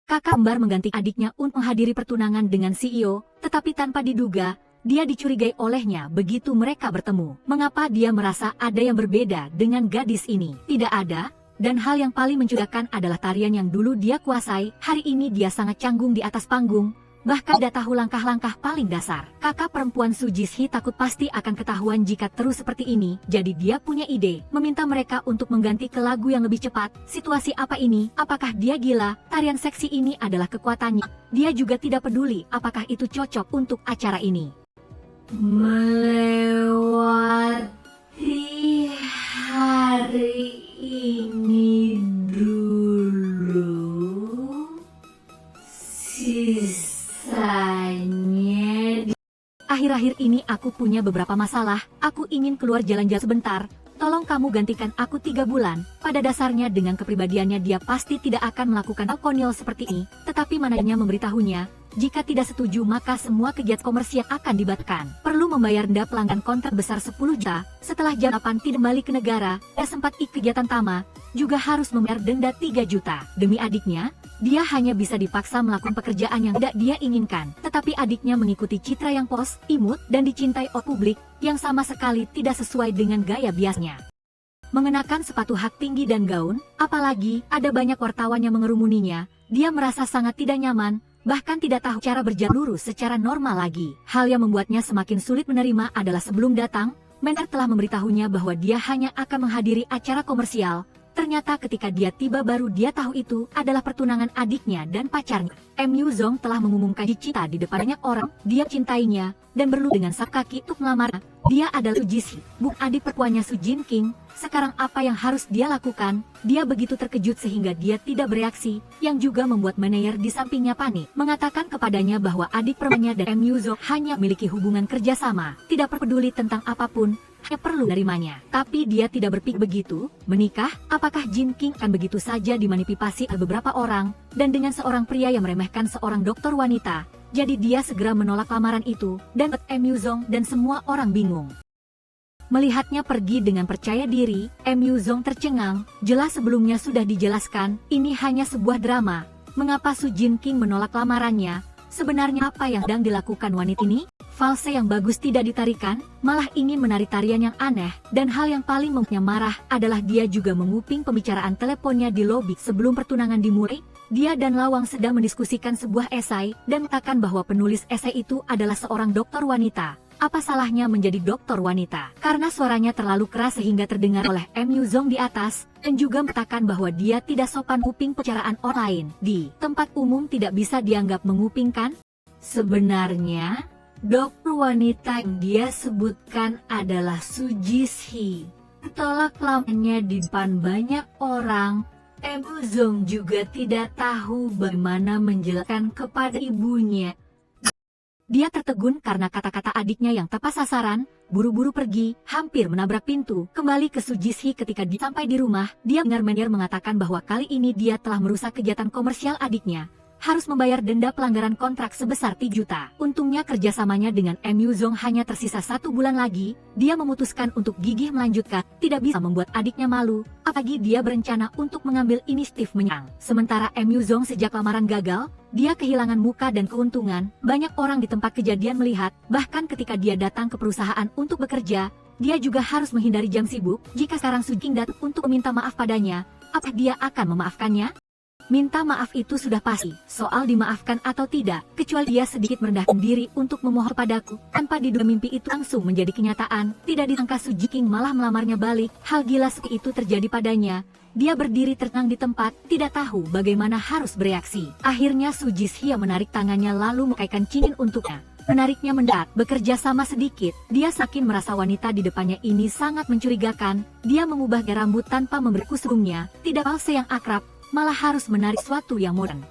Kakak kembar mengganti adiknya untuk menghadiri pertunangan dengan CEO, tetapi tanpa diduga, dia dicurigai olehnya begitu mereka bertemu. Mengapa dia merasa ada yang berbeda dengan gadis ini? Tidak ada, dan hal yang paling mencurigakan adalah tarian yang dulu dia kuasai. Hari ini dia sangat canggung di atas panggung, bahkan tidak tahu langkah-langkah paling dasar. Kakak perempuan Su Jisoo takut pasti akan ketahuan jika terus seperti ini, jadi dia punya ide, meminta mereka untuk mengganti ke lagu yang lebih cepat. Situasi apa ini? Apakah dia gila? Tarian seksi ini adalah kekuatannya. Dia juga tidak peduli apakah itu cocok untuk acara ini. Melewati hari ini dulu, sisanya. Akhir-akhir ini aku punya beberapa masalah. Aku ingin keluar jalan-jalan sebentar. Tolong kamu gantikan aku 3 bulan. Pada dasarnya dengan kepribadiannya dia pasti tidak akan melakukan hal konyol seperti ini. Tetapi manajernya memberitahunya, jika tidak setuju maka semua kegiatan komersial akan dibatalkan. Perlu membayar denda pelanggan kontrak besar 10 juta. Setelah jam 8 tidak kembali ke negara, dan sempat ikut kegiatan Tama, juga harus membayar denda 3 juta. Demi adiknya, dia hanya bisa dipaksa melakukan pekerjaan yang tidak dia inginkan. Tetapi adiknya mengikuti citra yang polos, imut, dan dicintai oleh publik, yang sama sekali tidak sesuai dengan gaya biasanya. Mengenakan sepatu hak tinggi dan gaun, apalagi ada banyak wartawan yang mengerumuninya, dia merasa sangat tidak nyaman, bahkan tidak tahu cara berjalan lurus secara normal lagi. Hal yang membuatnya semakin sulit menerima adalah sebelum datang, manajer telah memberitahunya bahwa dia hanya akan menghadiri acara komersial. Ternyata ketika dia tiba baru dia tahu itu adalah pertunangan adiknya dan pacarnya. Yu Zong telah mengumumkan cinta di depan banyak orang, dia cintainya, dan berlu dengan sap kaki untuk melamarnya. Dia adalah Su Jisoo, bukan adik perempuannya Su Jin King. Sekarang apa yang harus dia lakukan? Dia begitu terkejut sehingga dia tidak bereaksi, yang juga membuat manajer di sampingnya panik. Mengatakan kepadanya bahwa adik perempuannya dan Yu Zong hanya memiliki hubungan kerjasama, tidak peduli tentang apapun, hanya perlu nerimanya. Tapi dia tidak berpikir begitu. Menikah, apakah Jin King akan begitu saja dimanipulasi oleh beberapa orang, dan dengan seorang pria yang meremehkan seorang dokter wanita? Jadi dia segera menolak lamaran itu, dan Yu Zong dan semua orang bingung. Melihatnya pergi dengan percaya diri, Yu Zong tercengang. Jelas sebelumnya sudah dijelaskan, ini hanya sebuah drama. Mengapa Su Jin King menolak lamarannya? Sebenarnya apa yang sedang dilakukan wanita ini? Valse yang bagus tidak ditarikan, malah ingin menari tarian yang aneh, dan hal yang paling membuatnya marah adalah dia juga menguping pembicaraan teleponnya di lobi sebelum pertunangan dimulai. Dia dan Lawang sedang mendiskusikan sebuah esai, dan mengatakan bahwa penulis esai itu adalah seorang dokter wanita. Apa salahnya menjadi dokter wanita? Karena suaranya terlalu keras sehingga terdengar oleh Yu Zong di atas, dan juga mengatakan bahwa dia tidak sopan menguping pembicaraan orang lain. Di tempat umum tidak bisa dianggap mengupingkan. Sebenarnya, dokter wanita yang dia sebutkan adalah Su Jisoo. Tolak lamarnya di depan banyak orang. Yu Zong juga tidak tahu bagaimana menjelaskan kepada ibunya. Dia tertegun karena kata-kata adiknya yang tepat sasaran, buru-buru pergi, hampir menabrak pintu. Kembali ke Su Jisoo ketika dia sampai di rumah, dia dengar manajer mengatakan bahwa kali ini dia telah merusak kegiatan komersial adiknya. Harus membayar denda pelanggaran kontrak sebesar 3 juta. Untungnya kerjasamanya dengan Yu Zong hanya tersisa 1 bulan lagi. Dia memutuskan untuk gigih melanjutkan, tidak bisa membuat adiknya malu, apalagi dia berencana untuk mengambil inisiatif menyerang. Sementara Yu Zong sejak lamaran gagal, dia kehilangan muka dan keuntungan. Banyak orang di tempat kejadian melihat, bahkan ketika dia datang ke perusahaan untuk bekerja, dia juga harus menghindari jam sibuk. Jika sekarang Su Jing datang untuk meminta maaf padanya, apa dia akan memaafkannya? Minta maaf itu sudah pasti, soal dimaafkan atau tidak, kecuali dia sedikit merendahkan diri untuk memohon padaku. Tanpa diduga mimpi itu langsung menjadi kenyataan, tidak disangka Su Jing malah melamarnya balik. Hal gila seperti itu terjadi padanya. Dia berdiri tercengang di tempat, tidak tahu bagaimana harus bereaksi. Akhirnya Su Jisoo menarik tangannya lalu mengakaikan cincin untuknya. Menariknya mendadak, bekerja sama sedikit. Dia saking merasa wanita di depannya ini sangat mencurigakan. Dia mengubah gaya rambut tanpa memberi kusumnya, tidak palsu yang akrab, malah harus menarik sesuatu yang modern.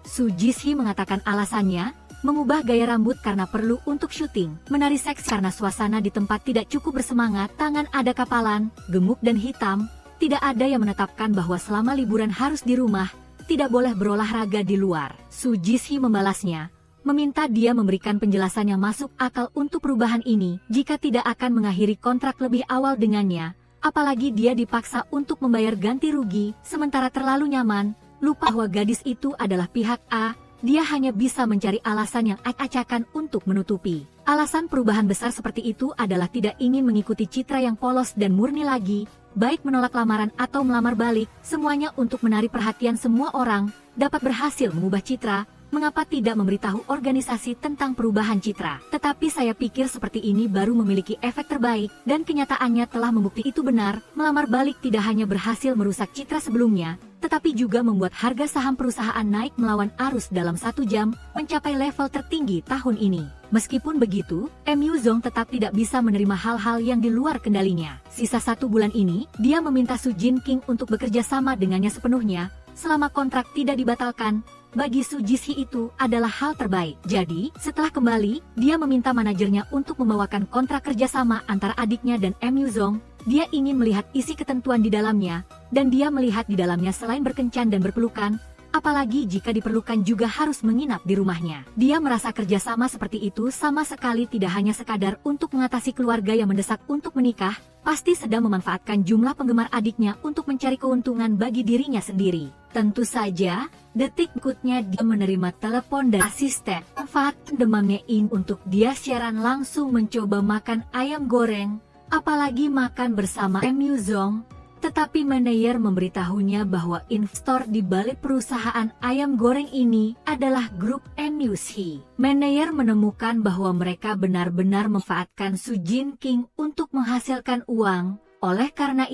Su Jisoo mengatakan alasannya, mengubah gaya rambut karena perlu untuk syuting, menari seks karena suasana di tempat tidak cukup bersemangat, tangan ada kapalan, gemuk dan hitam, tidak ada yang menetapkan bahwa selama liburan harus di rumah, tidak boleh berolahraga di luar. Su Jisoo membalasnya, meminta dia memberikan penjelasan yang masuk akal untuk perubahan ini, jika tidak akan mengakhiri kontrak lebih awal dengannya. Apalagi dia dipaksa untuk membayar ganti rugi, sementara terlalu nyaman, lupa bahwa gadis itu adalah pihak A. Dia hanya bisa mencari alasan yang acak-acakan untuk menutupi. Alasan perubahan besar seperti itu adalah tidak ingin mengikuti citra yang polos dan murni lagi, baik menolak lamaran atau melamar balik, semuanya untuk menarik perhatian semua orang, dapat berhasil mengubah citra. Mengapa tidak memberitahu organisasi tentang perubahan citra? Tetapi saya pikir seperti ini baru memiliki efek terbaik, dan kenyataannya telah membukti itu benar. Melamar balik tidak hanya berhasil merusak citra sebelumnya, tetapi juga membuat harga saham perusahaan naik melawan arus dalam 1 jam, mencapai level tertinggi tahun ini. Meskipun begitu, MU Zong tetap tidak bisa menerima hal-hal yang di luar kendalinya. Sisa 1 bulan ini, dia meminta Su Jin King untuk bekerja sama dengannya sepenuhnya, selama kontrak tidak dibatalkan. Bagi Su Jisoo itu adalah hal terbaik. Jadi, setelah kembali, dia meminta manajernya untuk membawakan kontrak kerjasama antara adiknya dan MU Zong. Dia ingin melihat isi ketentuan di dalamnya, dan dia melihat di dalamnya selain berkencan dan berpelukan, apalagi jika diperlukan juga harus menginap di rumahnya. Dia merasa kerjasama seperti itu sama sekali tidak hanya sekadar untuk mengatasi keluarga yang mendesak untuk menikah, pasti sedang memanfaatkan jumlah penggemar adiknya untuk mencari keuntungan bagi dirinya sendiri. Tentu saja, detik berikutnya dia menerima telepon dari asisten. Manfaatkan demamnya ini untuk dia siaran langsung mencoba makan ayam goreng, apalagi makan bersama MU Zong. Tetapi manajer memberitahunya bahwa investor di balik perusahaan ayam goreng ini adalah grup MUC. Manajer menemukan bahwa mereka benar-benar memanfaatkan Su Jin King untuk menghasilkan uang. Oleh karena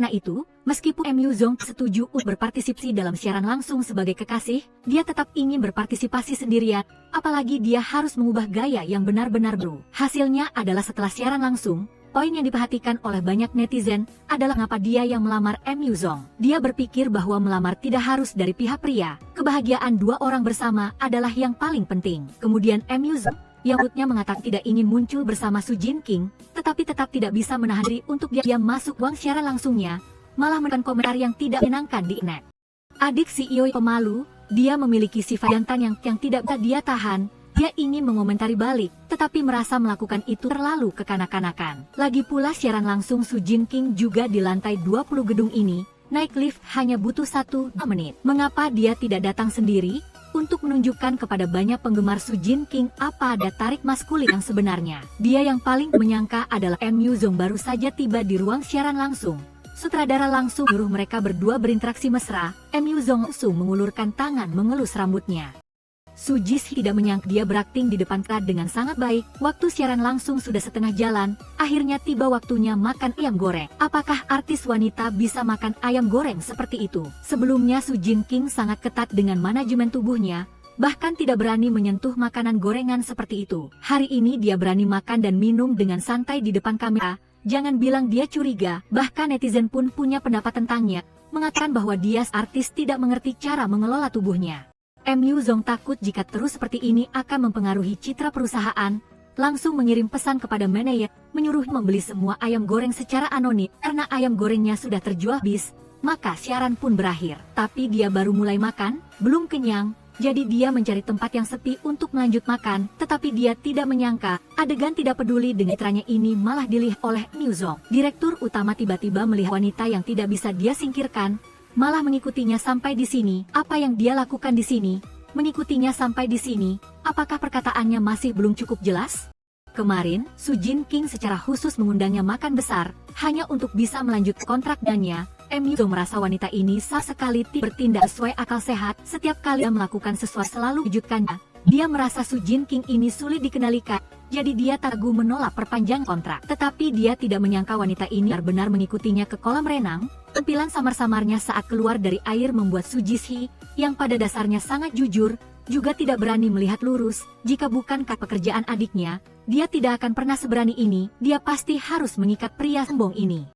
itu, meskipun MU Zong setuju untuk berpartisipasi dalam siaran langsung sebagai kekasih, dia tetap ingin berpartisipasi sendirian, apalagi dia harus mengubah gaya yang benar-benar baru. Hasilnya adalah setelah siaran langsung, poin yang diperhatikan oleh banyak netizen adalah mengapa dia yang melamar MU Zong. Dia berpikir bahwa melamar tidak harus dari pihak pria. Kebahagiaan 2 orang bersama adalah yang paling penting. Kemudian MU Zong yang menurutnya mengatakan tidak ingin muncul bersama Su Jin King, tetapi tetap tidak bisa menahan diri untuk dia masuk ruang siaran langsungnya, malah memberikan komentar yang tidak menyenangkan di internet. Adik CEO pemalu, dia memiliki sifat jantan yang tidak bisa dia tahan. Dia ingin mengomentari balik, tetapi merasa melakukan itu terlalu kekanak-kanakan. Lagi pula siaran langsung Su Jin King juga di lantai 20 gedung ini, naik lift hanya butuh 1-2 menit. Mengapa dia tidak datang sendiri? Untuk menunjukkan kepada banyak penggemar Su Jin King apa ada tarik maskulin yang sebenarnya. Dia yang paling menyangka adalah MU Zong baru saja tiba di ruang siaran langsung. Sutradara langsung menyuruh mereka berdua berinteraksi mesra. MU Zong langsung mengulurkan tangan mengelus rambutnya. Su Jisoo tidak menyangka dia berakting di depan kamera dengan sangat baik. Waktu siaran langsung sudah setengah jalan, akhirnya tiba waktunya makan ayam goreng. Apakah artis wanita bisa makan ayam goreng seperti itu? Sebelumnya Su Jin King sangat ketat dengan manajemen tubuhnya, bahkan tidak berani menyentuh makanan gorengan seperti itu. Hari ini dia berani makan dan minum dengan santai di depan kamera. Jangan bilang dia curiga, bahkan netizen pun punya pendapat tentangnya, mengatakan bahwa dia artis tidak mengerti cara mengelola tubuhnya. MU Zong takut jika terus seperti ini akan mempengaruhi citra perusahaan, langsung mengirim pesan kepada manajer, menyuruh membeli semua ayam goreng secara anonim. Karena ayam gorengnya sudah terjual habis, maka siaran pun berakhir. Tapi dia baru mulai makan, belum kenyang, jadi dia mencari tempat yang sepi untuk melanjut makan. Tetapi dia tidak menyangka, adegan tidak peduli dengan citranya ini malah dilihat oleh MU Zong. Direktur utama tiba-tiba melihat wanita yang tidak bisa dia singkirkan, malah mengikutinya sampai di sini. Apa yang dia lakukan di sini? Mengikutinya sampai di sini. Apakah perkataannya masih belum cukup jelas? Kemarin, Su Jin King secara khusus mengundangnya makan besar, hanya untuk bisa melanjutkan kontrak dengannya. MU Zong merasa wanita ini sama sekali tidak bertindak sesuai akal sehat. Setiap kali dia melakukan sesuatu selalu kejutkannya. Dia merasa Su Jin King ini sulit dikendalikan, jadi dia tak ragu menolak perpanjang kontrak. Tetapi dia tidak menyangka wanita ini benar-benar mengikutinya ke kolam renang. Tampilan samar-samarnya saat keluar dari air membuat Su Jisoo, yang pada dasarnya sangat jujur, juga tidak berani melihat lurus. Jika bukan karena pekerjaan adiknya, dia tidak akan pernah seberani ini. Dia pasti harus mengikat pria sombong ini.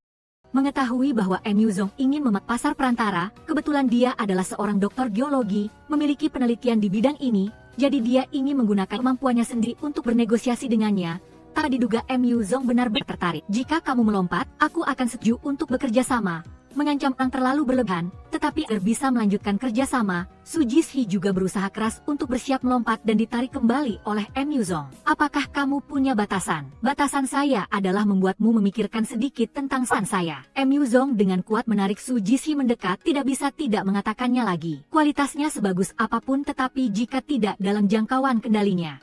Mengetahui bahwa MU Zong ingin memak pasar perantara, kebetulan dia adalah seorang dokter geologi, memiliki penelitian di bidang ini, jadi dia ingin menggunakan kemampuannya sendiri untuk bernegosiasi dengannya. Tak diduga MU Zong benar-benar tertarik. Jika kamu melompat, aku akan setuju untuk bekerja sama. mengancam orang terlalu berlebihan, tetapi agar bisa melanjutkan kerjasama, Su Jisoo juga berusaha keras untuk bersiap melompat dan ditarik kembali oleh MU Zong. Apakah kamu punya batasan? Batasan saya adalah membuatmu memikirkan sedikit tentang san saya. MU Zong dengan kuat menarik Su Jisoo mendekat, tidak bisa tidak mengatakannya lagi. Kualitasnya sebagus apapun tetapi jika tidak dalam jangkauan kendalinya,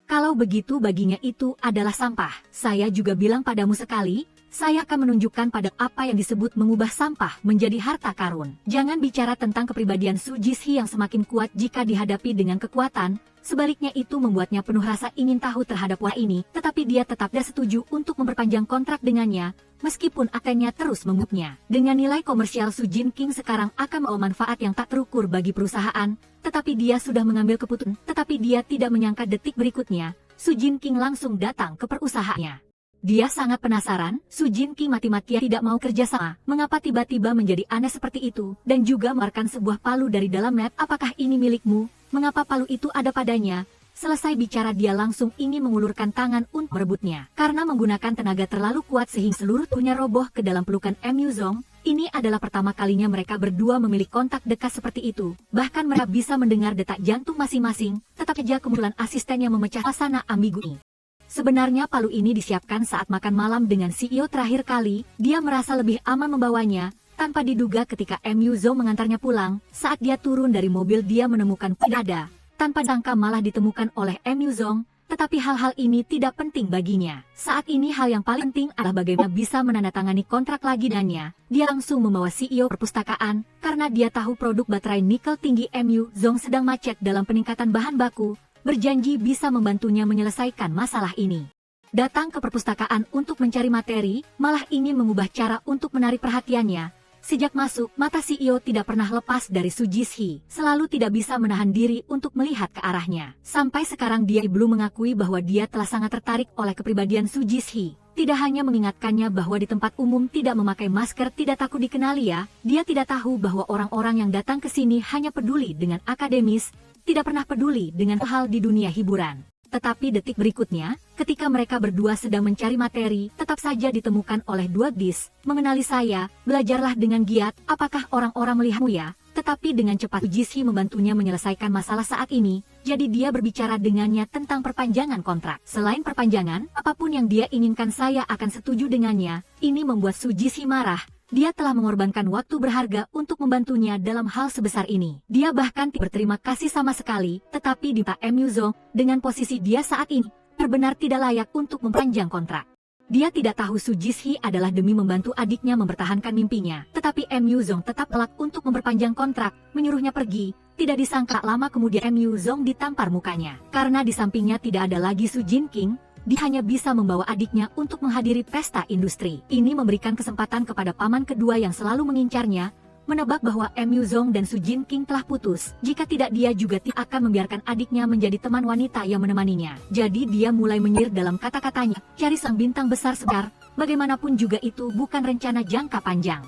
kalau begitu baginya itu adalah sampah. Saya juga bilang padamu sekali, saya akan menunjukkan pada apa yang disebut mengubah sampah menjadi harta karun. Jangan bicara tentang kepribadian Su Jisoo yang semakin kuat jika dihadapi dengan kekuatan, sebaliknya itu membuatnya penuh rasa ingin tahu terhadap wanita ini, tetapi dia tetap tidak setuju untuk memperpanjang kontrak dengannya, meskipun akannya terus menggugupnya. Dengan nilai komersial Su Jinking sekarang akan membawa manfaat yang tak terukur bagi perusahaan, tetapi dia sudah mengambil keputusan, tetapi dia tidak menyangka detik berikutnya, Su Jinking langsung datang ke perusahaannya. Dia sangat penasaran, Su Jinking mati-matian tidak mau kerjasama, mengapa tiba-tiba menjadi aneh seperti itu, dan juga mengeluarkan sebuah palu dari dalam net. Apakah ini milikmu? Mengapa palu itu ada padanya? Selesai bicara dia langsung ingin mengulurkan tangan untuk merebutnya. Karena menggunakan tenaga terlalu kuat sehingga seluruh tubuhnya roboh ke dalam pelukan MU Zong, ini adalah pertama kalinya mereka berdua memiliki kontak dekat seperti itu. Bahkan mereka bisa mendengar detak jantung masing-masing, tetap saja kemunculan asistennya memecah suasana ambigu ini. Sebenarnya palu ini disiapkan saat makan malam dengan CEO terakhir kali, dia merasa lebih aman membawanya, tanpa diduga ketika MU Zong mengantarnya pulang, saat dia turun dari mobil dia menemukan tidak ada, tanpa sangka malah ditemukan oleh MU Zong, tetapi hal-hal ini tidak penting baginya. Saat ini hal yang paling penting adalah bagaimana bisa menandatangani kontrak lagi dengannya. Dia langsung membawa CEO perpustakaan, karena dia tahu produk baterai nikel tinggi MU Zong sedang macet dalam peningkatan bahan baku, berjanji bisa membantunya menyelesaikan masalah ini. Datang ke perpustakaan untuk mencari materi, malah ingin mengubah cara untuk menarik perhatiannya. Sejak masuk, mata CEO tidak pernah lepas dari Su Jisoo, selalu tidak bisa menahan diri untuk melihat ke arahnya. Sampai sekarang dia belum mengakui bahwa dia telah sangat tertarik oleh kepribadian Su Jisoo. Tidak hanya mengingatkannya bahwa di tempat umum tidak memakai masker tidak takut dikenali ya, dia tidak tahu bahwa orang-orang yang datang ke sini hanya peduli dengan akademis, tidak pernah peduli dengan hal di dunia hiburan. Tetapi detik berikutnya, ketika mereka berdua sedang mencari materi, tetap saja ditemukan oleh dua gadis. Mengenali saya, belajarlah dengan giat, apakah orang-orang melihatmu ya? Tetapi dengan cepat Jisoo membantunya menyelesaikan masalah saat ini, jadi dia berbicara dengannya tentang perpanjangan kontrak. Selain perpanjangan, apapun yang dia inginkan saya akan setuju dengannya. Ini membuat Su Jisoo marah. Dia telah mengorbankan waktu berharga untuk membantunya dalam hal sebesar ini. Dia bahkan tidak berterima kasih sama sekali, tetapi di MU Zong, dengan posisi dia saat ini, benar-benar tidak layak untuk memperpanjang kontrak. Dia tidak tahu Su Jisoo adalah demi membantu adiknya mempertahankan mimpinya, tetapi MU Zong tetap telak untuk memperpanjang kontrak, menyuruhnya pergi. Tidak disangka lama kemudian MU Zong ditampar mukanya. Karena di sampingnya tidak ada lagi Su Jinking, dia hanya bisa membawa adiknya untuk menghadiri pesta industri. Ini memberikan kesempatan kepada paman kedua yang selalu mengincarnya, menebak bahwa MU Zong dan Su Jinking telah putus. Jika tidak dia juga tidak akan membiarkan adiknya menjadi teman wanita yang menemaninya. Jadi dia mulai menyihir dalam kata-katanya, cari sang bintang besar sebentar, bagaimanapun juga itu bukan rencana jangka panjang.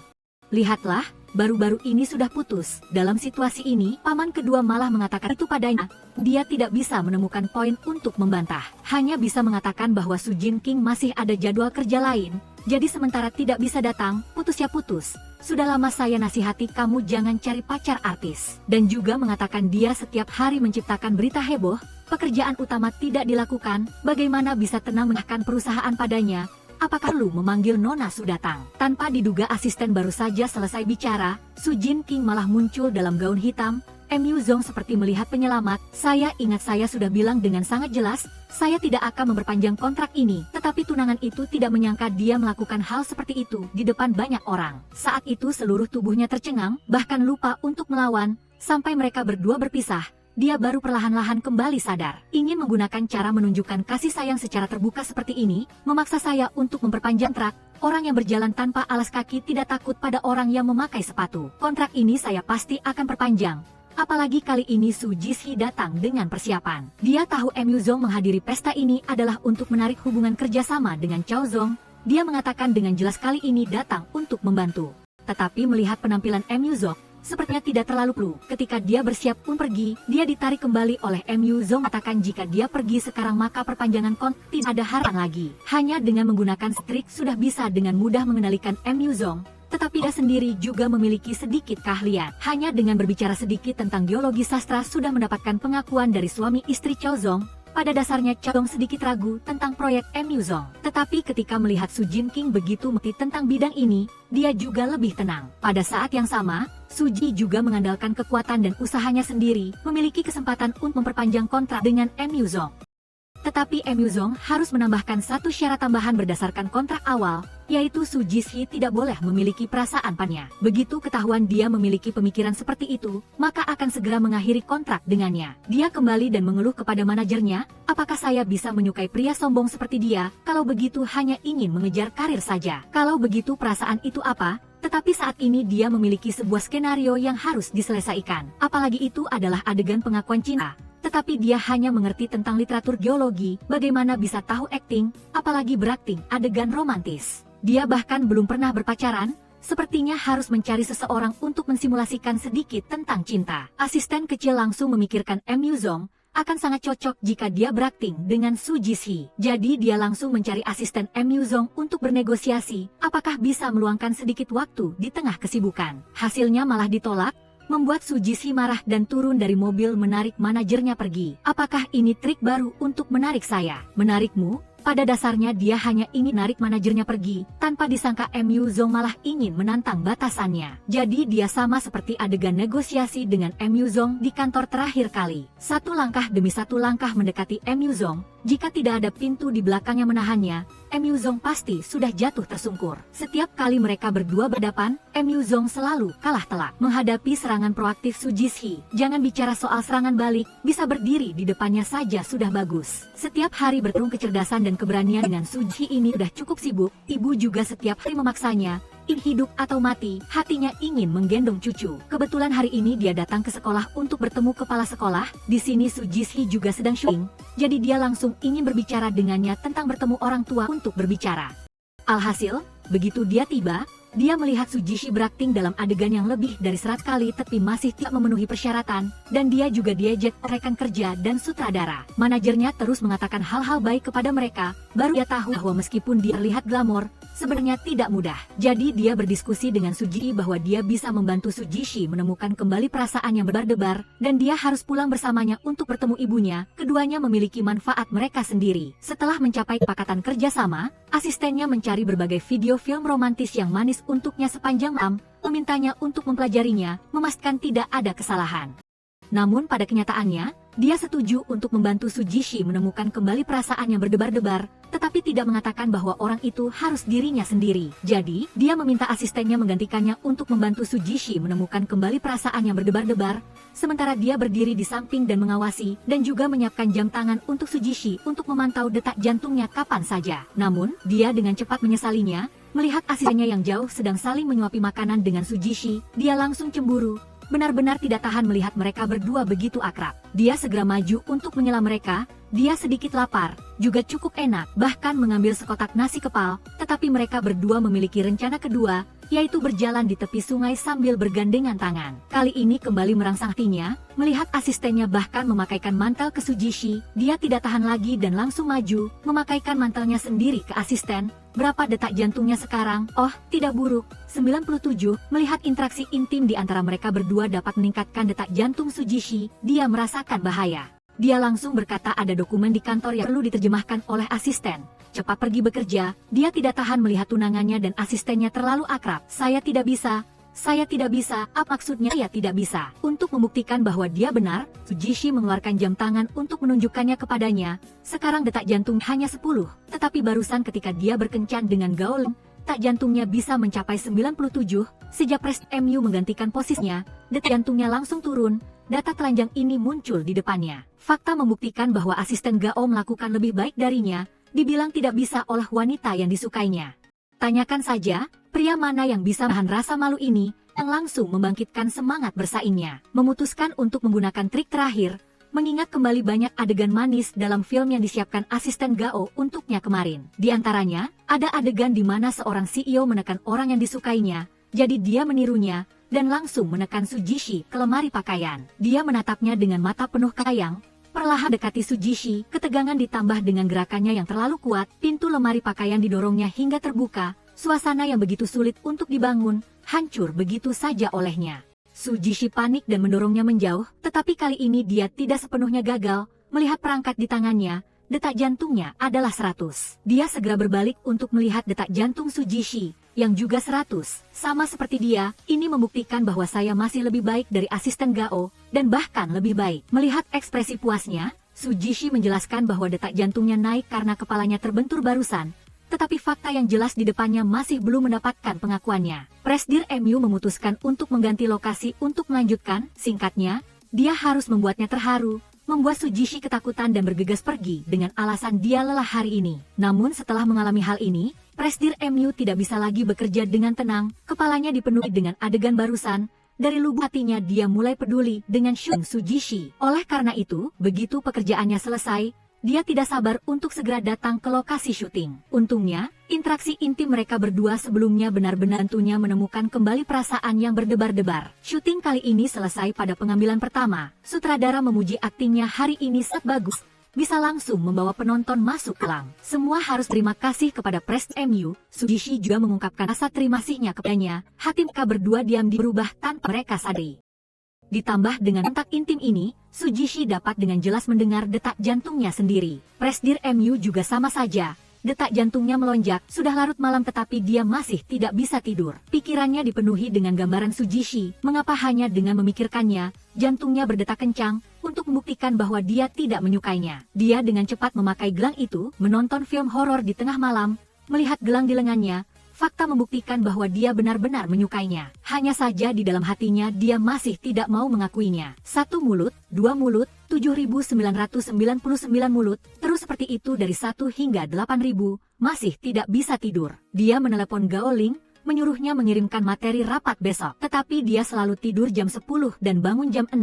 Lihatlah, baru-baru ini sudah putus. Dalam situasi ini, paman kedua malah mengatakan itu padanya. Dia tidak bisa menemukan poin untuk membantah. Hanya bisa mengatakan bahwa Su Jinking masih ada jadwal kerja lain. Jadi sementara tidak bisa datang, putus ya putus. Sudah lama saya nasihati kamu jangan cari pacar artis. Dan juga mengatakan dia setiap hari menciptakan berita heboh, pekerjaan utama tidak dilakukan, bagaimana bisa tenang menyerahkan perusahaan padanya. Apakah lu memanggil Nona Su datang? Tanpa diduga asisten baru saja selesai bicara, Su Jinking malah muncul dalam gaun hitam. MU Zong seperti melihat penyelamat. Saya ingat saya sudah bilang dengan sangat jelas, saya tidak akan memperpanjang kontrak ini. Tetapi tunangan itu tidak menyangka dia melakukan hal seperti itu di depan banyak orang. Saat itu seluruh tubuhnya tercengang, bahkan lupa untuk melawan, sampai mereka berdua berpisah. Dia baru perlahan-lahan kembali sadar. Ingin menggunakan cara menunjukkan kasih sayang secara terbuka seperti ini, memaksa saya untuk memperpanjang kontrak. Orang yang berjalan tanpa alas kaki tidak takut pada orang yang memakai sepatu. Kontrak ini saya pasti akan perpanjang. Apalagi kali ini Su Jisoo datang dengan persiapan. Dia tahu MU Zong menghadiri pesta ini adalah untuk menarik hubungan kerjasama dengan Chow Zong. Dia mengatakan dengan jelas kali ini datang untuk membantu. Tetapi melihat penampilan MU Zong, sepertinya tidak terlalu perlu. Ketika dia bersiap pun pergi, dia ditarik kembali oleh MU Zong mengatakan jika dia pergi sekarang maka perpanjangan kontrak tidak ada harapan lagi. Hanya dengan menggunakan strik sudah bisa dengan mudah mengendalikan MU Zong. Tetapi Tetapi dia sendiri juga memiliki sedikit keahlian. Hanya dengan berbicara sedikit tentang geologi sastra sudah mendapatkan pengakuan dari suami istri Cao Zong. Pada dasarnya Cao Zong sedikit ragu tentang proyek MU Zong. Tetapi ketika melihat Su Jinqing begitu mengerti tentang bidang ini, dia juga lebih tenang. Pada saat yang sama, Su Ji juga mengandalkan kekuatan dan usahanya sendiri, memiliki kesempatan untuk memperpanjang kontrak dengan MU Zong. Tetapi MU Zong harus menambahkan satu syarat tambahan berdasarkan kontrak awal, yaitu Su Jixi tidak boleh memiliki perasaan padanya. Begitu ketahuan dia memiliki pemikiran seperti itu, maka akan segera mengakhiri kontrak dengannya. Dia kembali dan mengeluh kepada manajernya, apakah saya bisa menyukai pria sombong seperti dia, kalau begitu hanya ingin mengejar karir saja. Kalau begitu perasaan itu apa? Tetapi saat ini dia memiliki sebuah skenario yang harus diselesaikan. Apalagi itu adalah adegan pengakuan cinta. Tetapi dia hanya mengerti tentang literatur geologi, bagaimana bisa tahu akting, apalagi berakting adegan romantis. Dia bahkan belum pernah berpacaran, sepertinya harus mencari seseorang untuk mensimulasikan sedikit tentang cinta. Asisten kecil langsung memikirkan MU Zong akan sangat cocok jika dia berakting dengan Su Jixi. Jadi dia langsung mencari asisten MU Zong untuk bernegosiasi, apakah bisa meluangkan sedikit waktu di tengah kesibukan. Hasilnya malah ditolak, membuat Su Jixi marah dan turun dari mobil menarik manajernya pergi. Apakah ini trik baru untuk menarik saya? Menarikmu? Pada dasarnya dia hanya ingin menarik manajernya pergi, tanpa disangka MU Zong malah ingin menantang batasannya. Jadi dia sama seperti adegan negosiasi dengan MU Zong di kantor terakhir kali. Satu langkah demi satu langkah mendekati MU Zong, jika tidak ada pintu di belakangnya menahannya, MU Zong pasti sudah jatuh tersungkur. Setiap kali mereka berdua berhadapan, MU Zong selalu kalah telak. Menghadapi serangan proaktif Su Jixi, jangan bicara soal serangan balik, bisa berdiri di depannya saja sudah bagus. Setiap hari bertarung kecerdasan dan keberanian dengan Su Jixi ini sudah cukup sibuk, ibu juga setiap hari memaksanya. Hidup atau mati, hatinya ingin menggendong cucu. Kebetulan hari ini dia datang ke sekolah untuk bertemu kepala sekolah. Di sini Su Jixi juga sedang syuting, jadi dia langsung ingin berbicara dengannya tentang bertemu orang tua untuk berbicara. Alhasil, begitu dia tiba, dia melihat Su Jixi berakting dalam adegan yang lebih dari 100 kali tapi masih tidak memenuhi persyaratan, dan dia juga diejek oleh rekan kerja dan sutradara. Manajernya terus mengatakan hal-hal baik kepada mereka, baru dia tahu bahwa meskipun dia terlihat glamor, sebenarnya tidak mudah. Jadi dia berdiskusi dengan Su Jixi bahwa dia bisa membantu Su Jixi menemukan kembali perasaan yang berdebar, dan dia harus pulang bersamanya untuk bertemu ibunya. Keduanya memiliki manfaat mereka sendiri. Setelah mencapai kesepakatan kerjasama, asistennya mencari berbagai video film romantis yang manis untuknya sepanjang malam, memintanya untuk mempelajarinya, memastikan tidak ada kesalahan. Namun pada kenyataannya, dia setuju untuk membantu Su Jixi menemukan kembali perasaan yang berdebar-debar, tetapi tidak mengatakan bahwa orang itu harus dirinya sendiri. Jadi, dia meminta asistennya menggantikannya untuk membantu Su Jixi menemukan kembali perasaan yang berdebar-debar, sementara dia berdiri di samping dan mengawasi, dan juga menyiapkan jam tangan untuk Su Jixi untuk memantau detak jantungnya kapan saja. Namun, dia dengan cepat menyesalinya, melihat asistennya yang jauh sedang saling menyuapi makanan dengan Su Jixi, dia langsung cemburu. Benar-benar tidak tahan melihat mereka berdua begitu akrab. Dia segera maju untuk menyela mereka. Dia sedikit lapar, juga cukup enak, bahkan mengambil sekotak nasi kepal. Tetapi mereka berdua memiliki rencana kedua, yaitu berjalan di tepi sungai sambil bergandengan tangan. Kali ini kembali merangsang hatinya, melihat asistennya bahkan memakaikan mantel ke Su Jixi. Dia tidak tahan lagi dan langsung maju, memakaikan mantelnya sendiri ke asisten. Berapa detak jantungnya sekarang? Oh, tidak buruk. 97. Melihat interaksi intim di antara mereka berdua dapat meningkatkan detak jantung Su Jixi, dia merasakan bahaya. Dia langsung berkata ada dokumen di kantor yang perlu diterjemahkan oleh asisten. Cepat pergi bekerja, dia tidak tahan melihat tunangannya dan asistennya terlalu akrab. Saya tidak bisa. Apa maksudnya ya tidak bisa? Untuk membuktikan bahwa dia benar, Su Jixi mengeluarkan jam tangan untuk menunjukkannya kepadanya. Sekarang detak jantung hanya 10, tetapi barusan ketika dia berkencan dengan Gaoleng, detak jantungnya bisa mencapai 97. Sejak Presiden MU menggantikan posisinya, detak jantungnya langsung turun. Data telanjang ini muncul di depannya. Fakta membuktikan bahwa asisten Gao melakukan lebih baik darinya, dibilang tidak bisa oleh wanita yang disukainya. Tanyakan saja, pria mana yang bisa menahan rasa malu ini, yang langsung membangkitkan semangat bersaingnya. Memutuskan untuk menggunakan trik terakhir, mengingat kembali banyak adegan manis dalam film yang disiapkan asisten Gao untuknya kemarin. Di antaranya, ada adegan di mana seorang CEO menekan orang yang disukainya, jadi dia menirunya, dan langsung menekan Su Jixi ke lemari pakaian. Dia menatapnya dengan mata penuh sayang. Perlahan dekati Su Jixi, ketegangan ditambah dengan gerakannya yang terlalu kuat, pintu lemari pakaian didorongnya hingga terbuka. Suasana yang begitu sulit untuk dibangun, hancur begitu saja olehnya. Su Jishi panik dan mendorongnya menjauh, tetapi kali ini dia tidak sepenuhnya gagal. Melihat perangkat di tangannya, detak jantungnya adalah 100. Dia segera berbalik untuk melihat detak jantung Su Jishi, yang juga 100. Sama seperti dia, ini membuktikan bahwa saya masih lebih baik dari asisten Gao, dan bahkan lebih baik. Melihat ekspresi puasnya, Su Jishi menjelaskan bahwa detak jantungnya naik karena kepalanya terbentur barusan, tetapi fakta yang jelas di depannya masih belum mendapatkan pengakuannya. Presdir MU memutuskan untuk mengganti lokasi untuk melanjutkan, singkatnya, dia harus membuatnya terharu, membuat Su Jishi ketakutan dan bergegas pergi dengan alasan dia lelah hari ini. Namun setelah mengalami hal ini, Presdir MU tidak bisa lagi bekerja dengan tenang, kepalanya dipenuhi dengan adegan barusan. Dari lubuk hatinya dia mulai peduli dengan Shun Su Jishi. Oleh karena itu, begitu pekerjaannya selesai, dia tidak sabar untuk segera datang ke lokasi syuting. Untungnya, interaksi intim mereka berdua sebelumnya benar-benar tentunya menemukan kembali perasaan yang berdebar-debar. Syuting kali ini selesai pada pengambilan pertama. Sutradara memuji aktingnya hari ini sangat bagus, bisa langsung membawa penonton masuk kelam. Semua harus terima kasih kepada Presdir MU. Su Jishi juga mengungkapkan rasa terima kasihnya kepadanya. Hati mereka berdua diam berubah tanpa mereka sadari. Ditambah dengan kontak intim ini, Su Jishi dapat dengan jelas mendengar detak jantungnya sendiri. Presdir MU juga sama saja. Detak jantungnya melonjak, sudah larut malam tetapi dia masih tidak bisa tidur. Pikirannya dipenuhi dengan gambaran Su Jishi, mengapa hanya dengan memikirkannya, jantungnya berdetak kencang, untuk membuktikan bahwa dia tidak menyukainya. Dia dengan cepat memakai gelang itu, menonton film horor di tengah malam, melihat gelang di lengannya. Fakta membuktikan bahwa dia benar-benar menyukainya. Hanya saja di dalam hatinya dia masih tidak mau mengakuinya. 1 mulut, 2 mulut, 7.999 mulut, terus seperti itu dari 1 hingga 8.000, masih tidak bisa tidur. Dia menelepon Gao Ling, menyuruhnya mengirimkan materi rapat besok. Tetapi dia selalu tidur jam 10 dan bangun jam 6.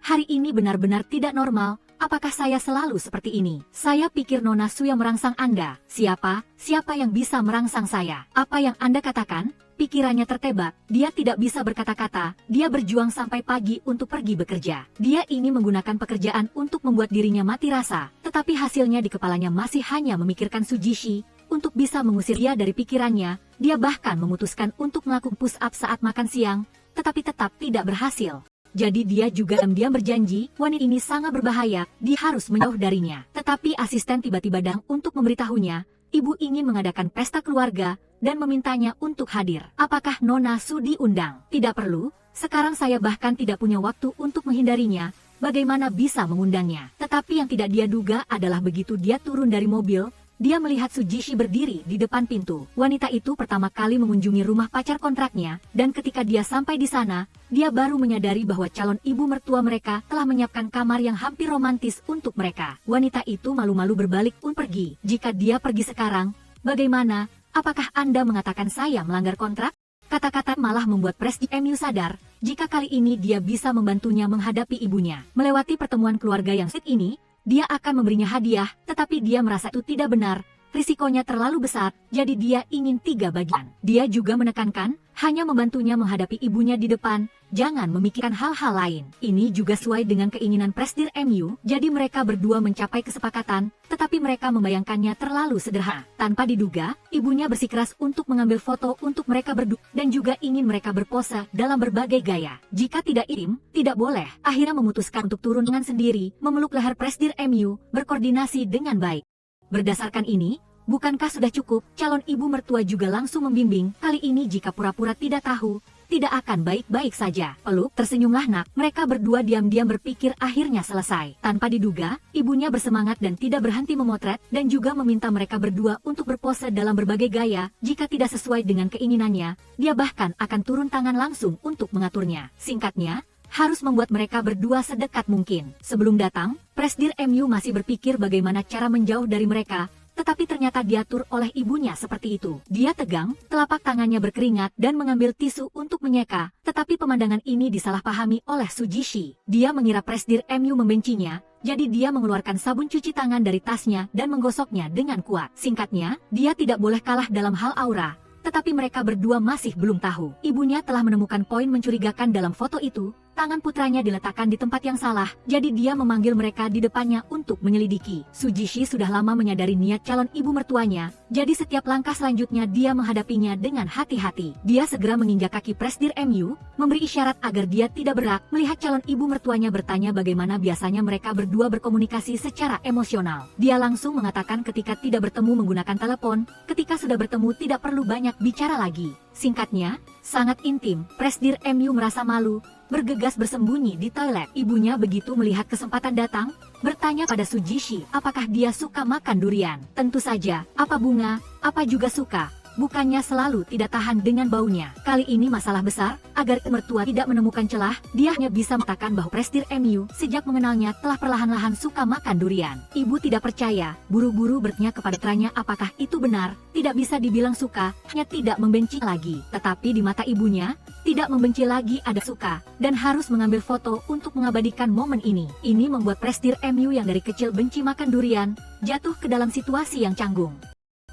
Hari ini benar-benar tidak normal. Apakah saya selalu seperti ini? Saya pikir Nona Su yang merangsang Anda. Siapa? Siapa yang bisa merangsang saya? Apa yang Anda katakan? Pikirannya tertebak. Dia tidak bisa berkata-kata. Dia berjuang sampai pagi untuk pergi bekerja. Dia ingin menggunakan pekerjaan untuk membuat dirinya mati rasa. Tetapi hasilnya di kepalanya masih hanya memikirkan Su Jishi. Untuk bisa mengusir dia dari pikirannya, dia bahkan memutuskan untuk melakukan push up saat makan siang, tetapi tetap tidak berhasil. Jadi dia juga diam-diam berjanji, wanita ini sangat berbahaya, dia harus menjauh darinya. Tetapi asisten tiba-tiba datang untuk memberitahunya, ibu ingin mengadakan pesta keluarga, dan memintanya untuk hadir. Apakah Nona Su diundang? Tidak perlu, sekarang saya bahkan tidak punya waktu untuk menghindarinya, bagaimana bisa mengundangnya? Tetapi yang tidak dia duga adalah begitu dia turun dari mobil, dia melihat Su Jishi berdiri di depan pintu. Wanita itu pertama kali mengunjungi rumah pacar kontraknya, dan ketika dia sampai di sana, dia baru menyadari bahwa calon ibu mertua mereka telah menyiapkan kamar yang hampir romantis untuk mereka. Wanita itu malu-malu berbalik untuk pergi. Jika dia pergi sekarang, bagaimana? Apakah Anda mengatakan saya melanggar kontrak? Kata-kata malah membuat Presdir MU sadar, jika kali ini dia bisa membantunya menghadapi ibunya. Melewati pertemuan keluarga yang sulit ini, dia akan memberinya hadiah, tetapi dia merasa itu tidak benar, risikonya terlalu besar, jadi dia ingin 3 bagian. Dia juga menekankan, hanya membantunya menghadapi ibunya di depan, jangan memikirkan hal-hal lain. Ini juga sesuai dengan keinginan Presdir MU, jadi mereka berdua mencapai kesepakatan, tetapi mereka membayangkannya terlalu sederhana. Tanpa diduga, ibunya bersikeras untuk mengambil foto untuk mereka berdua, dan juga ingin mereka berpose dalam berbagai gaya. Jika tidak intim, tidak boleh. Akhirnya memutuskan untuk turun dengan sendiri, memeluk leher Presdir MU, berkoordinasi dengan baik. Berdasarkan ini, bukankah sudah cukup? Calon ibu mertua juga langsung membimbing, kali ini jika pura-pura tidak tahu, tidak akan baik-baik saja. Peluk, tersenyumlah nak. Mereka berdua diam-diam berpikir akhirnya selesai. Tanpa diduga, ibunya bersemangat dan tidak berhenti memotret, dan juga meminta mereka berdua untuk berpose dalam berbagai gaya. Jika tidak sesuai dengan keinginannya, dia bahkan akan turun tangan langsung untuk mengaturnya. Singkatnya, harus membuat mereka berdua sedekat mungkin. Sebelum datang, Presdir MU masih berpikir bagaimana cara menjauh dari mereka, tetapi ternyata diatur oleh ibunya seperti itu. Dia tegang, telapak tangannya berkeringat dan mengambil tisu untuk menyeka, tetapi pemandangan ini disalahpahami oleh Su Jishi. Dia mengira Presdir MU membencinya, jadi dia mengeluarkan sabun cuci tangan dari tasnya dan menggosoknya dengan kuat. Singkatnya, dia tidak boleh kalah dalam hal aura. Tetapi mereka berdua masih belum tahu. Ibunya telah menemukan poin mencurigakan dalam foto itu, tangan putranya diletakkan di tempat yang salah, jadi dia memanggil mereka di depannya untuk menyelidiki. Sujishi sudah lama menyadari niat calon ibu mertuanya, jadi setiap langkah selanjutnya dia menghadapinya dengan hati-hati. Dia segera menginjak kaki Presidir MU, memberi isyarat agar dia tidak bergerak. Melihat calon ibu mertuanya bertanya bagaimana biasanya mereka berdua berkomunikasi secara emosional. Dia langsung mengatakan ketika tidak bertemu menggunakan telepon, ketika sudah bertemu tidak perlu banyak bicara lagi. Singkatnya, sangat intim. Presidir MU merasa malu, bergegas bersembunyi di toilet. Ibunya begitu melihat kesempatan datang, bertanya pada Sujishi apakah dia suka makan durian. Tentu saja, apa bunga, apa juga suka. Bukannya selalu tidak tahan dengan baunya. Kali ini masalah besar, agar mertua tidak menemukan celah, dia hanya bisa mengatakan bahwa Presidir MU sejak mengenalnya telah perlahan-lahan suka makan durian. Ibu tidak percaya, buru-buru bertanya kepada putranya apakah itu benar. Tidak bisa dibilang suka, hanya tidak membenci lagi. Tetapi di mata ibunya, tidak membenci lagi ada suka, dan harus mengambil foto untuk mengabadikan momen ini. Ini membuat Presidir MU yang dari kecil benci makan durian, jatuh ke dalam situasi yang canggung.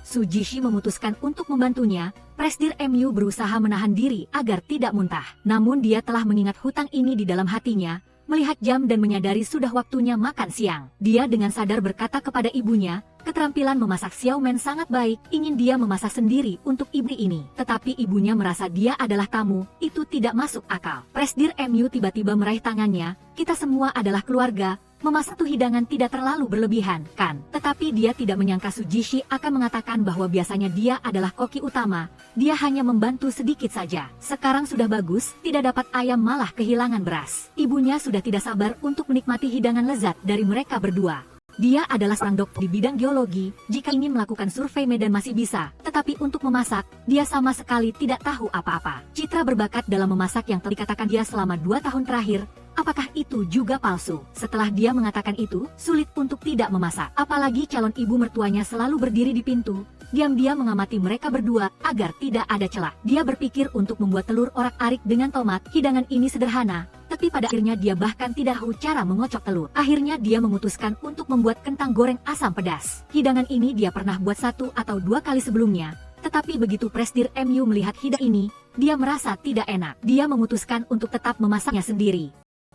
Sujishi memutuskan untuk membantunya. Presidir MU berusaha menahan diri agar tidak muntah. Namun dia telah mengingat hutang ini di dalam hatinya, melihat jam dan menyadari sudah waktunya makan siang. Dia dengan sadar berkata kepada ibunya, keterampilan memasak Xiaomen sangat baik, ingin dia memasak sendiri untuk ibu ini. Tetapi ibunya merasa dia adalah tamu, itu tidak masuk akal. Presidir MU tiba-tiba meraih tangannya, kita semua adalah keluarga. Memasak tuh hidangan tidak terlalu berlebihan, kan? Tetapi dia tidak menyangka Sujishi akan mengatakan bahwa biasanya dia adalah koki utama. Dia hanya membantu sedikit saja. Sekarang sudah bagus, tidak dapat ayam malah kehilangan beras. Ibunya sudah tidak sabar untuk menikmati hidangan lezat dari mereka berdua. Dia adalah seorang dokter di bidang geologi, jika ingin melakukan survei medan masih bisa, tetapi untuk memasak, dia sama sekali tidak tahu apa-apa. Citra berbakat dalam memasak yang telah dikatakan dia selama 2 tahun terakhir, apakah itu juga palsu? Setelah dia mengatakan itu, sulit untuk tidak memasak. Apalagi calon ibu mertuanya selalu berdiri di pintu, diam-diam mengamati mereka berdua agar tidak ada celah. Dia berpikir untuk membuat telur orak-arik dengan tomat. Hidangan ini sederhana, tapi pada akhirnya dia bahkan tidak tahu cara mengocok telur. Akhirnya dia memutuskan untuk membuat kentang goreng asam pedas. Hidangan ini dia pernah buat 1 atau 2 kali sebelumnya. Tetapi begitu Presidir MU melihat hidangan ini, dia merasa tidak enak. Dia memutuskan untuk tetap memasaknya sendiri.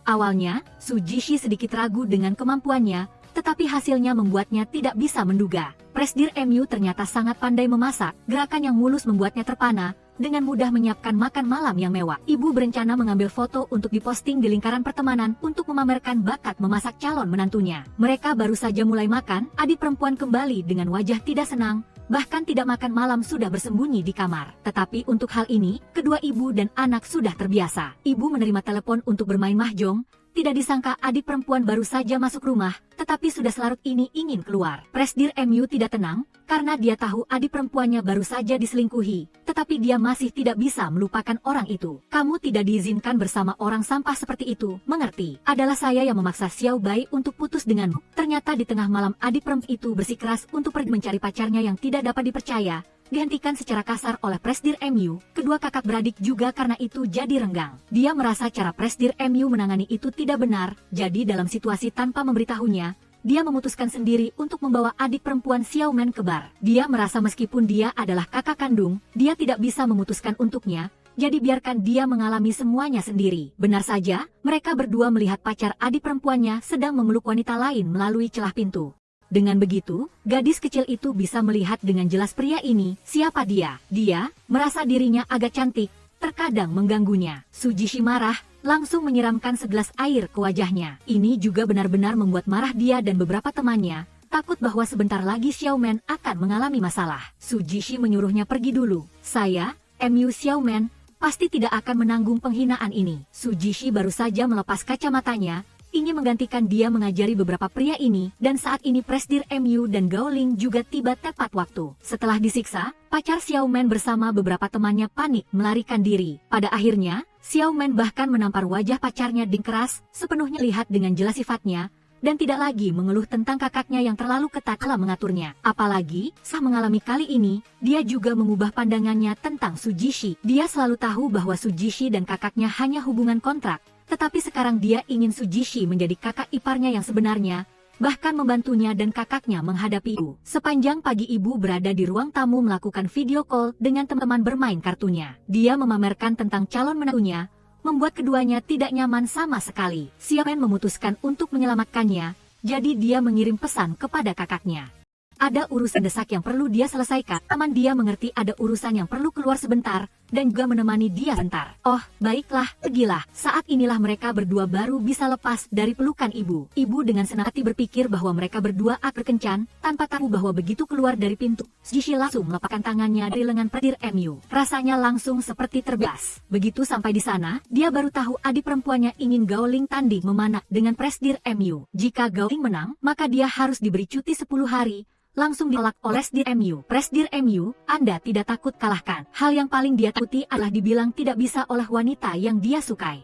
Awalnya, Sujishi sedikit ragu dengan kemampuannya, tetapi hasilnya membuatnya tidak bisa menduga. Presidir MU ternyata sangat pandai memasak, gerakan yang mulus membuatnya terpana, dengan mudah menyiapkan makan malam yang mewah. Ibu berencana mengambil foto untuk diposting di lingkaran pertemanan untuk memamerkan bakat memasak calon menantunya. Mereka baru saja mulai makan, adik perempuan kembali dengan wajah tidak senang, bahkan tidak makan malam sudah bersembunyi di kamar. Tetapi untuk hal ini, kedua ibu dan anak sudah terbiasa. Ibu menerima telepon untuk bermain mahjong. Tidak disangka adik perempuan baru saja masuk rumah, tetapi sudah selarut ini ingin keluar. Presidir MU tidak tenang, karena dia tahu adik perempuannya baru saja diselingkuhi, tetapi dia masih tidak bisa melupakan orang itu. Kamu tidak diizinkan bersama orang sampah seperti itu, mengerti? Adalah saya yang memaksa Xiao Bai untuk putus denganmu. Ternyata di tengah malam adik perempuan itu bersikeras untuk pergi mencari pacarnya yang tidak dapat dipercaya. Dihentikan secara kasar oleh Presidir MU, kedua kakak beradik juga karena itu jadi renggang. Dia merasa cara Presidir MU menangani itu tidak benar, jadi dalam situasi tanpa memberitahunya, dia memutuskan sendiri untuk membawa adik perempuan Xiaomen ke bar. Dia merasa meskipun dia adalah kakak kandung, dia tidak bisa memutuskan untuknya, jadi biarkan dia mengalami semuanya sendiri. Benar saja, mereka berdua melihat pacar adik perempuannya sedang memeluk wanita lain melalui celah pintu. Dengan begitu, gadis kecil itu bisa melihat dengan jelas pria ini, siapa dia. Dia merasa dirinya agak cantik, terkadang mengganggunya. Sujishi marah, langsung menyiramkan segelas air ke wajahnya. Ini juga benar-benar membuat marah dia dan beberapa temannya, takut bahwa sebentar lagi Xiaomen akan mengalami masalah. Sujishi menyuruhnya pergi dulu. Saya, MU Xiaomen, pasti tidak akan menanggung penghinaan ini. Sujishi baru saja melepas kacamatanya, ingin menggantikan dia mengajari beberapa pria ini, dan saat ini Presidir MU dan Gao Ling juga tiba tepat waktu. Setelah disiksa, pacar Xiaomen bersama beberapa temannya panik melarikan diri. Pada akhirnya, Xiaomen bahkan menampar wajah pacarnya dengan keras, sepenuhnya lihat dengan jelas sifatnya, dan tidak lagi mengeluh tentang kakaknya yang terlalu ketat dalam mengaturnya. Apalagi, saat mengalami kali ini, dia juga mengubah pandangannya tentang Sujishi. Dia selalu tahu bahwa Sujishi dan kakaknya hanya hubungan kontrak, tetapi sekarang dia ingin Sujishi menjadi kakak iparnya yang sebenarnya, bahkan membantunya dan kakaknya menghadapi ibu. Sepanjang pagi ibu berada di ruang tamu melakukan video call dengan teman-teman bermain kartunya. Dia memamerkan tentang calon menantunya, membuat keduanya tidak nyaman sama sekali. Xiaomen memutuskan untuk menyelamatkannya, jadi dia mengirim pesan kepada kakaknya. Ada urusan desak yang perlu dia selesaikan. Paman dia mengerti ada urusan yang perlu keluar sebentar, dan juga menemani dia sebentar. Oh, baiklah, pergilah. Saat inilah mereka berdua baru bisa lepas dari pelukan ibu. Ibu dengan senang hati berpikir bahwa mereka berdua akan kencan, tanpa tahu bahwa begitu keluar dari pintu, Jishi langsung melepaskan tangannya dari lengan Presdir MU. Rasanya langsung seperti terbas. Begitu sampai di sana, dia baru tahu adik perempuannya ingin Gaoling tanding memanah dengan Presdir MU. Jika Gaoling menang, maka dia harus diberi cuti 10 hari, langsung ditolak oleh Presdir MU. Presdir MU, Anda tidak takut kalahkan. Hal yang paling dia takuti adalah dibilang tidak bisa oleh wanita yang dia sukai.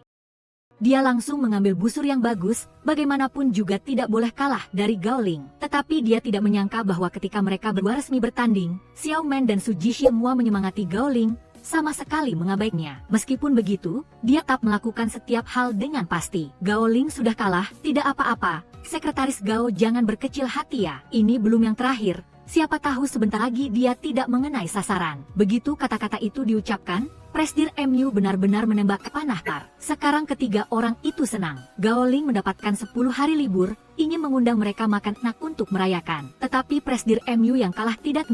Dia langsung mengambil busur yang bagus, bagaimanapun juga tidak boleh kalah dari Gaoling. Tetapi dia tidak menyangka bahwa ketika mereka berdua resmi bertanding, Xiaomen dan Su Jishi semua menyemangati Gaoling, sama sekali mengabaikannya. Meskipun begitu, dia tetap melakukan setiap hal dengan pasti. Gaoling sudah kalah, tidak apa-apa. Sekretaris Gao jangan berkecil hati ya. Ini belum yang terakhir. Siapa tahu sebentar lagi dia tidak mengenai sasaran. Begitu kata-kata itu diucapkan, Presdir MU benar-benar menembak ke panah tar. Sekarang ketiga orang itu senang. Gaoling mendapatkan 10 hari libur, ingin mengundang mereka makan enak untuk merayakan. Tetapi Presdir MU yang kalah tidak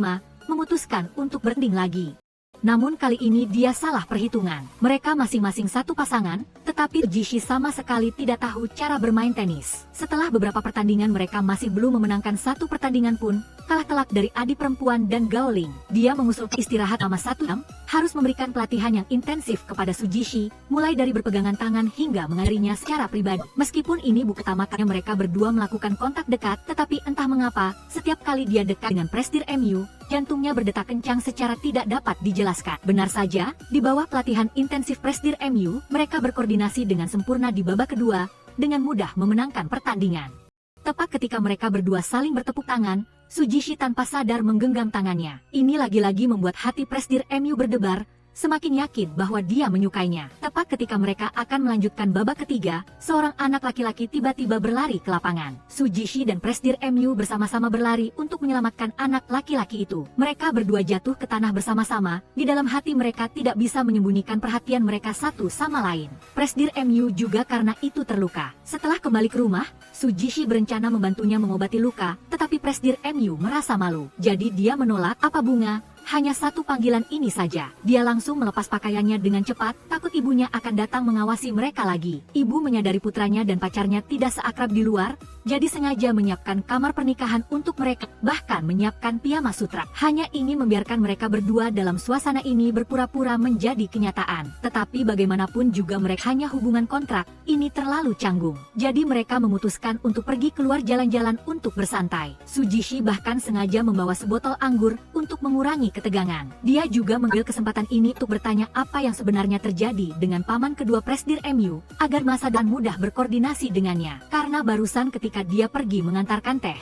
memutuskan untuk bertanding lagi. Namun kali ini dia salah perhitungan. Mereka masing-masing satu pasangan, tetapi Jishi sama sekali tidak tahu cara bermain tenis. Setelah beberapa pertandingan mereka masih belum memenangkan satu pertandingan pun, kalah telak dari adik perempuan dan Gaoling. Dia mengusulkan istirahat selama 1 jam, harus memberikan pelatihan yang intensif kepada Su Jishi, mulai dari berpegangan tangan hingga mengajarinya secara pribadi. Meskipun ini bukan pertama kalinya mereka berdua melakukan kontak dekat, tetapi entah mengapa, setiap kali dia dekat dengan Presdir MU, jantungnya berdetak kencang secara tidak dapat dijelaskan. Benar saja, di bawah pelatihan intensif Presdir MU, mereka berkoordinasi dengan sempurna di babak kedua, dengan mudah memenangkan pertandingan. Tepat ketika mereka berdua saling bertepuk tangan, Su Jishi tanpa sadar menggenggam tangannya. Ini lagi-lagi membuat hati Presdir MU berdebar, semakin yakin bahwa dia menyukainya. Tepat ketika mereka akan melanjutkan babak ketiga, seorang anak laki-laki tiba-tiba berlari ke lapangan. Su Jishi dan Presdir MU bersama-sama berlari untuk menyelamatkan anak laki-laki itu. Mereka berdua jatuh ke tanah bersama-sama, di dalam hati mereka tidak bisa menyembunyikan perhatian mereka satu sama lain. Presdir MU juga karena itu terluka. Setelah kembali ke rumah, Su Jishi berencana membantunya mengobati luka, tetapi Presdir MU merasa malu. Jadi dia menolak, apa bunga? Hanya satu panggilan ini saja. Dia langsung melepas pakaiannya dengan cepat, takut ibunya akan datang mengawasi mereka lagi. Ibu menyadari putranya dan pacarnya tidak seakrab di luar, jadi sengaja menyiapkan kamar pernikahan untuk mereka, bahkan menyiapkan piyama sutra. Hanya ingin membiarkan mereka berdua dalam suasana ini berpura-pura menjadi kenyataan. Tetapi bagaimanapun juga mereka hanya hubungan kontrak, ini terlalu canggung. Jadi mereka memutuskan untuk pergi keluar jalan-jalan untuk bersantai. Su Jishi bahkan sengaja membawa sebotol anggur untuk mengurangi ketegangan. Dia juga mengambil kesempatan ini untuk bertanya apa yang sebenarnya terjadi dengan paman kedua Presdir MU, agar masa dan mudah berkoordinasi dengannya. Karena barusan ketika dia pergi mengantarkan teh,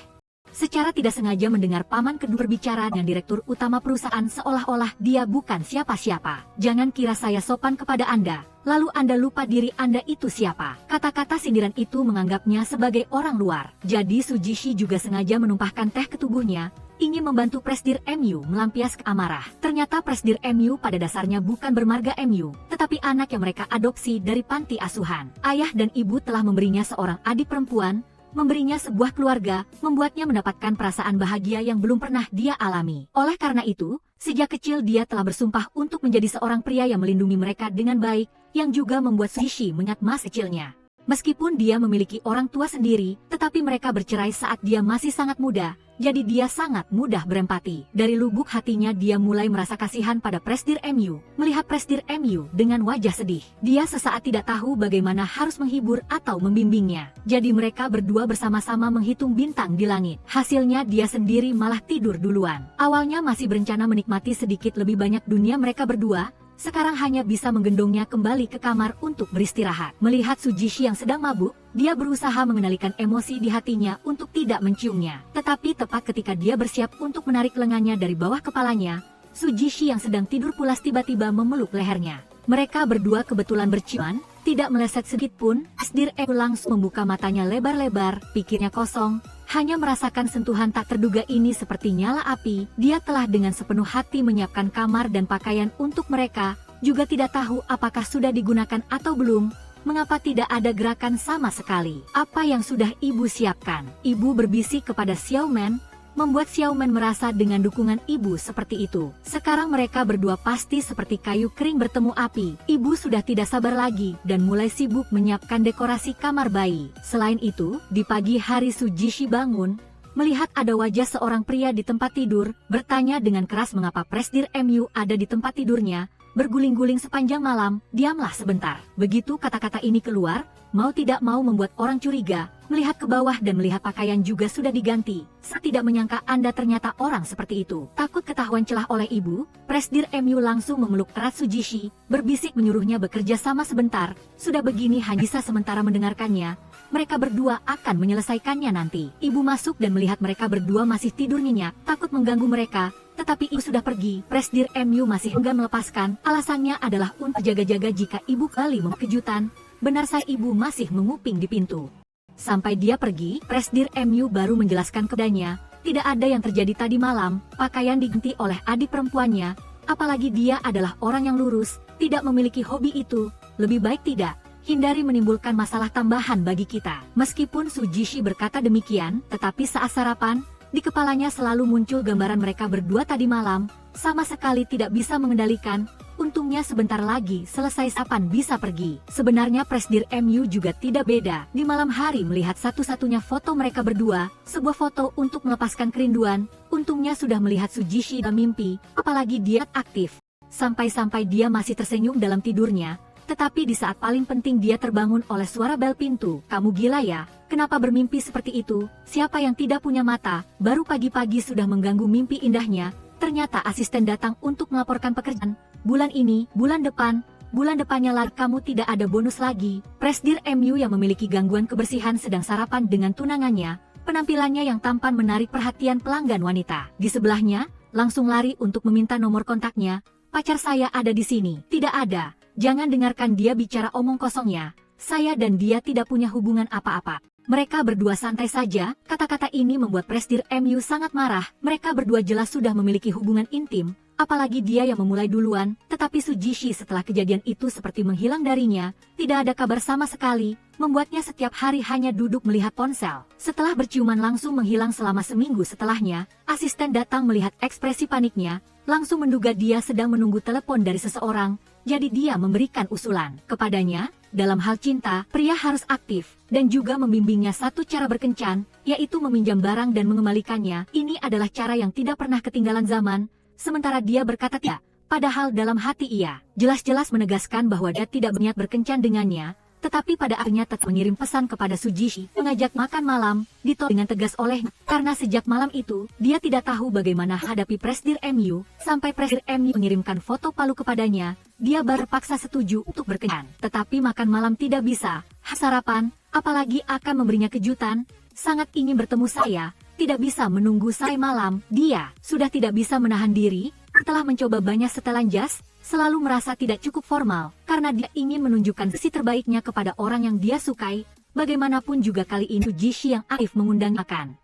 secara tidak sengaja mendengar paman kedua berbicara dengan direktur utama perusahaan seolah-olah dia bukan siapa-siapa. Jangan kira saya sopan kepada Anda, lalu Anda lupa diri Anda itu siapa. Kata-kata sindiran itu menganggapnya sebagai orang luar. Jadi Su Jishi juga sengaja menumpahkan teh ke tubuhnya, ingin membantu Presdir MU melampiaskan amarah. Ternyata Presdir MU pada dasarnya bukan bermarga MU, tetapi anak yang mereka adopsi dari panti asuhan. Ayah dan ibu telah memberinya seorang adik perempuan, memberinya sebuah keluarga, membuatnya mendapatkan perasaan bahagia yang belum pernah dia alami. Oleh karena itu, sejak kecil dia telah bersumpah untuk menjadi seorang pria yang melindungi mereka dengan baik, yang juga membuat Jishi mengingat masa kecilnya. Meskipun dia memiliki orang tua sendiri, tetapi mereka bercerai saat dia masih sangat muda, jadi dia sangat mudah berempati. Dari lubuk hatinya dia mulai merasa kasihan pada Presdir MU. Melihat Presdir MU dengan wajah sedih, dia sesaat tidak tahu bagaimana harus menghibur atau membimbingnya. Jadi mereka berdua bersama-sama menghitung bintang di langit. Hasilnya dia sendiri malah tidur duluan. Awalnya masih berencana menikmati sedikit lebih banyak dunia mereka berdua, sekarang hanya bisa menggendongnya kembali ke kamar untuk beristirahat. Melihat Su Jishi yang sedang mabuk, dia berusaha mengendalikan emosi di hatinya untuk tidak menciumnya. Tetapi tepat ketika dia bersiap untuk menarik lengannya dari bawah kepalanya, Su Jishi yang sedang tidur pulas tiba-tiba memeluk lehernya. Mereka berdua kebetulan berciuman, tidak meleset sedikit pun. Presdir MU langsung membuka matanya lebar-lebar, pikirnya kosong, hanya merasakan sentuhan tak terduga ini seperti nyala api. Dia telah dengan sepenuh hati menyiapkan kamar dan pakaian untuk mereka, juga tidak tahu apakah sudah digunakan atau belum. Mengapa tidak ada gerakan sama sekali? Apa yang sudah ibu siapkan? Ibu berbisik kepada Xiaoman, membuat Xiaoman merasa dengan dukungan ibu seperti itu. Sekarang mereka berdua pasti seperti kayu kering bertemu api. Ibu sudah tidak sabar lagi dan mulai sibuk menyiapkan dekorasi kamar bayi. Selain itu, di pagi hari Su Jishi bangun, melihat ada wajah seorang pria di tempat tidur, bertanya dengan keras mengapa Presdir MU ada di tempat tidurnya. Berguling-guling sepanjang malam, diamlah sebentar. Begitu kata-kata ini keluar, mau tidak mau membuat orang curiga, melihat ke bawah dan melihat pakaian juga sudah diganti. Saya tidak menyangka Anda ternyata orang seperti itu. Takut ketahuan celah oleh ibu, Presdir MU langsung memeluk erat Su Jishi, berbisik menyuruhnya bekerja sama sebentar. Sudah begini hanya bisa sementara mendengarkannya. Mereka berdua akan menyelesaikannya nanti. Ibu masuk dan melihat mereka berdua masih tidur nyenyak, takut mengganggu mereka. Tetapi ibu sudah pergi. Presdir MU masih enggan melepaskan. Alasannya adalah untuk jaga-jaga jika ibu kali mau kejutan. Benar saya ibu masih menguping di pintu. Sampai dia pergi, Presdir MU baru menjelaskan kepadanya, tidak ada yang terjadi tadi malam. Pakaian diganti oleh adik perempuannya. Apalagi dia adalah orang yang lurus, tidak memiliki hobi itu. Lebih baik tidak. Hindari menimbulkan masalah tambahan bagi kita. Meskipun Su Jishi berkata demikian, tetapi saat sarapan, di kepalanya selalu muncul gambaran mereka berdua tadi malam, sama sekali tidak bisa mengendalikan. Untungnya sebentar lagi selesai sarapan bisa pergi. Sebenarnya Presdir MU juga tidak beda. Di malam hari melihat satu-satunya foto mereka berdua, sebuah foto untuk melepaskan kerinduan. Untungnya sudah melihat Su Jishi dalam mimpi, apalagi dia aktif. Sampai-sampai dia masih tersenyum dalam tidurnya. Tetapi di saat paling penting dia terbangun oleh suara bel pintu. Kamu gila ya? Kenapa bermimpi seperti itu? Siapa yang tidak punya mata? Baru pagi-pagi sudah mengganggu mimpi indahnya. Ternyata asisten datang untuk melaporkan pekerjaan. Bulan ini, bulan depannya lagi kamu tidak ada bonus lagi. Presdir MU yang memiliki gangguan kebersihan sedang sarapan dengan tunangannya. Penampilannya yang tampan menarik perhatian pelanggan wanita. Di sebelahnya, langsung lari untuk meminta nomor kontaknya. Pacar saya ada di sini. Tidak ada. Jangan dengarkan dia bicara omong kosongnya. Saya dan dia tidak punya hubungan apa-apa. Mereka berdua santai saja. Kata-kata ini membuat Presdir MU sangat marah. Mereka berdua jelas sudah memiliki hubungan intim. Apalagi dia yang memulai duluan. Tetapi Su Jishi setelah kejadian itu seperti menghilang darinya. Tidak ada kabar sama sekali. Membuatnya setiap hari hanya duduk melihat ponsel. Setelah berciuman langsung menghilang selama seminggu setelahnya. Asisten datang melihat ekspresi paniknya. Langsung menduga dia sedang menunggu telepon dari seseorang. Jadi dia memberikan usulan kepadanya, dalam hal cinta, pria harus aktif, dan juga membimbingnya satu cara berkencan, yaitu meminjam barang dan mengembalikannya. Ini adalah cara yang tidak pernah ketinggalan zaman, sementara dia berkata tidak, padahal dalam hati ia, jelas-jelas menegaskan bahwa dia tidak berniat berkencan dengannya, tetapi pada akhirnya tetap mengirim pesan kepada Su Jishi, mengajak makan malam, ditolak dengan tegas olehnya, karena sejak malam itu, dia tidak tahu bagaimana hadapi Presdir MU, sampai Presdir MU mengirimkan foto palu kepadanya, dia baru paksa setuju untuk berkencan, tetapi makan malam tidak bisa, sarapan, apalagi akan memberinya kejutan, sangat ingin bertemu saya, tidak bisa menunggu sampai malam, dia sudah tidak bisa menahan diri, setelah mencoba banyak setelan jas, selalu merasa tidak cukup formal, karena dia ingin menunjukkan sisi terbaiknya kepada orang yang dia sukai, bagaimanapun juga kali ini Su Jishi yang aktif mengundang makan.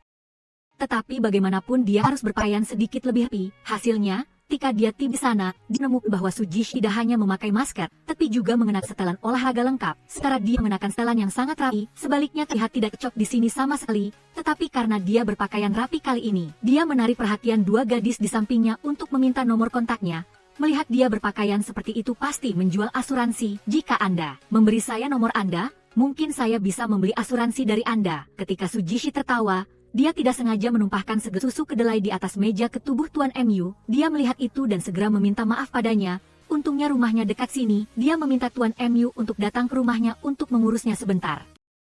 Tetapi bagaimanapun dia harus berpakaian sedikit lebih rapi, hasilnya, ketika dia tiba di sana, dia menemukan bahwa Su Jishi tidak hanya memakai masker, tapi juga mengenakan setelan olahraga lengkap, sementara dia mengenakan setelan yang sangat rapi, sebaliknya terlihat tidak cocok di sini sama sekali, tetapi karena dia berpakaian rapi kali ini, dia menarik perhatian dua gadis di sampingnya untuk meminta nomor kontaknya. Melihat dia berpakaian seperti itu pasti menjual asuransi. Jika Anda memberi saya nomor Anda, mungkin saya bisa membeli asuransi dari Anda. Ketika Su Jishi tertawa, dia tidak sengaja menumpahkan segelas susu kedelai di atas meja ke tubuh Tuan MU. Dia melihat itu dan segera meminta maaf padanya. Untungnya rumahnya dekat sini, dia meminta Tuan MU untuk datang ke rumahnya untuk mengurusnya sebentar.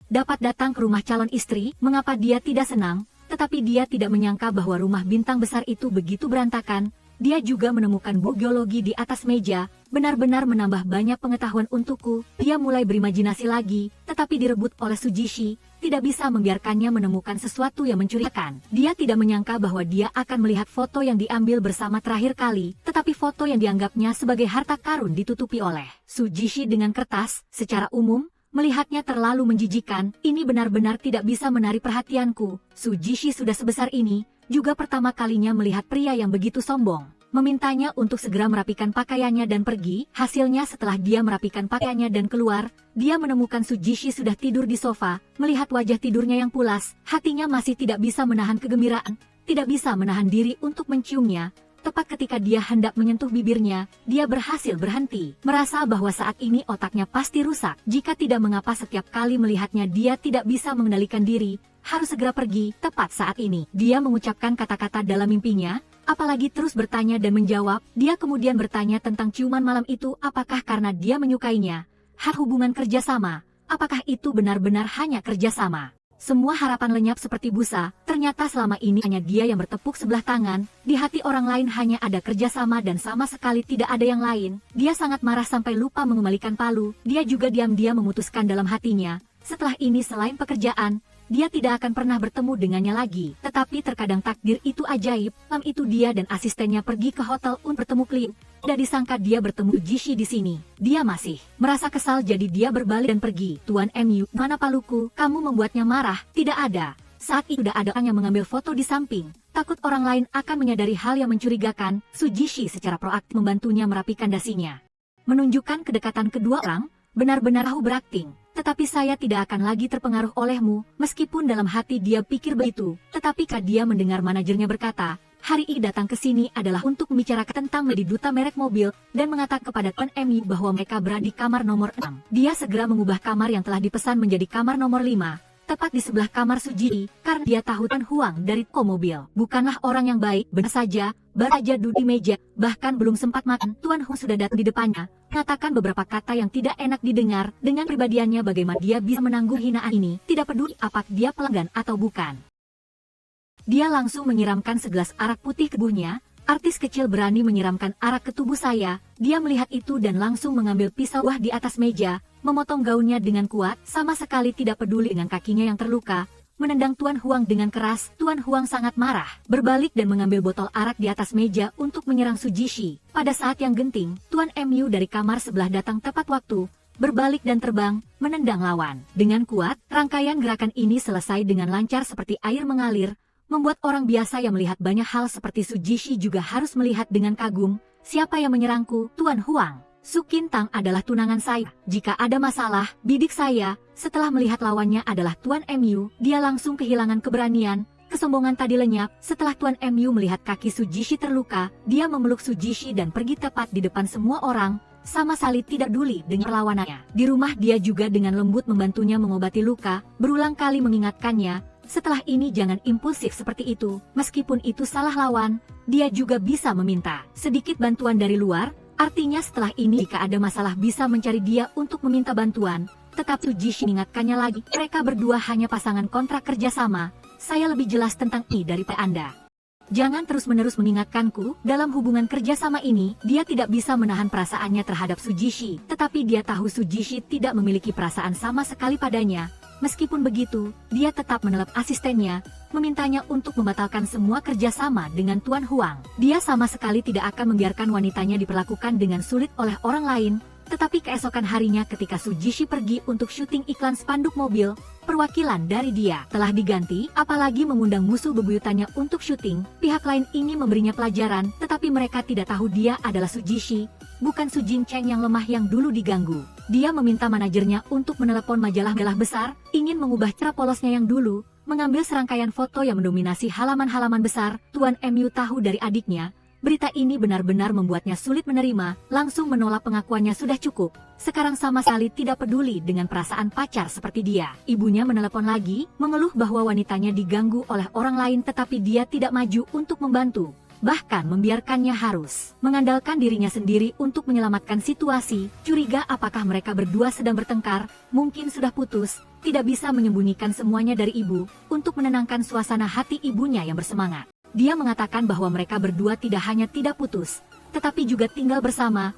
Dapat datang ke rumah calon istri, mengapa dia tidak senang? Tetapi dia tidak menyangka bahwa rumah bintang besar itu begitu berantakan. Dia juga menemukan buku geologi di atas meja, benar-benar menambah banyak pengetahuan untukku. Dia mulai berimajinasi lagi, tetapi direbut oleh Su Jishi, tidak bisa membiarkannya menemukan sesuatu yang mencurigakan. Dia tidak menyangka bahwa dia akan melihat foto yang diambil bersama terakhir kali, tetapi foto yang dianggapnya sebagai harta karun ditutupi oleh Su Jishi dengan kertas. Secara umum, melihatnya terlalu menjijikan, ini benar-benar tidak bisa menarik perhatianku. Su Jishi sudah sebesar ini, juga pertama kalinya melihat pria yang begitu sombong. memintanya untuk segera merapikan pakaiannya dan pergi. Hasilnya setelah dia merapikan pakaiannya dan keluar, dia menemukan Sujishi sudah tidur di sofa. Melihat wajah tidurnya yang pulas, hatinya masih tidak bisa menahan kegembiraan, tidak bisa menahan diri untuk menciumnya. Tepat ketika dia hendak menyentuh bibirnya, dia berhasil berhenti. Merasa bahwa saat ini otaknya pasti rusak. Jika tidak, mengapa setiap kali melihatnya dia tidak bisa mengendalikan diri, harus segera pergi. Tepat saat ini, dia mengucapkan kata-kata dalam mimpinya, apalagi terus bertanya dan menjawab. Dia kemudian bertanya tentang ciuman malam itu, apakah karena dia menyukainya? Hubungan kerjasama, apakah itu benar-benar hanya kerjasama? Semua harapan lenyap seperti busa. Ternyata selama ini hanya dia yang bertepuk sebelah tangan. Di hati orang lain hanya ada kerjasama dan sama sekali tidak ada yang lain. Dia sangat marah sampai lupa mengembalikan palu. Dia juga diam-diam memutuskan dalam hatinya, setelah ini selain pekerjaan, dia tidak akan pernah bertemu dengannya lagi. Tetapi terkadang takdir itu ajaib. Malam itu dia dan asistennya pergi ke hotel untuk bertemu klien. Tidak disangka dia bertemu Jishi di sini. Dia masih merasa kesal, jadi dia berbalik dan pergi. Tuan MU, mana paluku? Kamu membuatnya marah. Tidak ada. Saat itu sudah ada orang yang mengambil foto di samping. Takut orang lain akan menyadari hal yang mencurigakan, Sujishi secara proaktif membantunya merapikan dasinya. Menunjukkan kedekatan kedua orang, benar-benar tahu berakting. Tetapi saya tidak akan lagi terpengaruh olehmu. Meskipun dalam hati dia pikir begitu, tetapi ketika dia mendengar manajernya berkata, hari ini datang ke sini adalah untuk membicarakan tentang di duta merek mobil, dan mengatakan kepada Tuan Emi bahwa mereka berada di kamar nomor 6. Dia segera mengubah kamar yang telah dipesan menjadi kamar nomor 5. Tepat di sebelah kamar Sujishi, karena dia tahu Tuan Huang dari toko mobil bukanlah orang yang baik. Benar saja, baru saja duduk di meja, bahkan belum sempat makan, Tuan Huang sudah datang di depannya, mengatakan beberapa kata yang tidak enak didengar. Dengan pribadiannya bagaimana dia bisa menanggung hinaan ini, tidak peduli apakah dia pelanggan atau bukan. Dia langsung menyiramkan segelas arak putih ke tubuhnya. Artis kecil berani menyiramkan arak ke tubuh saya. Dia melihat itu dan langsung mengambil pisau di atas meja, memotong gaunnya dengan kuat, sama sekali tidak peduli dengan kakinya yang terluka, menendang Tuan Huang dengan keras. Tuan Huang sangat marah, berbalik dan mengambil botol arak di atas meja untuk menyerang Sujishi. Pada saat yang genting, Tuan MU dari kamar sebelah datang tepat waktu, berbalik dan terbang, menendang lawan. Dengan kuat, rangkaian gerakan ini selesai dengan lancar seperti air mengalir, membuat orang biasa yang melihat banyak hal seperti Sujishi juga harus melihat dengan kagum. Siapa yang menyerangku? Tuan Huang. Su Qintang adalah tunangan saya. Jika ada masalah, bidik saya. Setelah melihat lawannya adalah Tuan MU, dia langsung kehilangan keberanian. Kesombongan tadi lenyap. Setelah Tuan MU melihat kaki Sujishi terluka, dia memeluk Sujishi dan pergi tepat di depan semua orang, sama sekali tidak peduli dengan perlawanannya. Di rumah dia juga dengan lembut membantunya mengobati luka, berulang kali mengingatkannya, setelah ini jangan impulsif seperti itu. Meskipun itu salah lawan, dia juga bisa meminta sedikit bantuan dari luar. Artinya setelah ini jika ada masalah bisa mencari dia untuk meminta bantuan. Tetapi Sujishi mengingatkannya lagi, mereka berdua hanya pasangan kontrak kerjasama. Saya lebih jelas tentang ini daripada Anda. Jangan terus-menerus mengingatkanku. Dalam hubungan kerjasama ini, dia tidak bisa menahan perasaannya terhadap Sujishi. Tetapi dia tahu Sujishi tidak memiliki perasaan sama sekali padanya. Meskipun begitu, dia tetap menelpon asistennya, memintanya untuk membatalkan semua kerjasama dengan Tuan Huang. Dia sama sekali tidak akan membiarkan wanitanya diperlakukan dengan sulit oleh orang lain. Tetapi keesokan harinya ketika Sujishi pergi untuk syuting iklan spanduk mobil, perwakilan dari dia telah diganti, apalagi mengundang musuh bebuyutannya untuk syuting. Pihak lain ingin memberinya pelajaran, tetapi mereka tidak tahu dia adalah Sujishi, bukan Su Jincheng yang lemah yang dulu diganggu. Dia meminta manajernya untuk menelepon majalah-majalah besar, ingin mengubah cara polosnya yang dulu, mengambil serangkaian foto yang mendominasi halaman-halaman besar. Tuan MU tahu dari adiknya. Berita ini benar-benar membuatnya sulit menerima, langsung menolak pengakuannya sudah cukup. Sekarang sama sekali tidak peduli dengan perasaan pacar seperti dia. Ibunya menelepon lagi, mengeluh bahwa wanitanya diganggu oleh orang lain tetapi dia tidak maju untuk membantu. Bahkan membiarkannya harus mengandalkan dirinya sendiri untuk menyelamatkan situasi. Curiga apakah mereka berdua sedang bertengkar, mungkin sudah putus, tidak bisa menyembunyikan semuanya dari ibu, untuk menenangkan suasana hati ibunya yang bersemangat. Dia mengatakan bahwa mereka berdua tidak hanya tidak putus, tetapi juga tinggal bersama.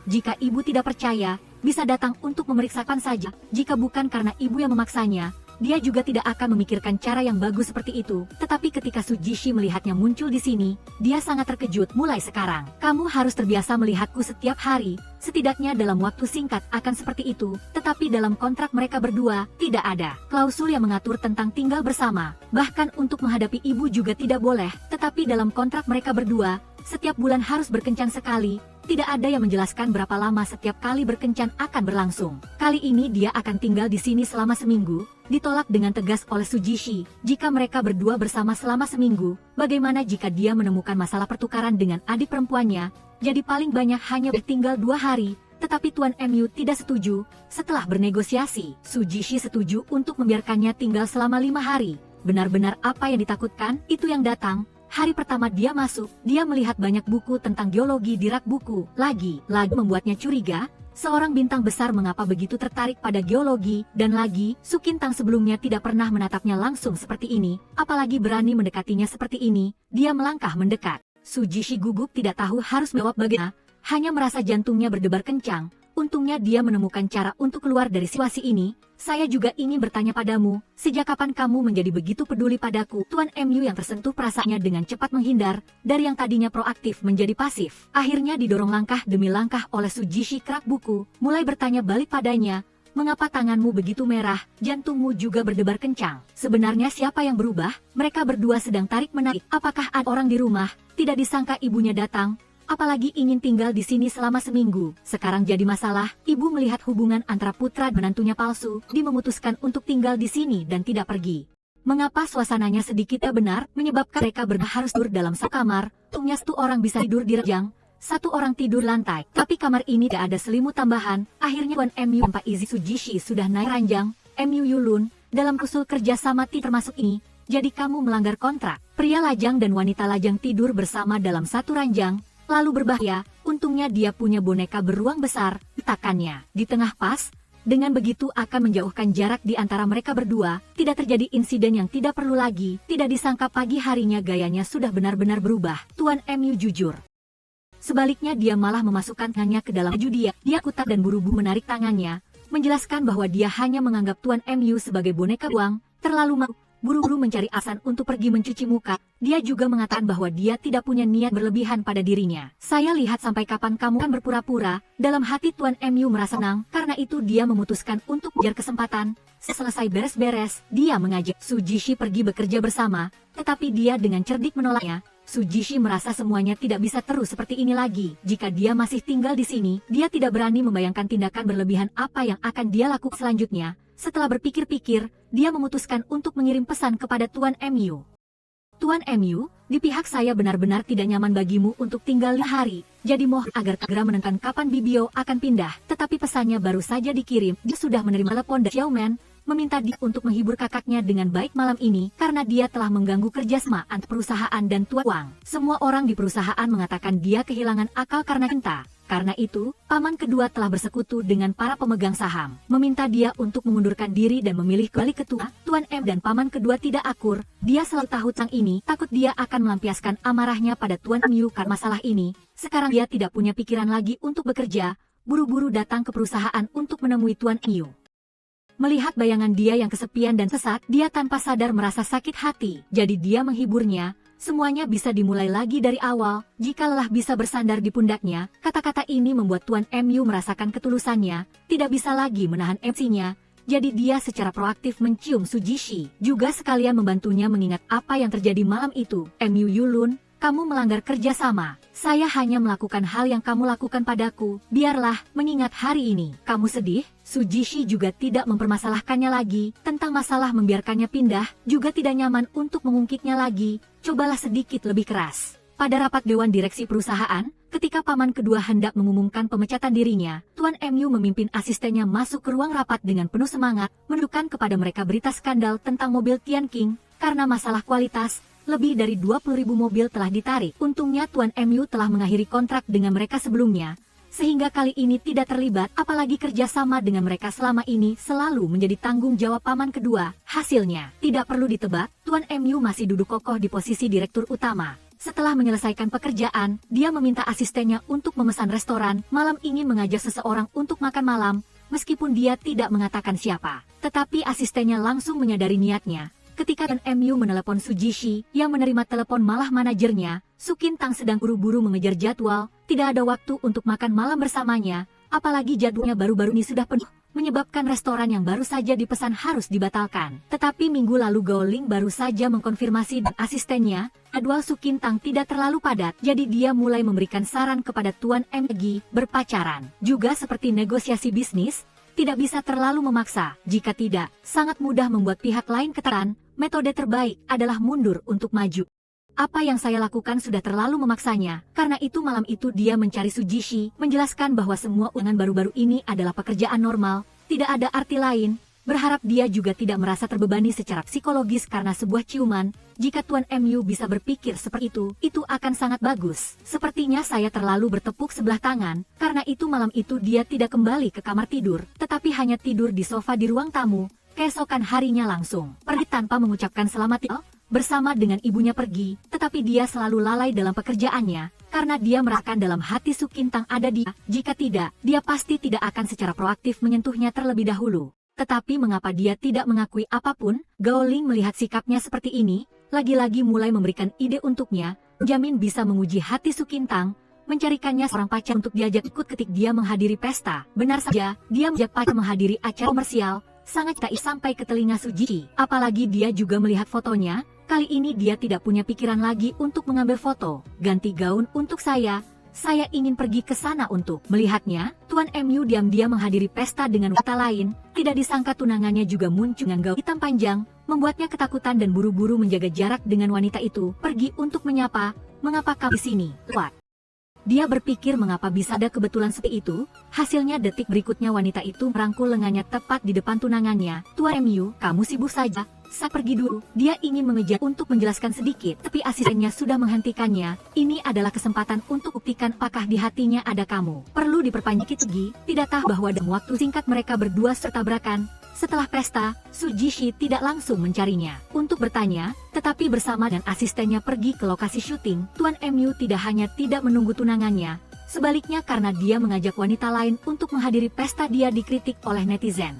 Jika ibu tidak percaya, bisa datang untuk memeriksakan saja. Jika bukan karena ibu yang memaksanya, dia juga tidak akan memikirkan cara yang bagus seperti itu. Tetapi ketika Sujishi melihatnya muncul di sini, dia sangat terkejut. Mulai sekarang, kamu harus terbiasa melihatku setiap hari. Setidaknya dalam waktu singkat akan seperti itu. Tetapi dalam kontrak mereka berdua, tidak ada klausul yang mengatur tentang tinggal bersama. Bahkan untuk menghadapi ibu juga tidak boleh. Tetapi dalam kontrak mereka berdua, setiap bulan harus berkencan sekali. Tidak ada yang menjelaskan berapa lama setiap kali berkencan akan berlangsung. Kali ini dia akan tinggal di sini selama seminggu. Ditolak dengan tegas oleh Sujishi. Jika mereka berdua bersama selama seminggu, bagaimana jika dia menemukan masalah pertukaran dengan adik perempuannya? Jadi paling banyak hanya tinggal 2 hari. Tetapi Tuan MU tidak setuju. Setelah bernegosiasi, Sujishi setuju untuk membiarkannya tinggal selama 5 hari. Benar-benar apa yang ditakutkan, itu yang datang. Hari pertama dia masuk, dia melihat banyak buku tentang geologi di rak buku. Lagi membuatnya curiga. Seorang bintang besar mengapa begitu tertarik pada geologi, dan lagi, Su Kintang sebelumnya tidak pernah menatapnya langsung seperti ini, apalagi berani mendekatinya seperti ini. Dia melangkah mendekat. Sujishi gugup tidak tahu harus menjawab bagaimana, hanya merasa jantungnya berdebar kencang. Untungnya dia menemukan cara untuk keluar dari situasi ini. Saya juga ingin bertanya padamu, sejak kapan kamu menjadi begitu peduli padaku? Tuan MU yang tersentuh perasaannya dengan cepat menghindar, dari yang tadinya proaktif menjadi pasif. Akhirnya didorong langkah demi langkah oleh Sujishi kerak buku, mulai bertanya balik padanya, mengapa tanganmu begitu merah, jantungmu juga berdebar kencang? Sebenarnya siapa yang berubah? Mereka berdua sedang tarik-menarik. Apakah ada orang di rumah? Tidak disangka ibunya datang. Apalagi ingin tinggal di sini selama seminggu. Sekarang jadi masalah, ibu melihat hubungan antara putra dan menantunya palsu, dia memutuskan untuk tinggal di sini dan tidak pergi. Mengapa suasananya sedikit benar, menyebabkan mereka harus tidur dalam satu kamar, untungnya satu orang bisa tidur di ranjang, satu orang tidur lantai, tapi kamar ini tidak ada selimut tambahan. Akhirnya Tuan MU tanpa izin Sujishi sudah naik ranjang. MU Yulun, dalam usul kerja sama termasuk ini, jadi kamu melanggar kontrak. Pria lajang dan wanita lajang tidur bersama dalam satu ranjang. Lalu berbahaya, untungnya dia punya boneka beruang besar, letakkannya di tengah pas. Dengan begitu akan menjauhkan jarak di antara mereka berdua, tidak terjadi insiden yang tidak perlu lagi. Tidak disangka pagi harinya gayanya sudah benar-benar berubah. Tuan MU jujur. Sebaliknya dia malah memasukkan tangannya ke dalam baju dia. Dia kutak dan buru-buru menarik tangannya, menjelaskan bahwa dia hanya menganggap Tuan MU sebagai boneka uang, terlalu mau. Buru-buru mencari alasan untuk pergi mencuci muka. Dia juga mengatakan bahwa dia tidak punya niat berlebihan pada dirinya. Saya lihat sampai kapan kamu kan berpura-pura. Dalam hati Tuan MU merasa senang, karena itu dia memutuskan untuk mengejar kesempatan. Selesai beres-beres, dia mengajak Sujishi pergi bekerja bersama, tetapi dia dengan cerdik menolaknya. Sujishi merasa semuanya tidak bisa terus seperti ini lagi. Jika dia masih tinggal di sini, dia tidak berani membayangkan tindakan berlebihan apa yang akan dia lakukan selanjutnya. Setelah berpikir-pikir, dia memutuskan untuk mengirim pesan kepada Tuan MU. Tuan MU, di pihak saya benar-benar tidak nyaman bagimu untuk tinggal 5 hari. Jadi mohon agar segera menentukan kapan Bibio akan pindah. Tetapi pesannya baru saja dikirim. Dia sudah menerima telepon dari Xiaoman, meminta dia untuk menghibur kakaknya dengan baik malam ini, karena dia telah mengganggu kerjasama antara perusahaan dan Tuan Wang. Semua orang di perusahaan mengatakan dia kehilangan akal karena cinta. Karena itu, paman kedua telah bersekutu dengan para pemegang saham, meminta dia untuk mengundurkan diri dan memilih kembali ketua. Tuan M dan paman kedua tidak akur. Dia selalu tahu tentang ini, takut dia akan melampiaskan amarahnya pada Tuan Yu karena masalah ini. Sekarang dia tidak punya pikiran lagi untuk bekerja, buru-buru datang ke perusahaan untuk menemui Tuan Yu. Melihat bayangan dia yang kesepian dan sesat, dia tanpa sadar merasa sakit hati. Jadi dia menghiburnya. Semuanya bisa dimulai lagi dari awal, jika lelah bisa bersandar di pundaknya. Kata-kata ini membuat Tuan MU merasakan ketulusannya, tidak bisa lagi menahan emosinya. Jadi dia secara proaktif mencium Sujishi, juga sekalian membantunya mengingat apa yang terjadi malam itu. MU Yulun, kamu melanggar kerjasama. Saya hanya melakukan hal yang kamu lakukan padaku. Biarlah, mengingat hari ini, kamu sedih. Sujishi juga tidak mempermasalahkannya lagi, tentang masalah membiarkannya pindah, juga tidak nyaman untuk mengungkitnya lagi. Cobalah sedikit lebih keras. Pada rapat Dewan Direksi perusahaan, ketika paman kedua hendak mengumumkan pemecatan dirinya, Tuan MU memimpin asistennya masuk ke ruang rapat dengan penuh semangat, menunjukkan kepada mereka berita skandal tentang mobil Tian King, karena masalah kualitas. Lebih dari 20.000 mobil telah ditarik. Untungnya Tuan MU telah mengakhiri kontrak dengan mereka sebelumnya, sehingga kali ini tidak terlibat, apalagi kerjasama dengan mereka selama ini selalu menjadi tanggung jawab paman kedua. Hasilnya, tidak perlu ditebak, Tuan MU masih duduk kokoh di posisi direktur utama. Setelah menyelesaikan pekerjaan, dia meminta asistennya untuk memesan restoran malam, ingin mengajak seseorang untuk makan malam, meskipun dia tidak mengatakan siapa. Tetapi asistennya langsung menyadari niatnya. Ketika Tuan MU menelepon Sujishi, yang menerima telepon malah manajernya. Su Kintang sedang buru-buru mengejar jadwal, tidak ada waktu untuk makan malam bersamanya, apalagi jadwalnya baru-baru ini sudah penuh. menyebabkan restoran yang baru saja dipesan harus dibatalkan. Tetapi minggu lalu Gao Ling baru saja mengkonfirmasi dengan asistennya, jadwal Su Qintang tidak terlalu padat, jadi dia mulai memberikan saran kepada Tuan M lagi berpacaran. Juga seperti negosiasi bisnis, tidak bisa terlalu memaksa, jika tidak, sangat mudah membuat pihak lain keteran. Metode terbaik adalah mundur untuk maju. Apa yang saya lakukan sudah terlalu memaksanya, karena itu malam itu dia mencari Sujishi, menjelaskan bahwa semua ulangan baru-baru ini adalah pekerjaan normal, tidak ada arti lain, berharap dia juga tidak merasa terbebani secara psikologis karena sebuah ciuman. Jika Tuan Mu bisa berpikir seperti itu akan sangat bagus. Sepertinya saya terlalu bertepuk sebelah tangan, karena itu malam itu dia tidak kembali ke kamar tidur, tetapi hanya tidur di sofa di ruang tamu. Keesokan harinya langsung pergi tanpa mengucapkan selamat tinggal. Bersama dengan ibunya pergi, tetapi dia selalu lalai dalam pekerjaannya, karena dia merasakan dalam hati Su Qintang ada dia. Jika tidak, dia pasti tidak akan secara proaktif menyentuhnya terlebih dahulu. Tetapi mengapa dia tidak mengakui apapun? Gao Ling melihat sikapnya seperti ini, lagi-lagi mulai memberikan ide untuknya, jamin bisa menguji hati Su Qintang, mencarikannya seorang pacar untuk diajak ikut ketika dia menghadiri pesta. Benar saja, dia mengajak pacar menghadiri acara komersial, sangat tak sampai ke telinga Sujishi. Apalagi dia juga melihat fotonya. Kali ini dia tidak punya pikiran lagi untuk mengambil foto. Ganti gaun untuk saya ingin pergi ke sana untuk melihatnya. Tuan Mu diam-diam menghadiri pesta dengan wanita lain. Tidak disangka tunangannya juga muncul dengan gaun hitam panjang, membuatnya ketakutan dan buru-buru menjaga jarak dengan wanita itu. Pergi untuk menyapa, mengapa kamu di sini? Lewat. Dia berpikir mengapa bisa ada kebetulan seperti itu. Hasilnya detik berikutnya wanita itu merangkul lengannya tepat di depan tunangannya. Tuan Mu, kamu sibuk saja. Saya pergi dulu. Dia ingin mengejar untuk menjelaskan sedikit, tapi asistennya sudah menghentikannya. Ini adalah kesempatan untuk buktikan apakah di hatinya ada kamu. Perlu diperpanjang lagi. Tidak tahu bahwa dalam waktu singkat mereka berdua sertabrakan. Setelah pesta, Sujishi tidak langsung mencarinya untuk bertanya, tetapi bersama dan asistennya pergi ke lokasi syuting. Tuan Mu tidak hanya tidak menunggu tunangannya, sebaliknya karena dia mengajak wanita lain untuk menghadiri pesta dia dikritik oleh netizen.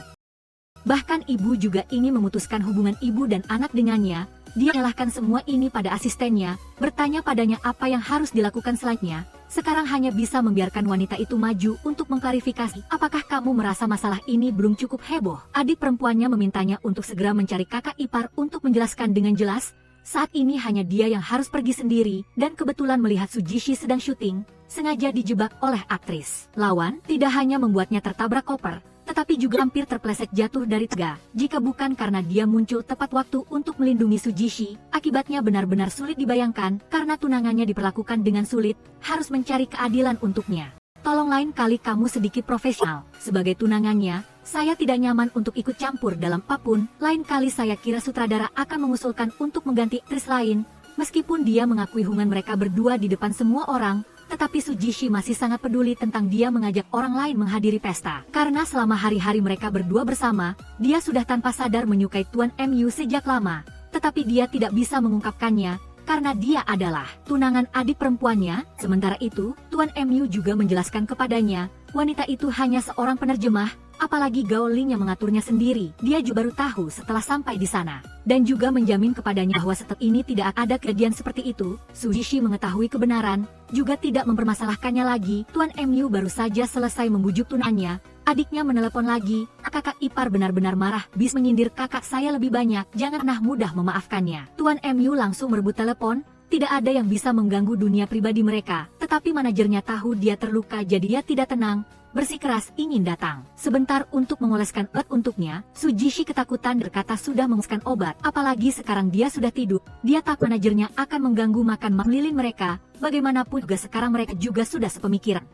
Bahkan ibu juga ingin memutuskan hubungan ibu dan anak dengannya. Dia menyalahkan semua ini pada asistennya, bertanya padanya apa yang harus dilakukan selanjutnya. Sekarang hanya bisa membiarkan wanita itu maju untuk mengklarifikasi. Apakah kamu merasa masalah ini belum cukup heboh? Adik perempuannya memintanya untuk segera mencari kakak ipar untuk menjelaskan dengan jelas. Saat ini hanya dia yang harus pergi sendiri, dan kebetulan melihat Sujishi sedang syuting, sengaja dijebak oleh aktris lawan. Tidak hanya membuatnya tertabrak koper, tetapi juga hampir terpeleset jatuh dari tangga. Jika bukan karena dia muncul tepat waktu untuk melindungi Sujishi, akibatnya benar-benar sulit dibayangkan, karena tunangannya diperlakukan dengan sulit, harus mencari keadilan untuknya. Tolong lain kali kamu sedikit profesional. Sebagai tunangannya, saya tidak nyaman untuk ikut campur dalam apapun. Lain kali saya kira sutradara akan mengusulkan untuk mengganti aktris lain. Meskipun dia mengakui hubungan mereka berdua di depan semua orang, tetapi Sujishi masih sangat peduli tentang dia mengajak orang lain menghadiri pesta. Karena selama hari-hari mereka berdua bersama, dia sudah tanpa sadar menyukai Tuan Mu sejak lama. Tetapi dia tidak bisa mengungkapkannya, karena dia adalah tunangan adik perempuannya. Sementara itu, Tuan Mu juga menjelaskan kepadanya, wanita itu hanya seorang penerjemah, apalagi Gao Ling yang mengaturnya sendiri. Dia juga baru tahu setelah sampai di sana, dan juga menjamin kepadanya bahwa setelah ini tidak ada kejadian seperti itu. Sujishi mengetahui kebenaran, juga tidak mempermasalahkannya lagi. Tuan Mu baru saja selesai membujuk tunangannya. Adiknya menelepon lagi. Kakak ipar benar-benar marah. Bis menyindir kakak saya lebih banyak. Jangan pernah mudah memaafkannya. Tuan Mu langsung merebut telepon. Tidak ada yang bisa mengganggu dunia pribadi mereka. Tetapi manajernya tahu dia terluka, jadi dia tidak tenang. Bersikeras ingin datang sebentar untuk mengoleskan obat untuknya. Sujishi ketakutan berkata sudah mengoleskan obat. Apalagi sekarang dia sudah tidur. Dia takut manajernya akan mengganggu makan lilin mereka. Bagaimanapun juga sekarang mereka juga sudah sepemikiran.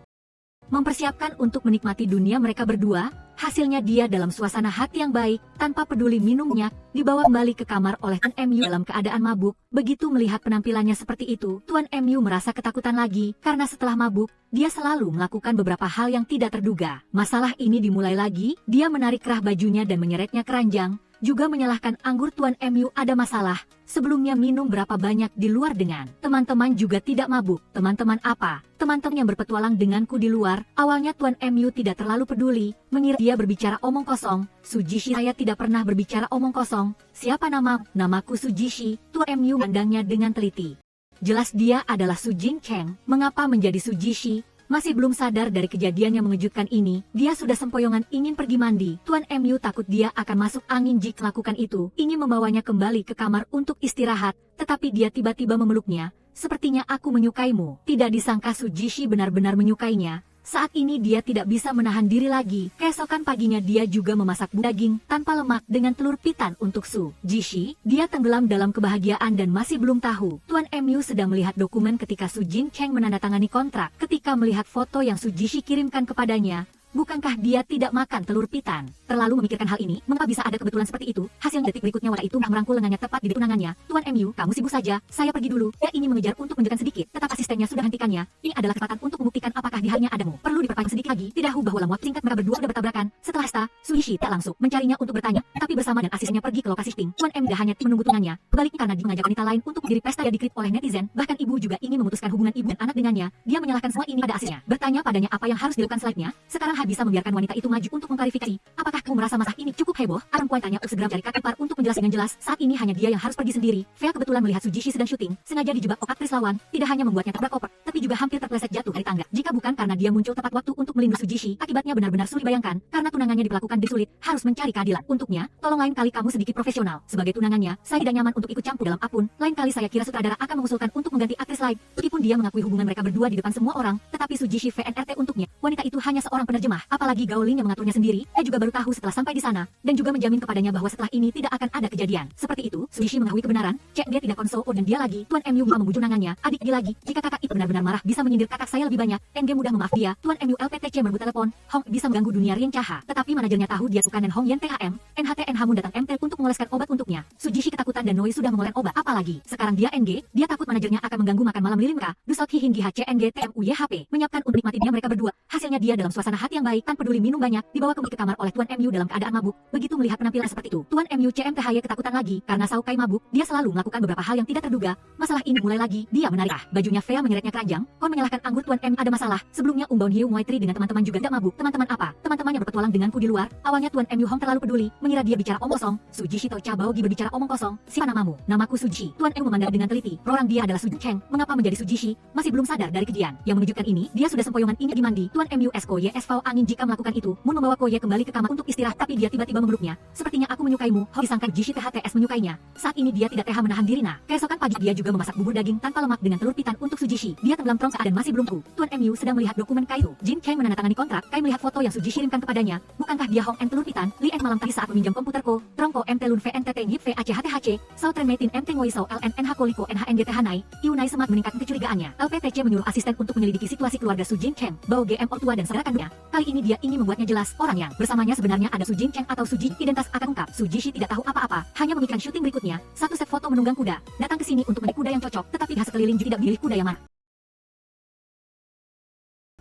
Mempersiapkan untuk menikmati dunia mereka berdua. Hasilnya dia dalam suasana hati yang baik, tanpa peduli minumnya, dibawa kembali ke kamar oleh Tuan Mu dalam keadaan mabuk. Begitu melihat penampilannya seperti itu, Tuan Mu merasa ketakutan lagi, karena setelah mabuk, dia selalu melakukan beberapa hal yang tidak terduga. Masalah ini dimulai lagi, dia menarik kerah bajunya dan menyeretnya keranjang. Juga menyalahkan anggur Tuan Mu ada masalah. Sebelumnya minum berapa banyak di luar dengan teman-teman juga tidak mabuk. Teman-teman apa? Teman-teman yang berpetualang denganku di luar. Awalnya Tuan Mu tidak terlalu peduli, mengira dia berbicara omong kosong. Sujishi, saya tidak pernah berbicara omong kosong. Siapa nama? Namaku Sujishi. Tuan Mu memandangnya dengan teliti. Jelas dia adalah Su Jingcheng. Mengapa menjadi Sujishi? Masih belum sadar dari kejadian yang mengejutkan ini, dia sudah sempoyongan ingin pergi mandi. Tuan MU takut dia akan masuk angin jika lakukan itu, ingin membawanya kembali ke kamar untuk istirahat, tetapi dia tiba-tiba memeluknya. Sepertinya aku menyukaimu. Tidak disangka Su Jishi benar-benar menyukainya. Saat ini dia tidak bisa menahan diri lagi. Keesokan paginya dia juga memasak daging tanpa lemak dengan telur pitan untuk Su Jishi. Dia tenggelam dalam kebahagiaan dan masih belum tahu. Tuan MU sedang melihat dokumen ketika Su Jin Cheng menandatangani kontrak. Ketika melihat foto yang Su Jishi kirimkan kepadanya, bukankah dia tidak makan telur pitan? Terlalu memikirkan hal ini, mengapa bisa ada kebetulan seperti itu? Hasilnya detik berikutnya wanita itu merangkul lengannya tepat di tunangannya. Tuan MU, kamu sibuk saja, saya pergi dulu. Dia ingin mengejar untuk menjelaskan sedikit, tetapi asistennya sudah hentikannya. Ini adalah kesempatan untuk membuktikan apakah di hatinya adamu. Perlu diperpanjang sedikit lagi, tidak bahwa dalam waktu singkat mereka berdua sudah bertabrakan. Setelah Sta, Su Jishi tak langsung mencarinya untuk bertanya, tapi bersama dan asistennya pergi ke lokasi syuting. Tuan MU tidak hanya menunggu tunangannya, baliknya karena dia mengajak wanita lain untuk diri pesta yang dikritik oleh netizen. Bahkan ibu juga ingin memutuskan hubungan ibu dan anak dengannya. Dia menyalahkan semua ini pada asisnya. Bertanya padanya apa yang harus dilakukan selanjutnya. Sekarang Ha bisa membiarkan wanita itu maju untuk mengklarifikasi. Apakah kamu merasa masalah ini cukup heboh? Perempuan tanya segera mencari kakak ipar untuk menjelaskan dengan jelas. Saat ini hanya dia yang harus pergi sendiri. Fea kebetulan melihat Su Jishi sedang syuting, sengaja dijebak aktris lawan. Tidak hanya membuatnya tabrak koper, tapi juga hampir terpeleset jatuh dari tangga. Jika bukan karena dia muncul tepat waktu untuk melindungi Su Jishi, akibatnya benar-benar sulit bayangkan. Karena tunangannya diperlakukan sulit, harus mencari keadilan. Untuknya, tolong lain kali kamu sedikit profesional. Sebagai tunangannya, saya tidak nyaman untuk ikut campur dalam apapun. Lain kali saya kira sutradara akan mengusulkan untuk mengganti aktris lain. Meskipun dia mengakui hubungan mereka berdua di depan semua orang, tetapi Su Jishi VNRT untuknya. Wanita itu hanya seorang penerjemah, apalagi Gaolin yang mengaturnya sendiri. Dia juga baru tahu setelah sampai di sana, dan juga menjamin kepadanya bahwa setelah ini tidak akan ada kejadian seperti itu. Su Jishi mengakui kebenaran. Cek dia tidak konsol dan dia lagi. Tuan MU membujuk tunangannya. Adik dia lagi. Jika kakak itu benar-benar marah, bisa menyindir kakak saya lebih banyak. NG mudah memaaf dia. Tuan MU LPTC merebut telepon. Hong bisa mengganggu dunia Rien Caha. Tetapi manajernya tahu dia suka dan Hong Yen THM. NHTN Hamun datang MT untuk mengoleskan obat untuknya. Su Jishi ketakutan dan Noi sudah mengoles obat. Apalagi sekarang dia NG. Dia takut manajernya akan mengganggu makan malam lilin mereka. Dusot Hihin GHCNG TMUYHP menyiapkan untuk menikmati dia mereka berdua. Hasilnya dia dalam suasana hati yang baik, tanpa peduli minum banyak, dibawa kembali ke kamar oleh Tuan MU dalam keadaan mabuk. Begitu melihat penampilan seperti itu, Tuan MU CMTHY ketakutan lagi karena Saukai mabuk. Dia selalu melakukan beberapa hal yang tidak terduga. Masalah ini mulai lagi. Dia menarik bajunya. Fea menyeretnya keranjang. Kon menyalahkan anggur. Tuan MU ada masalah. Sebelumnya Umbaun Hiu Muay Tri dengan teman-teman juga tidak mabuk. Teman-teman apa? Teman-teman yang berpetualang denganku di luar. Awalnya Tuan MU Hong terlalu peduli, mengira dia bicara omong kosong. Su Jishi Tocha Baogi berbicara omong kosong. Siapa namamu? Namaku Su Jishi. Tuan MU memandang dengan teliti. Orang dia adalah Su Jin Cheng. Mengapa menjadi Su Jishi? Masih belum sadar dari kejadian yang mengejutkan ini. Dia sudah sempoyongan ingin pergi mandi. Tuan MU Koye SV angin jika melakukan itu. Mun membawa Koye kembali ke kamar untuk istirahat, tapi dia tiba-tiba memeluknya. Sepertinya aku menyukaimu. Hong disangka Jishi THTS menyukainya. Saat ini dia tidak teha menahan diri. Keesokan pagi dia juga memasak bubur daging tanpa lemak dengan telur pitan untuk Su Jishi. Dia tenggelam trong dan masih belum tahu. Tuan MU sedang melihat dokumen Kairu. Jin Cheng menandatangani kontrak. Kai melihat foto yang Su Jishi kirimkan kepadanya. Bukankah dia Hong N telur pitan? Li N malam tadi saat meminjam komputerku. Trongko MT Lun VNTT Nyip VACHTHC. Sautren Metin MT Ngoisau LNNH Koliko NHNGT Hanai. Yunai semak meningkatkan kecurigaannya. LPTC menyuruh asisten untuk menyelidiki situasi keluarga Su Jin Cheng, Bao GM Ortua dan saudara kandungnya. Kali ini dia ingin membuatnya jelas orang yang bersamanya sebenarnya ada Su Jin Cheng atau Su Ji. Identitas akan ungkap. Su Jishi tidak tahu apa-apa, hanya memikirkan syuting berikutnya. Satu set foto menunggang kuda. Datang ke sini untuk menaik kuda yang cocok, tetapi pihak sekeliling juga tidak memilih kuda yang mana.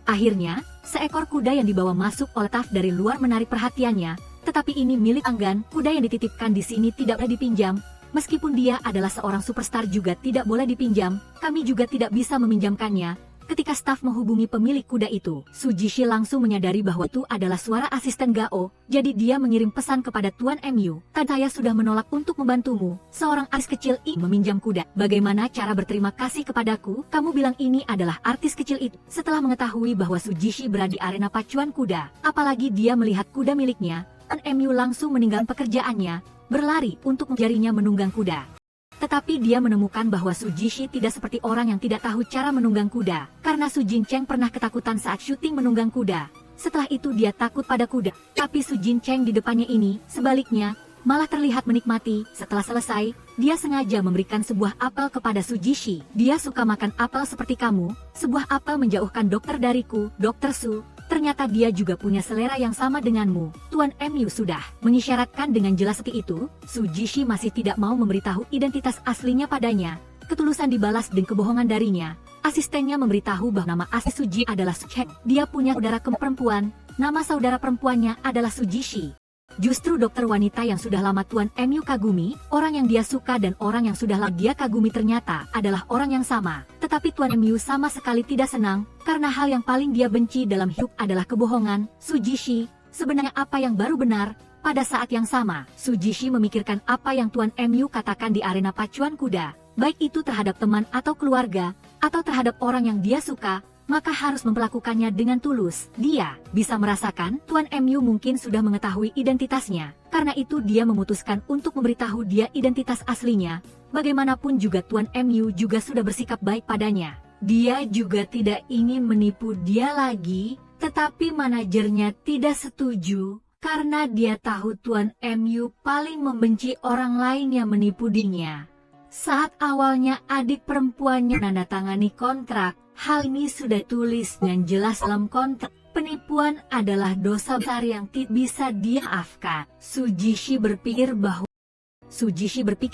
Akhirnya, seekor kuda yang dibawa masuk oleh Taf dari luar menarik perhatiannya. Tetapi ini milik Anggan. Kuda yang dititipkan di sini tidak boleh dipinjam. Meskipun dia adalah seorang superstar juga tidak boleh dipinjam. Kami juga tidak bisa meminjamkannya. Ketika staf menghubungi pemilik kuda itu, Su Jishi langsung menyadari bahwa itu adalah suara asisten Gao. Jadi dia mengirim pesan kepada Tuan MU. Saya sudah menolak untuk membantumu. Seorang artis kecil ini meminjam kuda. Bagaimana cara berterima kasih kepadaku? Kamu bilang ini adalah artis kecil itu. Setelah mengetahui bahwa Su Jishi berada di arena pacuan kuda, apalagi dia melihat kuda miliknya, Tuan MU langsung meninggalkan pekerjaannya, berlari untuk mencarinya menunggang kuda. Tetapi dia menemukan bahwa Su Jishi tidak seperti orang yang tidak tahu cara menunggang kuda. Karena Su Jin Cheng pernah ketakutan saat syuting menunggang kuda. Setelah itu dia takut pada kuda. Tapi Su Jin Cheng di depannya ini, sebaliknya, malah terlihat menikmati. Setelah selesai, dia sengaja memberikan sebuah apel kepada Su Jishi. Dia suka makan apel seperti kamu. Sebuah apel menjauhkan dokter dariku, Dokter Su. Ternyata dia juga punya selera yang sama denganmu. Tuan MU sudah mengisyaratkan dengan jelas seperti itu. Su Jishi masih tidak mau memberitahu identitas aslinya padanya. Ketulusan dibalas dengan kebohongan darinya. Asistennya memberitahu bahwa nama asli Su Ji adalah Su Cheng. Dia punya saudara perempuan. Nama saudara perempuannya adalah Su Jishi. Justru dokter wanita yang sudah lama Tuan MU kagumi, orang yang dia suka dan orang yang sudah lama dia kagumi ternyata adalah orang yang sama. Tetapi Tuan MU sama sekali tidak senang, karena hal yang paling dia benci dalam hidup adalah kebohongan. Su Jishi, sebenarnya apa yang baru benar? Pada saat yang sama, Su Jishi memikirkan apa yang Tuan MU katakan di arena pacuan kuda. Baik itu terhadap teman atau keluarga, atau terhadap orang yang dia suka. maka harus memperlakukannya dengan tulus. Dia bisa merasakan Tuan MU mungkin sudah mengetahui identitasnya. Karena itu dia memutuskan untuk memberitahu dia identitas aslinya. Bagaimanapun juga Tuan MU juga sudah bersikap baik padanya. Dia juga tidak ingin menipu dia lagi, tetapi manajernya tidak setuju. Karena dia tahu Tuan MU paling membenci orang lain yang menipu dirinya. Saat awalnya adik perempuannya menandatangani kontrak, hal ini sudah tulis dengan jelas dalam kontrak. Penipuan adalah dosa besar yang tidak bisa dimaafkan. Sujishi berpikir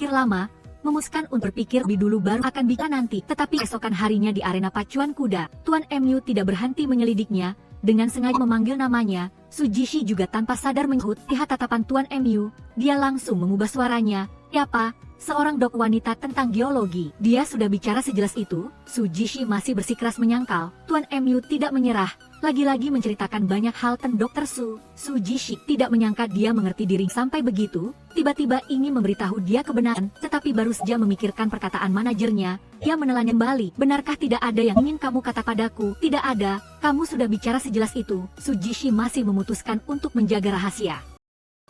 lama, memutuskan untuk berpikir lebih dulu baru akan bicara nanti. Tetapi esokan harinya di arena pacuan kuda, Tuan MU tidak berhenti menyelidiknya. Dengan sengaja memanggil namanya, Sujishi juga tanpa sadar menyahut. Lihat tatapan Tuan MU, dia langsung mengubah suaranya. Siapa? Seorang dok wanita tentang geologi. Dia sudah bicara sejelas itu. Sujishi masih bersikeras menyangkal. Tuan MU tidak menyerah. Lagi-lagi menceritakan banyak hal tentang Dr. Su. Sujishi tidak menyangka dia mengerti diri sampai begitu. Tiba-tiba ingin memberitahu dia kebenaran, tetapi baru saja memikirkan perkataan manajernya. Dia menelan kembali. Benarkah tidak ada yang ingin kamu kata padaku? Tidak ada. Kamu sudah bicara sejelas itu. Sujishi masih memutuskan untuk menjaga rahasia.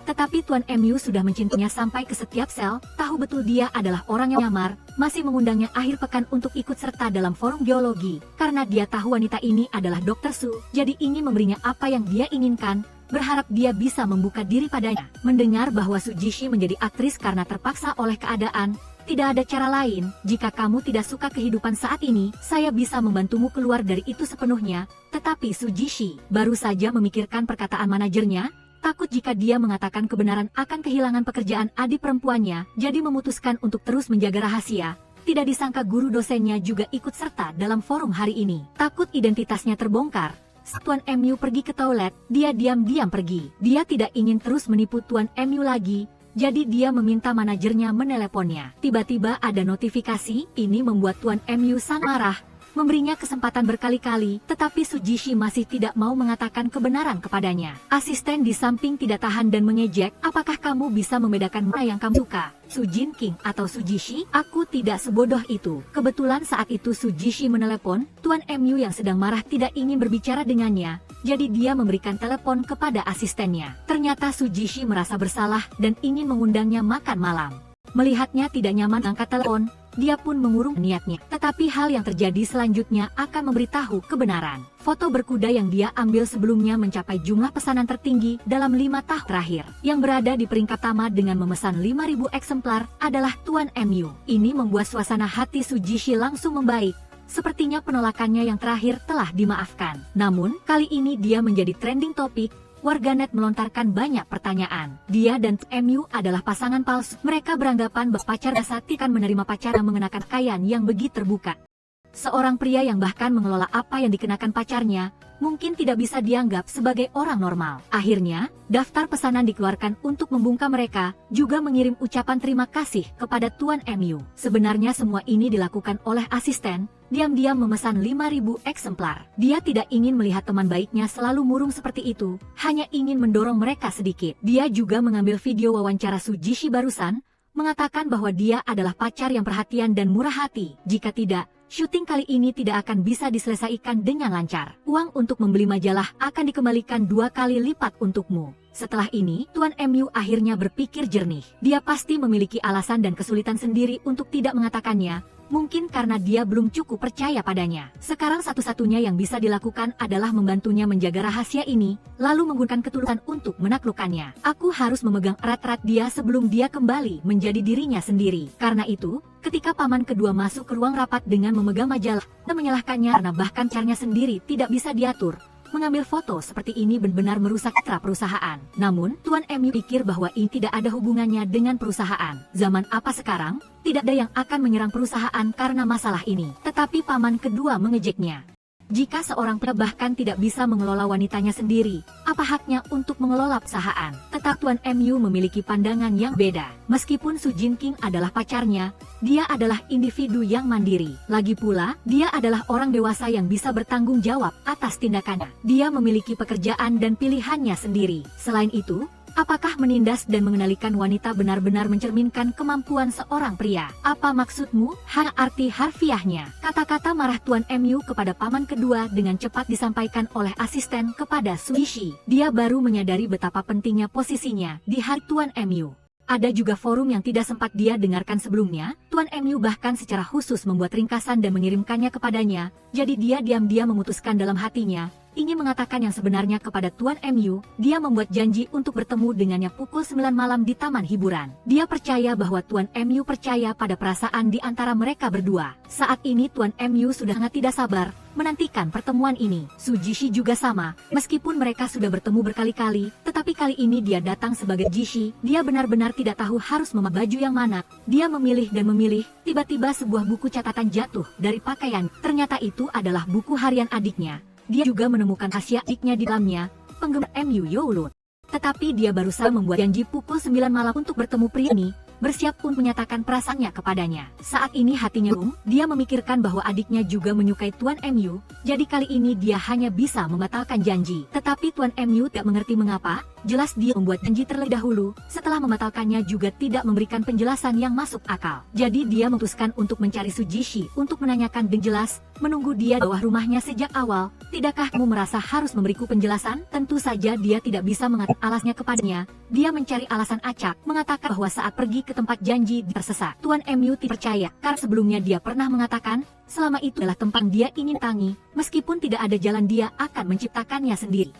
Tetapi Tuan MU sudah mencintainya sampai ke setiap sel, tahu betul dia adalah orang yang nyamar, masih mengundangnya akhir pekan untuk ikut serta dalam forum geologi. Karena dia tahu wanita ini adalah Dr. Su, jadi ingin memberinya apa yang dia inginkan, berharap dia bisa membuka diri padanya. Mendengar bahwa Sujishi menjadi aktris karena terpaksa oleh keadaan, tidak ada cara lain. Jika kamu tidak suka kehidupan saat ini, saya bisa membantumu keluar dari itu sepenuhnya. Tetapi Sujishi baru saja memikirkan perkataan manajernya, takut jika dia mengatakan kebenaran akan kehilangan pekerjaan adik perempuannya, jadi memutuskan untuk terus menjaga rahasia. Tidak disangka guru dosennya juga ikut serta dalam forum hari ini. Takut identitasnya terbongkar, Tuan MU pergi ke toilet, dia diam-diam pergi. Dia tidak ingin terus menipu Tuan MU lagi, jadi dia meminta manajernya meneleponnya. Tiba-tiba ada notifikasi, ini membuat Tuan MU sangat marah. Memberinya kesempatan berkali-kali, tetapi Sujishi masih tidak mau mengatakan kebenaran kepadanya. Asisten di samping tidak tahan dan mengejek, apakah kamu bisa membedakan mana yang kamu suka? Sujin King atau Sujishi? Aku tidak sebodoh itu. Kebetulan saat itu Sujishi menelepon, Tuan MU yang sedang marah tidak ingin berbicara dengannya, jadi dia memberikan telepon kepada asistennya. Ternyata Sujishi merasa bersalah dan ingin mengundangnya makan malam. Melihatnya tidak nyaman angkat telepon, dia pun mengurung niatnya. Tetapi hal yang terjadi selanjutnya akan memberitahu kebenaran. Foto berkuda yang dia ambil sebelumnya mencapai jumlah pesanan tertinggi dalam 5 tahun terakhir. Yang berada di peringkat pertama dengan memesan 5.000 eksemplar adalah Tuan MU. Ini membuat suasana hati Sujishi langsung membaik. Sepertinya penolakannya yang terakhir telah dimaafkan. Namun, kali ini dia menjadi trending topik. Warganet melontarkan banyak pertanyaan. Dia dan MU adalah pasangan palsu. Mereka beranggapan bahwa pacar biasa akan menerima pacar yang mengenakan pakaian yang begitu terbuka. Seorang pria yang bahkan mengelola apa yang dikenakan pacarnya, mungkin tidak bisa dianggap sebagai orang normal. Akhirnya, daftar pesanan dikeluarkan untuk membungkam mereka, juga mengirim ucapan terima kasih kepada Tuan MU. Sebenarnya semua ini dilakukan oleh asisten, diam-diam memesan 5.000 eksemplar. Dia tidak ingin melihat teman baiknya selalu murung seperti itu, hanya ingin mendorong mereka sedikit. Dia juga mengambil video wawancara Sujishi barusan, mengatakan bahwa dia adalah pacar yang perhatian dan murah hati. Jika tidak, syuting kali ini tidak akan bisa diselesaikan dengan lancar. Uang untuk membeli majalah akan dikembalikan 2 kali lipat untukmu. Setelah ini, Tuan MU akhirnya berpikir jernih. Dia pasti memiliki alasan dan kesulitan sendiri untuk tidak mengatakannya, mungkin karena dia belum cukup percaya padanya. Sekarang satu-satunya yang bisa dilakukan adalah membantunya menjaga rahasia ini, lalu menggunakan ketulusan untuk menaklukkannya. Aku harus memegang erat-erat dia sebelum dia kembali menjadi dirinya sendiri. Karena itu, ketika paman kedua masuk ke ruang rapat dengan memegang majalah, dan menyalahkannya karena bahkan caranya sendiri tidak bisa diatur. Mengambil foto seperti ini benar-benar merusak citra perusahaan. Namun, Tuan MU pikir bahwa ini tidak ada hubungannya dengan perusahaan. Zaman apa sekarang, tidak ada yang akan menyerang perusahaan karena masalah ini. Tetapi paman kedua mengejeknya. Jika seorang pria bahkan tidak bisa mengelola wanitanya sendiri, apa haknya untuk mengelola perusahaan? Tetap Tuan MU memiliki pandangan yang beda. Meskipun Sujin King adalah pacarnya, dia adalah individu yang mandiri. Lagi pula, dia adalah orang dewasa yang bisa bertanggung jawab atas tindakannya. Dia memiliki pekerjaan dan pilihannya sendiri. Selain itu, Apakah menindas dan mengendalikan wanita benar-benar mencerminkan kemampuan seorang pria? Apa maksudmu? Arti harfiahnya. Kata-kata marah Tuan MU kepada paman kedua dengan cepat disampaikan oleh asisten kepada Sujishi. Dia baru menyadari betapa pentingnya posisinya di hati Tuan MU. Ada juga forum yang tidak sempat dia dengarkan sebelumnya. Tuan MU bahkan secara khusus membuat ringkasan dan mengirimkannya kepadanya. Jadi dia diam-diam memutuskan dalam hatinya ingin mengatakan yang sebenarnya kepada Tuan MU. Dia membuat janji untuk bertemu dengannya pukul 9 malam di taman hiburan. Dia percaya bahwa Tuan MU percaya pada perasaan di antara mereka berdua. Saat ini Tuan MU sudah sangat tidak sabar menantikan pertemuan ini. Sujishi juga sama, meskipun mereka sudah bertemu berkali-kali, tetapi kali ini dia datang sebagai Jishi. Dia benar-benar tidak tahu harus memakai baju yang mana. Dia memilih dan memilih, tiba-tiba sebuah buku catatan jatuh dari pakaian. Ternyata itu adalah buku harian adiknya. Dia juga menemukan rahasia adiknya di dalamnya, penggemar MU Youlun. Tetapi dia baru saja membuat janji pukul 9 malam untuk bertemu pria ini, bersiap pun menyatakan perasaannya kepadanya. Saat ini hatinya dia memikirkan bahwa adiknya juga menyukai Tuan MU, jadi kali ini dia hanya bisa membatalkan janji. Tetapi Tuan MU tidak mengerti mengapa, jelas dia membuat janji terlebih dahulu, setelah membatalkannya juga tidak memberikan penjelasan yang masuk akal. Jadi dia memutuskan untuk mencari Sujishi untuk menanyakan dengan jelas, menunggu dia di bawah rumahnya sejak awal. Tidakkah kamu merasa harus memberiku penjelasan? Tentu saja dia tidak bisa mengatakan alasnya kepadanya. Dia mencari alasan acak, mengatakan bahwa saat pergi ke tempat janji dia tersesat. Tuan MU tidak percaya, karena sebelumnya dia pernah mengatakan, selama itu adalah tempat dia ingin tangi, meskipun tidak ada jalan dia akan menciptakannya sendiri.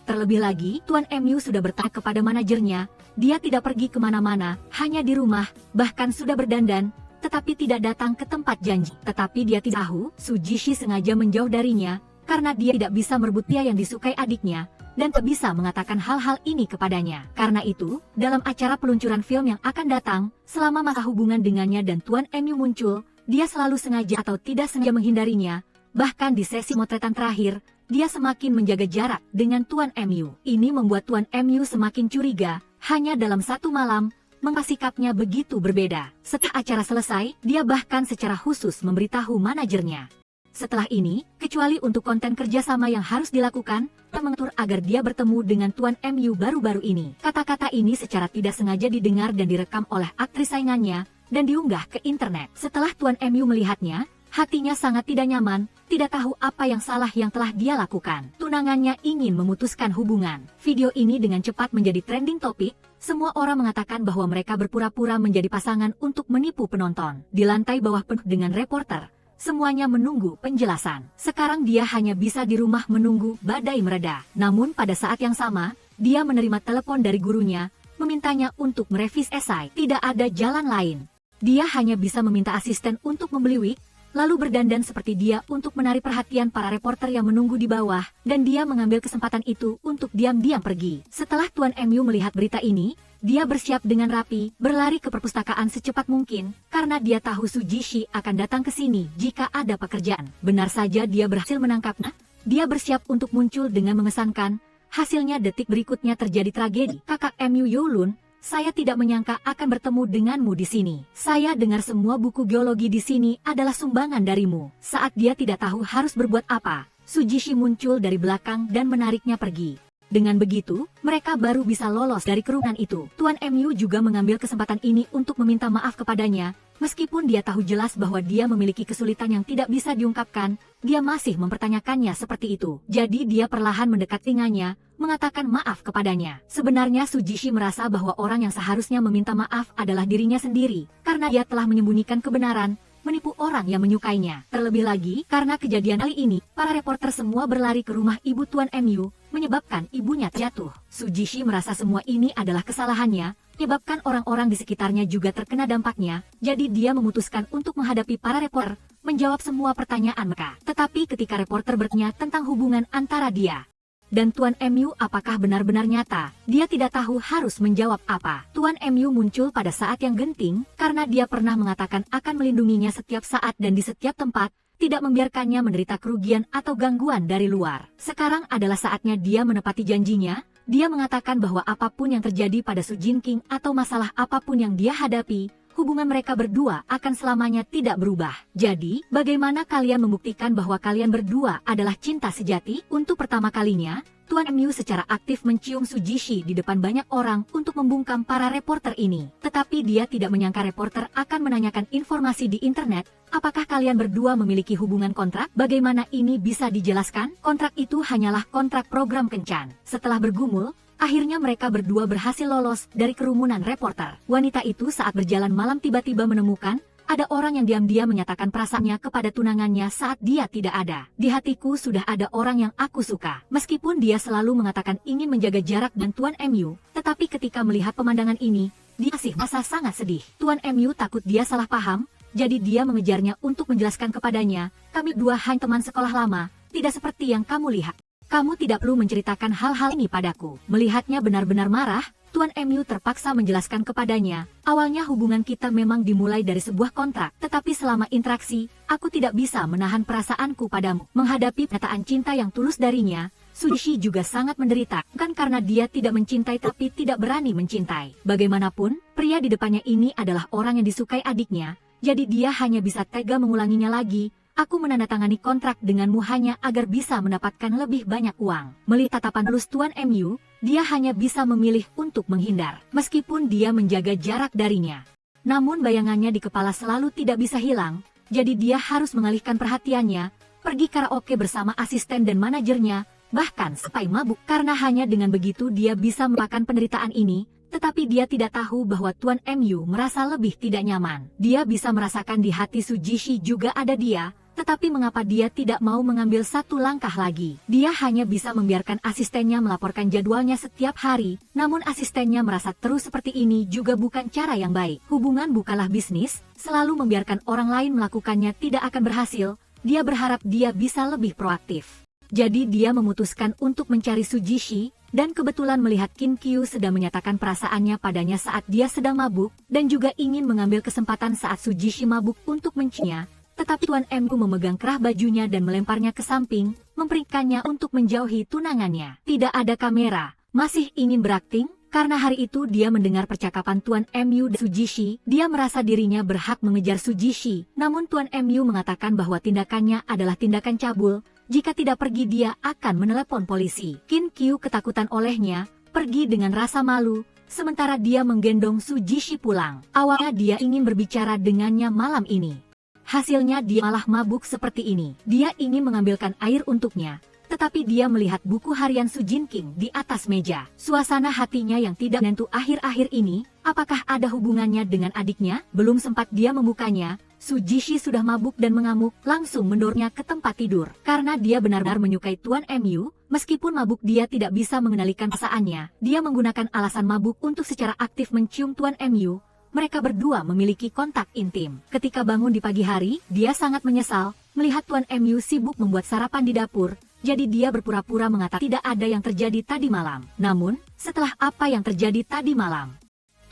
Terlebih lagi, Tuan MU sudah bertanya kepada manajernya, dia tidak pergi kemana-mana, hanya di rumah, bahkan sudah berdandan, tetapi tidak datang ke tempat janji. Tetapi dia tidak tahu, Sujishi sengaja menjauh darinya, karena dia tidak bisa merebut dia yang disukai adiknya, dan tak bisa mengatakan hal-hal ini kepadanya. Karena itu, dalam acara peluncuran film yang akan datang, selama masa hubungan dengannya dan Tuan MU muncul, dia selalu sengaja atau tidak sengaja menghindarinya. Bahkan di sesi motretan terakhir, dia semakin menjaga jarak dengan Tuan MU. Ini membuat Tuan MU semakin curiga, hanya dalam satu malam, mengapa sikapnya begitu berbeda. Setelah acara selesai, dia bahkan secara khusus memberitahu manajernya. Setelah ini, kecuali untuk konten kerjasama yang harus dilakukan, dia mengatur agar dia bertemu dengan Tuan MU baru-baru ini. Kata-kata ini secara tidak sengaja didengar dan direkam oleh aktris saingannya, dan diunggah ke internet. Setelah Tuan MU melihatnya, hatinya sangat tidak nyaman, tidak tahu apa yang salah yang telah dia lakukan. Tunangannya ingin memutuskan hubungan. Video ini dengan cepat menjadi trending topik. Semua orang mengatakan bahwa mereka berpura-pura menjadi pasangan untuk menipu penonton. Di lantai bawah penuh dengan reporter. Semuanya menunggu penjelasan. Sekarang dia hanya bisa di rumah menunggu badai mereda. Namun pada saat yang sama, dia menerima telepon dari gurunya, memintanya untuk merevisi esai. Tidak ada jalan lain. Dia hanya bisa meminta asisten untuk membeli wig, lalu berdandan seperti dia untuk menarik perhatian para reporter yang menunggu di bawah, dan dia mengambil kesempatan itu untuk diam-diam pergi. Setelah Tuan MU melihat berita ini, dia bersiap dengan rapi, berlari ke perpustakaan secepat mungkin, karena dia tahu Sujishi akan datang ke sini jika ada pekerjaan. Benar saja dia berhasil menangkapnya, dia bersiap untuk muncul dengan mengesankan. Hasilnya detik berikutnya terjadi tragedi. Kakak MU Youlun, saya tidak menyangka akan bertemu denganmu di sini. Saya dengar semua buku geologi di sini adalah sumbangan darimu. Saat dia tidak tahu harus berbuat apa, Sujishi muncul dari belakang dan menariknya pergi. Dengan begitu, mereka baru bisa lolos dari kerumunan itu. Tuan MU juga mengambil kesempatan ini untuk meminta maaf kepadanya, meskipun dia tahu jelas bahwa dia memiliki kesulitan yang tidak bisa diungkapkan, dia masih mempertanyakannya seperti itu. Jadi dia perlahan mendekat telinganya, mengatakan maaf kepadanya. Sebenarnya Sujishi merasa bahwa orang yang seharusnya meminta maaf adalah dirinya sendiri, karena dia telah menyembunyikan kebenaran, menipu orang yang menyukainya. Terlebih lagi, karena kejadian kali ini, para reporter semua berlari ke rumah ibu Tuan MU, menyebabkan ibunya jatuh. Sujishi merasa semua ini adalah kesalahannya, menyebabkan orang-orang di sekitarnya juga terkena dampaknya, jadi dia memutuskan untuk menghadapi para reporter, menjawab semua pertanyaan mereka. Tetapi ketika reporter bertanya tentang hubungan antara dia dan Tuan MU apakah benar-benar nyata, dia tidak tahu harus menjawab apa. Tuan MU muncul pada saat yang genting, karena dia pernah mengatakan akan melindunginya setiap saat dan di setiap tempat, tidak membiarkannya menderita kerugian atau gangguan dari luar. Sekarang adalah saatnya dia menepati janjinya. Dia mengatakan bahwa apapun yang terjadi pada Su Jinking atau masalah apapun yang dia hadapi, hubungan mereka berdua akan selamanya tidak berubah. Jadi, bagaimana kalian membuktikan bahwa kalian berdua adalah cinta sejati? Untuk pertama kalinya, Tuan MU secara aktif mencium Sujishi di depan banyak orang untuk membungkam para reporter ini. Tetapi dia tidak menyangka reporter akan menanyakan informasi di internet. Apakah kalian berdua memiliki hubungan kontrak? Bagaimana ini bisa dijelaskan? Kontrak itu hanyalah kontrak program kencan. Setelah bergumul, akhirnya mereka berdua berhasil lolos dari kerumunan reporter. Wanita itu saat berjalan malam tiba-tiba menemukan ada orang yang diam-diam menyatakan perasaannya kepada tunangannya saat dia tidak ada. Di hatiku sudah ada orang yang aku suka. Meskipun dia selalu mengatakan ingin menjaga jarak dengan Tuan MU, tetapi ketika melihat pemandangan ini, dia masih merasa sangat sedih. Tuan MU takut dia salah paham, jadi dia mengejarnya untuk menjelaskan kepadanya, kami dua hanya teman sekolah lama, tidak seperti yang kamu lihat. Kamu tidak perlu menceritakan hal-hal ini padaku. Melihatnya benar-benar marah, Tuan MU terpaksa menjelaskan kepadanya, awalnya hubungan kita memang dimulai dari sebuah kontrak, tetapi selama interaksi, aku tidak bisa menahan perasaanku padamu. Menghadapi pernyataan cinta yang tulus darinya, Sujishi juga sangat menderita, bukan karena dia tidak mencintai tapi tidak berani mencintai. Bagaimanapun, pria di depannya ini adalah orang yang disukai adiknya, jadi dia hanya bisa tega mengulanginya lagi. Aku menandatangani kontrak denganmu hanya agar bisa mendapatkan lebih banyak uang. Melihat tatapan tulus Tuan MU, dia hanya bisa memilih untuk menghindar, meskipun dia menjaga jarak darinya. Namun bayangannya di kepala selalu tidak bisa hilang, jadi dia harus mengalihkan perhatiannya, pergi karaoke bersama asisten dan manajernya, bahkan sampai mabuk. Karena hanya dengan begitu dia bisa melupakan penderitaan ini, tetapi dia tidak tahu bahwa Tuan MU merasa lebih tidak nyaman. Dia bisa merasakan di hati Sujishi juga ada dia, tetapi mengapa dia tidak mau mengambil satu langkah lagi? Dia hanya bisa membiarkan asistennya melaporkan jadwalnya setiap hari, namun asistennya merasa terus seperti ini juga bukan cara yang baik. Hubungan bukanlah bisnis, selalu membiarkan orang lain melakukannya tidak akan berhasil, dia berharap dia bisa lebih proaktif. Jadi dia memutuskan untuk mencari Sujishi, dan kebetulan melihat Kin Kyu sedang menyatakan perasaannya padanya saat dia sedang mabuk, dan juga ingin mengambil kesempatan saat Sujishi mabuk untuk menciumnya. Tetapi Tuan MU memegang kerah bajunya dan melemparnya ke samping, memperingatkannya untuk menjauhi tunangannya. Tidak ada kamera, masih ingin berakting? Karena hari itu dia mendengar percakapan Tuan MU dan Sujishi, dia merasa dirinya berhak mengejar Sujishi. Namun Tuan MU mengatakan bahwa tindakannya adalah tindakan cabul, jika tidak pergi dia akan menelepon polisi. Kin Kyu ketakutan olehnya, pergi dengan rasa malu, sementara dia menggendong Sujishi pulang. Awalnya dia ingin berbicara dengannya malam ini. Hasilnya dia malah mabuk seperti ini. Dia ingin mengambilkan air untuknya, tetapi dia melihat buku harian Su Jinking di atas meja. Suasana hatinya yang tidak menentu akhir-akhir ini, apakah ada hubungannya dengan adiknya? Belum sempat dia membukanya, Sujishi sudah mabuk dan mengamuk, langsung mendorongnya ke tempat tidur. Karena dia benar-benar menyukai Tuan MU, meskipun mabuk dia tidak bisa mengendalikan perasaannya. Dia menggunakan alasan mabuk untuk secara aktif mencium Tuan MU. Mereka berdua memiliki kontak intim. Ketika bangun di pagi hari, dia sangat menyesal melihat Tuan MU sibuk membuat sarapan di dapur, jadi dia berpura-pura mengatakan tidak ada yang terjadi tadi malam. Namun, setelah apa yang terjadi tadi malam,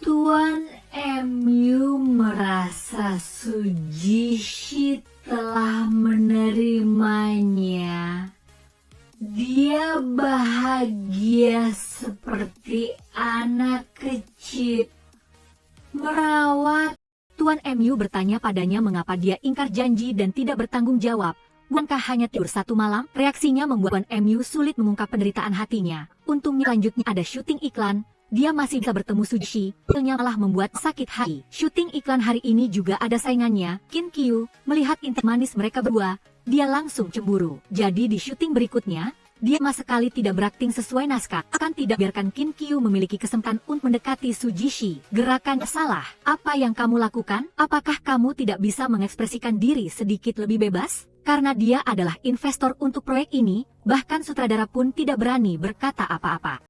Tuan MU merasa Sujishi telah menerimanya. Dia bahagia seperti anak kecil. Merawat. Tuan MU bertanya padanya mengapa dia ingkar janji dan tidak bertanggung jawab. Bukankah hanya tidur satu malam? Reaksinya membuat Tuan MU sulit mengungkap penderitaan hatinya. Untungnya lanjutnya ada syuting iklan. Dia masih bisa bertemu Sujishi, hasilnya malah membuat sakit hati. Syuting iklan hari ini juga ada saingannya, Kin Kyu. Melihat intim manis mereka berdua, dia langsung cemburu. Jadi di syuting berikutnya, dia sama sekali tidak berakting sesuai naskah. Akan tidak biarkan Kin Kyu memiliki kesempatan untuk mendekati Sujishi. Gerakan salah. Apa yang kamu lakukan? Apakah kamu tidak bisa mengekspresikan diri sedikit lebih bebas? Karena dia adalah investor untuk proyek ini, bahkan sutradara pun tidak berani berkata apa-apa.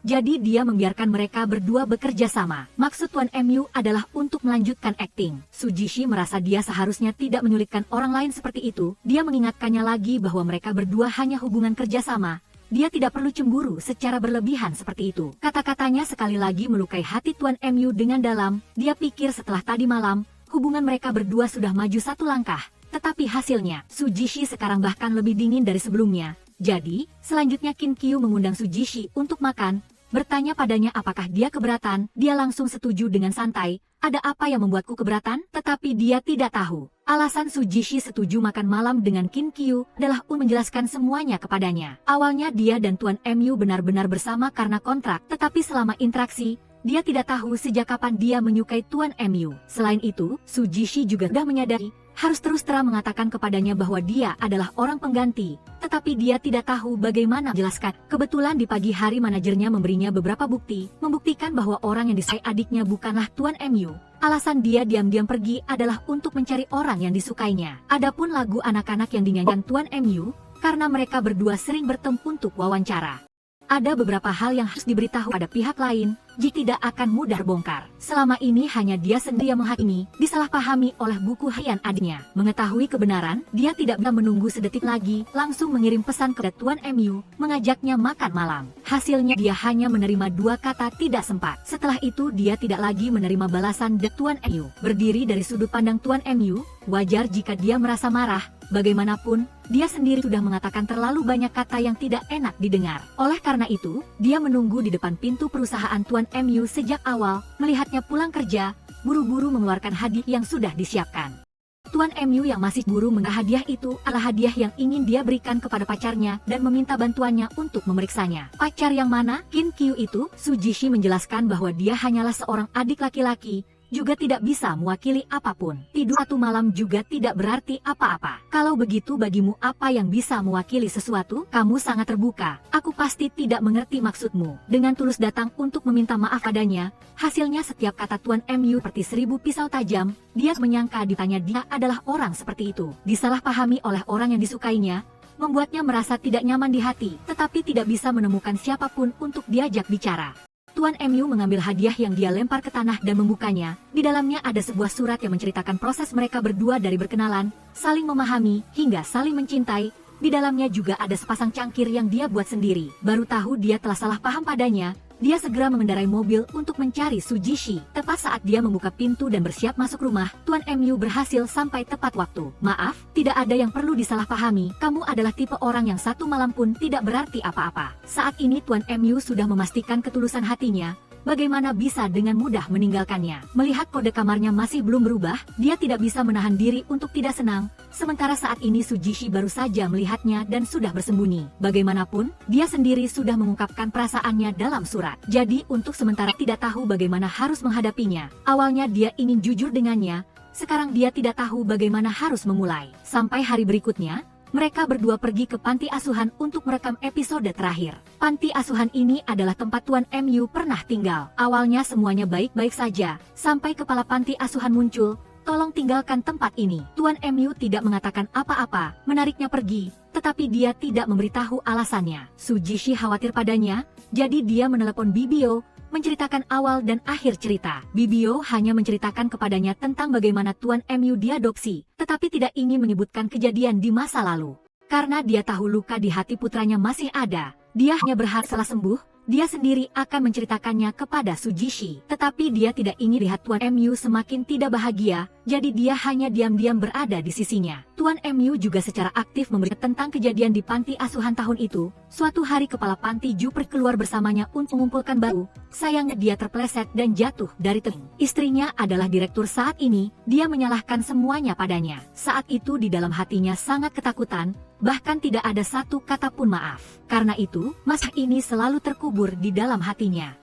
Jadi dia membiarkan mereka berdua bekerja sama. Maksud Tuan MU adalah untuk melanjutkan akting. Sujishi merasa dia seharusnya tidak menyulitkan orang lain seperti itu. Dia mengingatkannya lagi bahwa mereka berdua hanya hubungan kerjasama. Dia tidak perlu cemburu secara berlebihan seperti itu. Kata-katanya sekali lagi melukai hati Tuan MU dengan dalam. Dia pikir setelah tadi malam, hubungan mereka berdua sudah maju satu langkah. Tetapi hasilnya, Sujishi sekarang bahkan lebih dingin dari sebelumnya. Jadi, selanjutnya Kin Kyu mengundang Sujishi untuk makan. Bertanya padanya apakah dia keberatan, dia langsung setuju dengan santai. Ada apa yang membuatku keberatan? Tetapi dia tidak tahu. Alasan Sujishi setuju makan malam dengan Qin Kyu adalah untuk menjelaskan semuanya kepadanya. Awalnya dia dan Tuan MU benar-benar bersama karena kontrak, tetapi selama interaksi, dia tidak tahu sejak kapan dia menyukai Tuan MU. Selain itu, Sujishi juga sudah menyadari, harus terus terang mengatakan kepadanya bahwa dia adalah orang pengganti, tetapi dia tidak tahu bagaimana menjelaskan. Kebetulan di pagi hari manajernya memberinya beberapa bukti, membuktikan bahwa orang yang disukai adiknya bukanlah Tuan MU. Alasan dia diam-diam pergi adalah untuk mencari orang yang disukainya. Adapun lagu anak-anak yang dinyanyikan Tuan MU, karena mereka berdua sering bertemu untuk wawancara. Ada beberapa hal yang harus diberitahu pada pihak lain, jika tidak akan mudah bongkar. Selama ini hanya dia sendiri yang menghakimi, disalahpahami oleh buku harian adiknya. Mengetahui kebenaran, dia tidak bisa menunggu sedetik lagi, langsung mengirim pesan kepada Tuan MU, mengajaknya makan malam. Hasilnya dia hanya menerima 2 kata tidak sempat. Setelah itu dia tidak lagi menerima balasan dari Tuan MU. Berdiri dari sudut pandang Tuan MU, wajar jika dia merasa marah. Bagaimanapun, dia sendiri sudah mengatakan terlalu banyak kata yang tidak enak didengar. Oleh karena itu, dia menunggu di depan pintu perusahaan Tuan MU sejak awal, melihatnya pulang kerja, buru-buru mengeluarkan hadiah yang sudah disiapkan. Tuan MU yang masih buru mengenai hadiah itu adalah hadiah yang ingin dia berikan kepada pacarnya dan meminta bantuannya untuk memeriksanya. Pacar yang mana? Qin Kyu itu, Sujishi menjelaskan bahwa dia hanyalah seorang adik laki-laki, juga tidak bisa mewakili apapun. Tidur 1 malam juga tidak berarti apa-apa. Kalau begitu bagimu apa yang bisa mewakili sesuatu? Kamu sangat terbuka. Aku pasti tidak mengerti maksudmu. Dengan tulus datang untuk meminta maaf padanya, hasilnya setiap kata Tuan MU seperti 1000 pisau tajam. Dia menyangka ditanya dia adalah orang seperti itu. Disalahpahami oleh orang yang disukainya, membuatnya merasa tidak nyaman di hati, tetapi tidak bisa menemukan siapapun untuk diajak bicara. Tuan MU mengambil hadiah yang dia lempar ke tanah dan membukanya. Di dalamnya ada sebuah surat yang menceritakan proses mereka berdua dari berkenalan, saling memahami, hingga saling mencintai. Di dalamnya juga ada sepasang cangkir yang dia buat sendiri. Baru tahu dia telah salah paham padanya. Dia segera mengendarai mobil untuk mencari Sujishi. Tepat saat dia membuka pintu dan bersiap masuk rumah, Tuan MU berhasil sampai tepat waktu. Maaf, tidak ada yang perlu disalahpahami. Kamu adalah tipe orang yang 1 malam pun tidak berarti apa-apa. Saat ini Tuan MU sudah memastikan ketulusan hatinya. Bagaimana bisa dengan mudah meninggalkannya? Melihat kode kamarnya masih belum berubah, dia tidak bisa menahan diri untuk tidak senang. Sementara saat ini Sujishi baru saja melihatnya dan sudah bersembunyi. Bagaimanapun, dia sendiri sudah mengungkapkan perasaannya dalam surat. Jadi untuk sementara tidak tahu bagaimana harus menghadapinya. Awalnya dia ingin jujur dengannya, sekarang dia tidak tahu bagaimana harus memulai. Sampai hari berikutnya, mereka berdua pergi ke panti asuhan untuk merekam episode terakhir. Panti asuhan ini adalah tempat Tuan MU pernah tinggal. Awalnya semuanya baik-baik saja, sampai kepala panti asuhan muncul. Tolong tinggalkan tempat ini. Tuan MU tidak mengatakan apa-apa, menariknya pergi, tetapi dia tidak memberitahu alasannya. Sujishi khawatir padanya, jadi dia menelepon Bibio, menceritakan awal dan akhir cerita. Bibio hanya menceritakan kepadanya tentang bagaimana Tuan MU diadopsi, tetapi tidak ingin menyebutkan kejadian di masa lalu. Karena dia tahu luka di hati putranya masih ada, dia hanya berharap setelah sembuh, dia sendiri akan menceritakannya kepada Sujishi. Tetapi dia tidak ingin lihat Tuan MU semakin tidak bahagia, jadi dia hanya diam-diam berada di sisinya. Tuan MU juga secara aktif memberitahu tentang kejadian di panti asuhan tahun itu. Suatu hari kepala panti Juper keluar bersamanya untuk mengumpulkan bau. Sayangnya dia terpeleset dan jatuh dari tebing. Istrinya adalah direktur saat ini, dia menyalahkan semuanya padanya. Saat itu di dalam hatinya sangat ketakutan, bahkan tidak ada satu kata pun maaf. Karena itu, masalah ini selalu terkubur di dalam hatinya.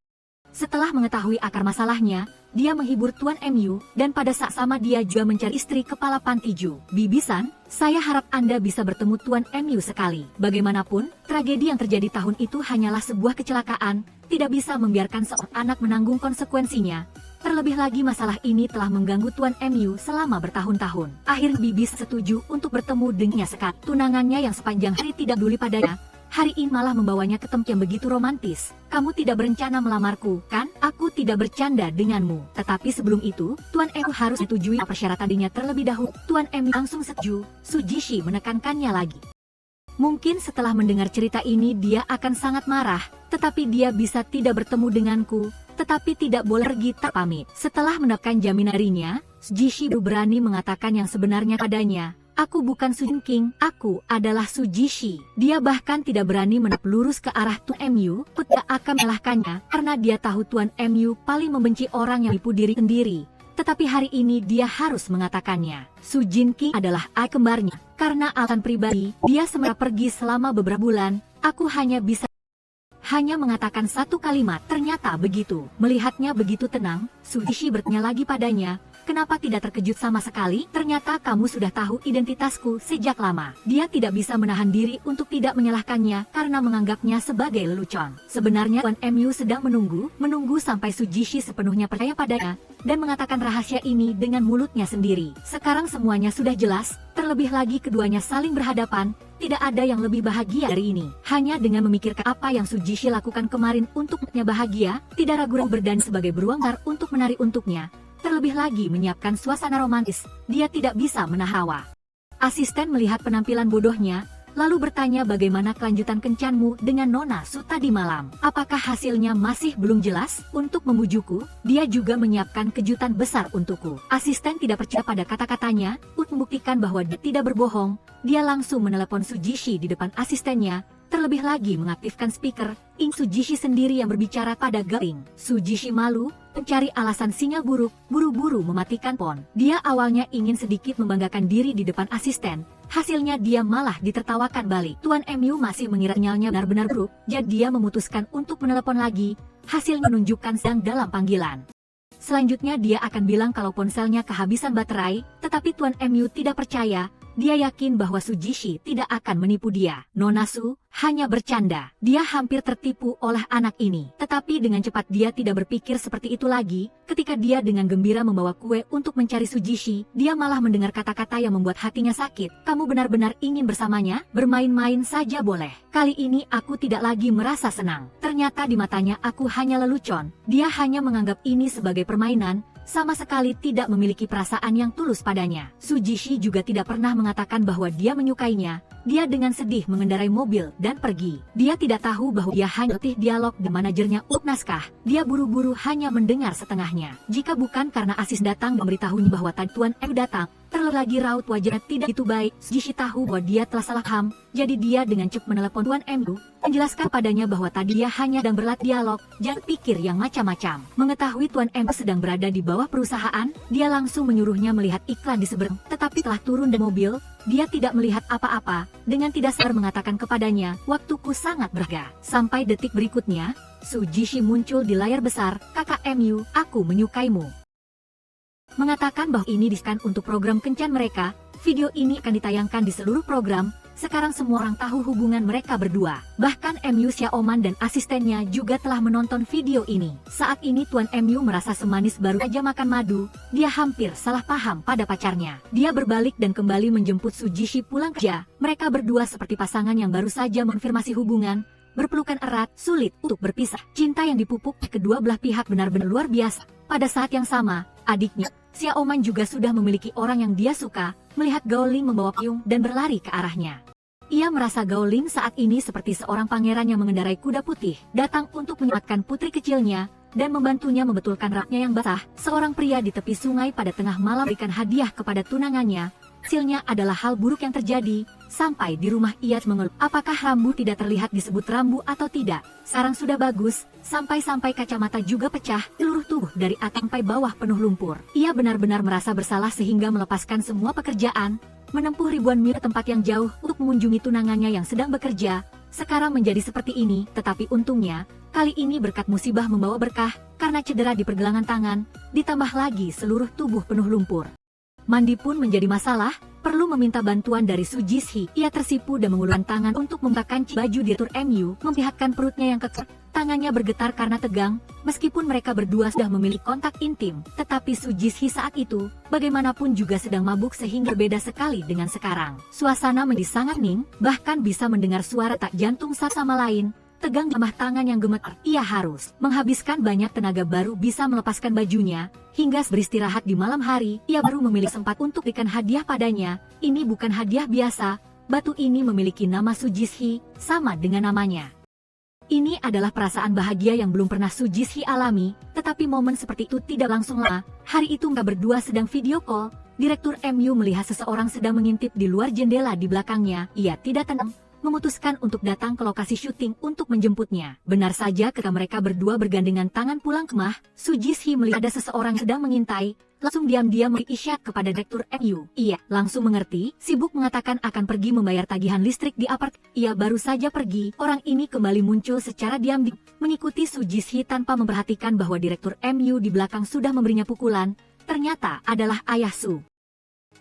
Setelah mengetahui akar masalahnya, dia menghibur Tuan MU, dan pada saat sama dia juga mencari istri kepala panti Ju. Bibi-san, saya harap Anda bisa bertemu Tuan MU sekali. Bagaimanapun, tragedi yang terjadi tahun itu hanyalah sebuah kecelakaan, tidak bisa membiarkan seorang anak menanggung konsekuensinya. Terlebih lagi masalah ini telah mengganggu Tuan MU selama bertahun-tahun. Akhirnya Bibi setuju untuk bertemu dengannya sekali. Tunangannya yang sepanjang hari tidak peduli padanya, hari ini malah membawanya ke tempat yang begitu romantis. Kamu tidak berencana melamarku, kan? Aku tidak bercanda denganmu. Tetapi sebelum itu, Tuan MU harus setujui persyaratan dirinya terlebih dahulu. Tuan MU langsung setuju. Sujishi menekankannya lagi. Mungkin setelah mendengar cerita ini dia akan sangat marah, tetapi dia bisa tidak bertemu denganku, tetapi tidak boleh pergi tak pamit. Setelah menekan jaminan darinya, Sujishi berani mengatakan yang sebenarnya padanya. Aku bukan Su Jinking, aku adalah Su Jishi. Dia bahkan tidak berani menatap lurus ke arah Tuan Mu. Aku tidak akan menyalahkannya, karena dia tahu Tuan Mu paling membenci orang yang menipu diri sendiri. Tetapi hari ini dia harus mengatakannya. Su Jinking adalah ayah kembarnya. Karena alasan pribadi, dia sempat pergi selama beberapa bulan. Aku hanya mengatakan satu kalimat. Ternyata begitu. Melihatnya begitu tenang, Su Jishi bertanya lagi padanya. Kenapa tidak terkejut sama sekali? Ternyata kamu sudah tahu identitasku sejak lama. Dia tidak bisa menahan diri untuk tidak menyalahkannya karena menganggapnya sebagai lelucon. Sebenarnya Tuan Mu sedang menunggu sampai Su Jishi sepenuhnya percaya padanya dan mengatakan rahasia ini dengan mulutnya sendiri. Sekarang semuanya sudah jelas, terlebih lagi keduanya saling berhadapan. Tidak ada yang lebih bahagia dari ini. Hanya dengan memikirkan apa yang Su Jishi lakukan kemarin untuknya bahagia, tidak ragu-ragu berdandan sebagai beruang bar untuk menari untuknya. Terlebih lagi menyiapkan suasana romantis, dia tidak bisa menahan hawa. Asisten melihat penampilan bodohnya, lalu bertanya bagaimana kelanjutan kencanmu dengan Nona Su tadi malam. Apakah hasilnya masih belum jelas? Untuk membujukku, dia juga menyiapkan kejutan besar untukku. Asisten tidak percaya pada kata-katanya, untuk membuktikan bahwa dia tidak berbohong, dia langsung menelepon Su Jishi di depan asistennya, terlebih lagi mengaktifkan speaker. Su Jishi sendiri yang berbicara pada Galing. Su Jishi malu, mencari alasan sinyal buruk, buru-buru mematikan pon. Dia awalnya ingin sedikit membanggakan diri di depan asisten, hasilnya dia malah ditertawakan balik. Tuan Mu masih mengira sinyalnya benar-benar buruk, jadi dia memutuskan untuk menelepon lagi. Hasilnya menunjukkan sedang dalam panggilan. Selanjutnya dia akan bilang kalau ponselnya kehabisan baterai, tetapi Tuan Mu tidak percaya. Dia yakin bahwa Su Jishi tidak akan menipu dia. Nona Su hanya bercanda. Dia hampir tertipu oleh anak ini. Tetapi dengan cepat dia tidak berpikir seperti itu lagi. Ketika dia dengan gembira membawa kue untuk mencari Su Jishi, dia malah mendengar kata-kata yang membuat hatinya sakit. Kamu benar-benar ingin bersamanya? Bermain-main saja boleh. Kali ini aku tidak lagi merasa senang. Ternyata di matanya aku hanya lelucon. Dia hanya menganggap ini sebagai permainan, sama sekali tidak memiliki perasaan yang tulus padanya. Su Jishi juga tidak pernah mengatakan bahwa dia menyukainya. Dia dengan sedih mengendarai mobil dan pergi. Dia tidak tahu bahwa dia hanya letih dialog dengan manajernya untuk naskah. Dia buru-buru hanya mendengar setengahnya. Jika bukan karena Asis datang memberitahunya bahwa Tuan Mu datang, terlebih lagi raut wajahnya tidak itu baik. Jishi tahu bahwa dia telah salah paham, jadi dia dengan cepat menelepon Tuan Mu, menjelaskan padanya bahwa tadi dia hanya sedang berlatih dialog, jangan pikir yang macam-macam. Mengetahui Tuan Mu sedang berada di bawah perusahaan, dia langsung menyuruhnya melihat iklan di seberang. Tetapi telah turun dari mobil, dia tidak melihat apa-apa, dengan tidak sadar mengatakan kepadanya, waktuku sangat berharga. Sampai detik berikutnya, Su Jishi muncul di layar besar, Kakak Mu, aku menyukaimu. Mengatakan bahwa ini disekan untuk program kencan mereka, video ini akan ditayangkan di seluruh program. Sekarang semua orang tahu hubungan mereka berdua. Bahkan Mu Xiaoman dan asistennya juga telah menonton video ini. Saat ini Tuan Mu merasa semanis baru saja makan madu. Dia hampir salah paham pada pacarnya. Dia berbalik dan kembali menjemput Su Jishi pulang kerja. Mereka berdua seperti pasangan yang baru saja mengonfirmasi hubungan. Berpelukan erat, sulit untuk berpisah. Cinta yang dipupuk kedua belah pihak benar-benar luar biasa. Pada saat yang sama, adiknya, Xiaoman juga sudah memiliki orang yang dia suka. Melihat Gaoling membawa payung dan berlari ke arahnya. Ia merasa Gaoling saat ini seperti seorang pangeran yang mengendarai kuda putih, datang untuk menyelamatkan putri kecilnya, dan membantunya membetulkan raknya yang basah. Seorang pria di tepi sungai pada tengah malam berikan hadiah kepada tunangannya. Hasilnya adalah hal buruk yang terjadi. Sampai di rumah ia mengeluh, apakah rambu tidak terlihat disebut rambu atau tidak. Sarang sudah bagus, sampai-sampai kacamata juga pecah, seluruh tubuh dari atas sampai bawah penuh lumpur. Ia benar-benar merasa bersalah sehingga melepaskan semua pekerjaan, menempuh ribuan mil ke tempat yang jauh untuk mengunjungi tunangannya yang sedang bekerja. Sekarang menjadi seperti ini, tetapi untungnya, kali ini berkat musibah membawa berkah, karena cedera di pergelangan tangan, ditambah lagi seluruh tubuh penuh lumpur. Mandi pun menjadi masalah, perlu meminta bantuan dari Su Jishi. Ia tersipu dan mengulurkan tangan untuk membukakan baju Direktur Mu, memperlihatkan perutnya yang kekar. Tangannya bergetar karena tegang, meskipun mereka berdua sudah memiliki kontak intim. Tetapi Su Jishi saat itu, bagaimanapun juga sedang mabuk sehingga berbeda sekali dengan sekarang. Suasana menjadi sangat hening, bahkan bisa mendengar suara tak jantung satu sama lain. Tegang lemah tangan yang gemetar, ia harus menghabiskan banyak tenaga baru bisa melepaskan bajunya, hingga beristirahat di malam hari, ia baru memiliki sempat untuk berikan hadiah padanya. Ini bukan hadiah biasa, batu ini memiliki nama Su Jishi, sama dengan namanya. Ini adalah perasaan bahagia yang belum pernah Su Jishi alami, tetapi momen seperti itu tidak langsung lama. Hari itu mereka berdua sedang video call, Direktur MU melihat seseorang sedang mengintip di luar jendela di belakangnya. Ia tidak tenang, memutuskan untuk datang ke lokasi syuting untuk menjemputnya. Benar saja ketika mereka berdua bergandengan tangan pulang ke rumah, Su Jisoo melihat ada seseorang sedang mengintai, langsung diam-diam mengisyarat kepada Direktur MU. Ia langsung mengerti, sibuk mengatakan akan pergi membayar tagihan listrik di apartemen. Ia baru saja pergi, orang ini kembali muncul secara diam-diam, mengikuti Su Jisoo tanpa memperhatikan bahwa Direktur MU di belakang sudah memberinya pukulan. Ternyata adalah ayah Su.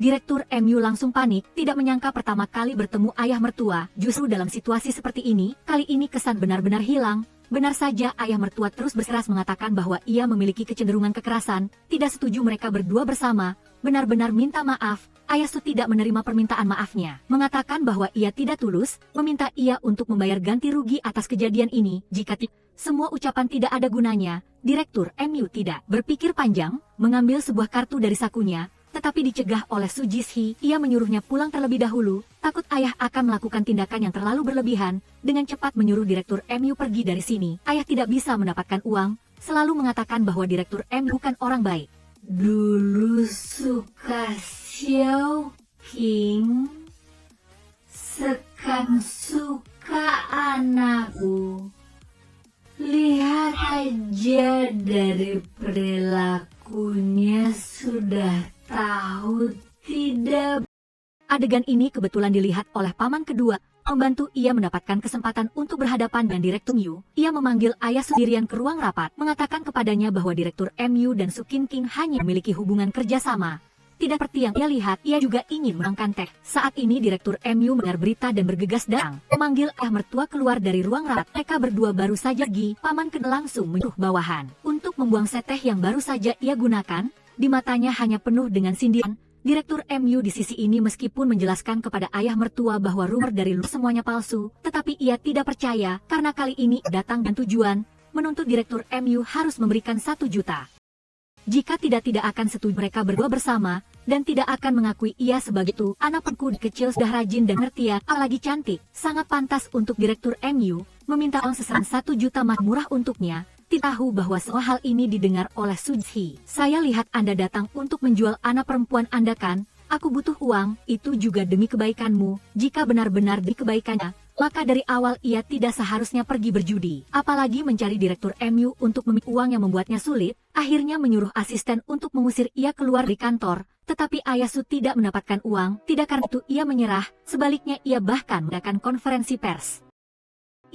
Direktur MU langsung panik, tidak menyangka pertama kali bertemu ayah mertua. Justru dalam situasi seperti ini, kali ini kesan benar-benar hilang. Benar saja ayah mertua terus berkeras mengatakan bahwa ia memiliki kecenderungan kekerasan, tidak setuju mereka berdua bersama, benar-benar minta maaf. Ayah Su tidak menerima permintaan maafnya, mengatakan bahwa ia tidak tulus, meminta ia untuk membayar ganti rugi atas kejadian ini. Jika semua ucapan tidak ada gunanya, Direktur MU tidak berpikir panjang, mengambil sebuah kartu dari sakunya, tetapi dicegah oleh Su Jisoo. Ia menyuruhnya pulang terlebih dahulu, takut ayah akan melakukan tindakan yang terlalu berlebihan. Dengan cepat menyuruh Direktur MU pergi dari sini. Ayah tidak bisa mendapatkan uang, selalu mengatakan bahwa Direktur MU bukan orang baik. Dulu suka Xiao King, sekarang suka anakku. Lihat aja dari perilakunya sudah tahu tidak. Adegan ini kebetulan dilihat oleh paman kedua. Membantu ia mendapatkan kesempatan untuk berhadapan dengan Direktur MU. Ia memanggil ayah sendirian ke ruang rapat, mengatakan kepadanya bahwa Direktur MU dan Su King hanya memiliki hubungan kerjasama. Tidak seperti yang ia lihat, ia juga ingin menangkan teh. Saat ini Direktur MU mendengar berita dan bergegas datang, memanggil ayah mertua keluar dari ruang rapat. Mereka berdua baru saja pergi, paman kedua langsung menyuruh bawahan untuk membuang seteh yang baru saja ia gunakan. Di matanya hanya penuh dengan sindiran. Direktur MU di sisi ini meskipun menjelaskan kepada ayah mertua bahwa rumor dari luar semuanya palsu, tetapi ia tidak percaya karena kali ini datang dan tujuan menuntut Direktur MU harus memberikan 1 juta. Jika tidak akan setuju mereka berdua bersama, dan tidak akan mengakui ia sebagai itu. Anak perempuan kecil sudah rajin dan ngertian, apalagi cantik, sangat pantas untuk Direktur MU meminta uang sesaran 1 juta murah untuknya. Tahu bahwa semua hal ini didengar oleh Su Jisoo. Saya lihat Anda datang untuk menjual anak perempuan Anda kan? Aku butuh uang, itu juga demi kebaikanmu. Jika benar-benar demi kebaikannya, maka dari awal ia tidak seharusnya pergi berjudi. Apalagi mencari Direktur MU untuk meminta uang yang membuatnya sulit. Akhirnya menyuruh asisten untuk mengusir ia keluar dari kantor. Tetapi ayah Su tidak mendapatkan uang. Tidak karena itu ia menyerah, sebaliknya ia bahkan mengadakan konferensi pers.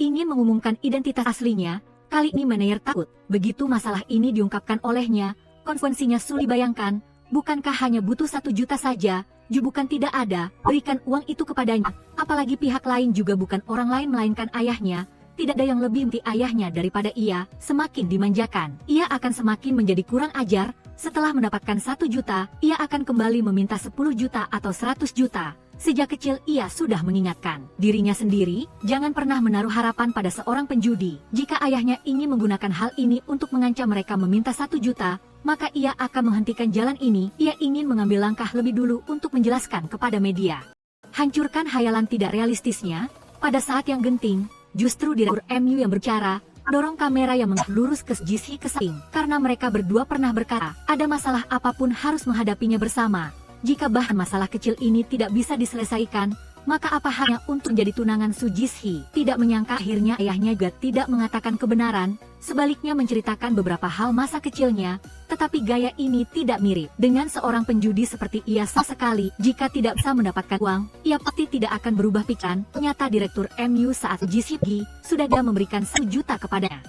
Ingin mengumumkan identitas aslinya. Kali ini manajer takut, begitu masalah ini diungkapkan olehnya, konsekuensinya sulit dibayangkan. Bukankah hanya butuh 1 juta saja? Bukan tidak ada, berikan uang itu kepadanya. Apalagi pihak lain juga bukan orang lain melainkan ayahnya. Tidak ada yang lebih mencintai ayahnya daripada ia. Semakin dimanjakan, ia akan semakin menjadi kurang ajar. Setelah mendapatkan 1 juta, ia akan kembali meminta 10 juta atau 100 juta. Sejak kecil ia sudah mengingatkan dirinya sendiri, jangan pernah menaruh harapan pada seorang penjudi. Jika ayahnya ingin menggunakan hal ini untuk mengancam mereka meminta 1 juta, maka ia akan menghentikan jalan ini. Ia ingin mengambil langkah lebih dulu untuk menjelaskan kepada media. Hancurkan hayalan tidak realistisnya. Pada saat yang genting, justru Direktur MU yang berbicara, dorong kamera yang lurus ke Jisoo ke samping. Karena mereka berdua pernah berkata, ada masalah apapun harus menghadapinya bersama. Jika bahkan masalah kecil ini tidak bisa diselesaikan, maka apa hanya untuk menjadi tunangan Su Jisoo? Tidak menyangka akhirnya ayahnya juga tidak mengatakan kebenaran, sebaliknya menceritakan beberapa hal masa kecilnya, tetapi gaya ini tidak mirip dengan seorang penjudi seperti ia sama sekali. Jika tidak bisa mendapatkan uang, ia pasti tidak akan berubah pikiran. Ternyata Direktur MU saat Jisoo pergi, sudah dia memberikan 1 juta kepadanya.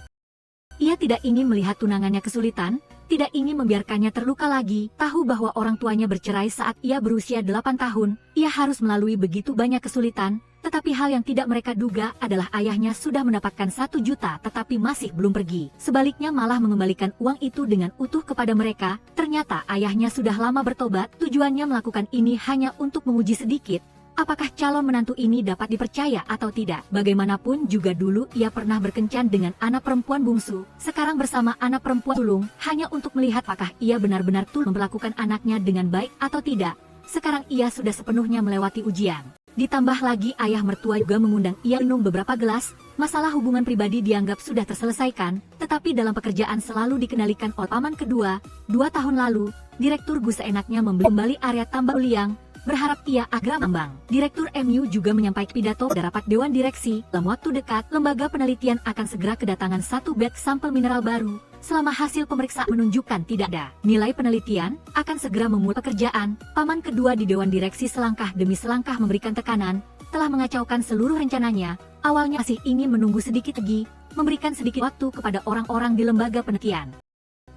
Ia tidak ingin melihat tunangannya kesulitan, tidak ingin membiarkannya terluka lagi. Tahu bahwa orang tuanya bercerai saat ia berusia 8 tahun, ia harus melalui begitu banyak kesulitan, tetapi hal yang tidak mereka duga adalah ayahnya sudah mendapatkan 1 juta tetapi masih belum pergi. Sebaliknya malah mengembalikan uang itu dengan utuh kepada mereka. Ternyata ayahnya sudah lama bertobat, tujuannya melakukan ini hanya untuk menguji sedikit, apakah calon menantu ini dapat dipercaya atau tidak. Bagaimanapun juga dulu ia pernah berkencan dengan anak perempuan bungsu, sekarang bersama anak perempuan sulung, hanya untuk melihat apakah ia benar-benar tulus memperlakukan anaknya dengan baik atau tidak. Sekarang ia sudah sepenuhnya melewati ujian. Ditambah lagi ayah mertua juga mengundang ia minum beberapa gelas. Masalah hubungan pribadi dianggap sudah terselesaikan, tetapi dalam pekerjaan selalu dikendalikan oleh paman kedua. 2 tahun lalu, Direktur Gu seenaknya membeli kembali area tambang liang, berharap ia agar mengembang. Direktur MU juga menyampaikan pidato pada rapat Dewan Direksi. Dalam waktu dekat, lembaga penelitian akan segera kedatangan 1 bag sampel mineral baru. Selama hasil pemeriksaan menunjukkan tidak ada nilai penelitian, akan segera memulai pekerjaan. Paman kedua di Dewan Direksi selangkah demi selangkah memberikan tekanan, telah mengacaukan seluruh rencananya. Awalnya masih ingin menunggu sedikit lagi, memberikan sedikit waktu kepada orang-orang di lembaga penelitian.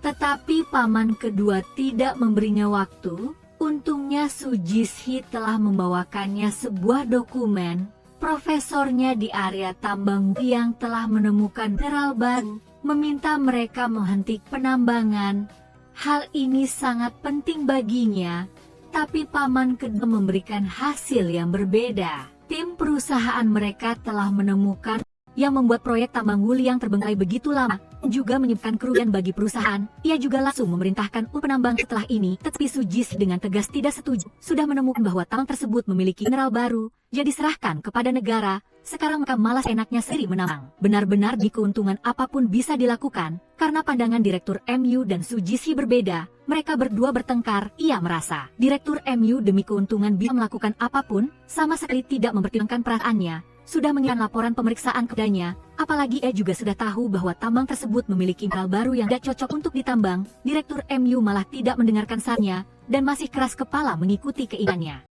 Tetapi paman kedua tidak memberinya waktu. Untungnya Su Jishe telah membawakannya sebuah dokumen. Profesornya di area tambang yang telah menemukan mineral baru, meminta mereka menghentikan penambangan. Hal ini sangat penting baginya, tapi paman kedua memberikan hasil yang berbeda. Tim perusahaan mereka telah menemukan yang membuat proyek tambang Wuli yang terbengkalai begitu lama, juga menyebabkan kerugian bagi perusahaan. Ia juga langsung memerintahkan penambang setelah ini, tetapi Su Jishe dengan tegas tidak setuju. Sudah menemukan bahwa tambang tersebut memiliki mineral baru, jadi serahkan kepada negara. Sekarang maka malas enaknya sendiri menambang. Benar-benar di keuntungan apapun bisa dilakukan, karena pandangan Direktur MU dan Su Jishe berbeda. Mereka berdua bertengkar. Ia merasa Direktur MU demi keuntungan bisa melakukan apapun, sama sekali tidak mempertimbangkan perasaannya. Sudah mengirim laporan pemeriksaan kepadanya, apalagi ia juga sudah tahu bahwa tambang tersebut memiliki mineral baru yang tidak cocok untuk ditambang. Direktur MU malah tidak mendengarkan sarannya, dan masih keras kepala mengikuti keinginannya.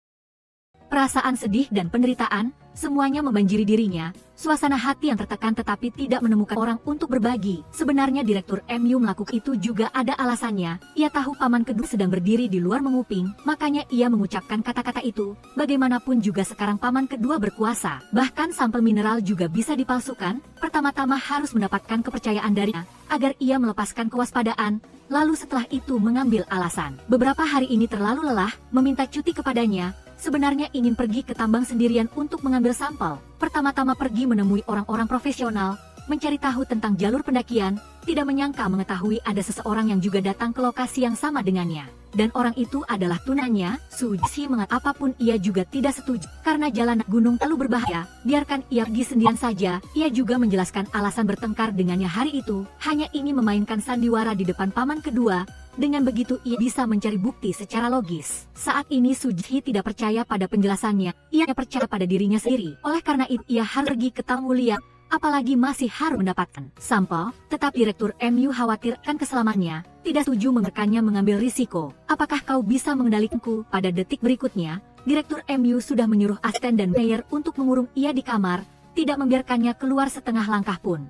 Perasaan sedih dan penderitaan, semuanya membanjiri dirinya. Suasana hati yang tertekan tetapi tidak menemukan orang untuk berbagi. Sebenarnya Direktur MU melakukan itu juga ada alasannya. Ia tahu paman kedua sedang berdiri di luar menguping, makanya ia mengucapkan kata-kata itu. Bagaimanapun juga sekarang paman kedua berkuasa. Bahkan sampel mineral juga bisa dipalsukan. Pertama-tama harus mendapatkan kepercayaan darinya, agar ia melepaskan kewaspadaan. Lalu setelah itu mengambil alasan. Beberapa hari ini terlalu lelah, meminta cuti kepadanya. Sebenarnya ingin pergi ke tambang sendirian untuk mengambil sampel. Pertama-tama pergi menemui orang-orang profesional, mencari tahu tentang jalur pendakian, tidak menyangka mengetahui ada seseorang yang juga datang ke lokasi yang sama dengannya. Dan orang itu adalah tunannya. Su Jishe mengatakan apapun ia juga tidak setuju, karena jalan gunung terlalu berbahaya, biarkan ia pergi sendirian saja. Ia juga menjelaskan alasan bertengkar dengannya hari itu, hanya ingin memainkan sandiwara di depan paman kedua. Dengan begitu ia bisa mencari bukti secara logis. Saat ini Su Jishe tidak percaya pada penjelasannya, ia percaya pada dirinya sendiri. Oleh karena itu ia harus pergi ke tambang liang, apalagi masih harus mendapatkan sampel. Tetapi Direktur MU khawatir akan keselamatannya, tidak setuju memberikannya mengambil risiko. Apakah kau bisa mengendalikanku? Pada detik berikutnya, Direktur MU sudah menyuruh asisten dan Meyer untuk mengurung ia di kamar, tidak membiarkannya keluar setengah langkah pun.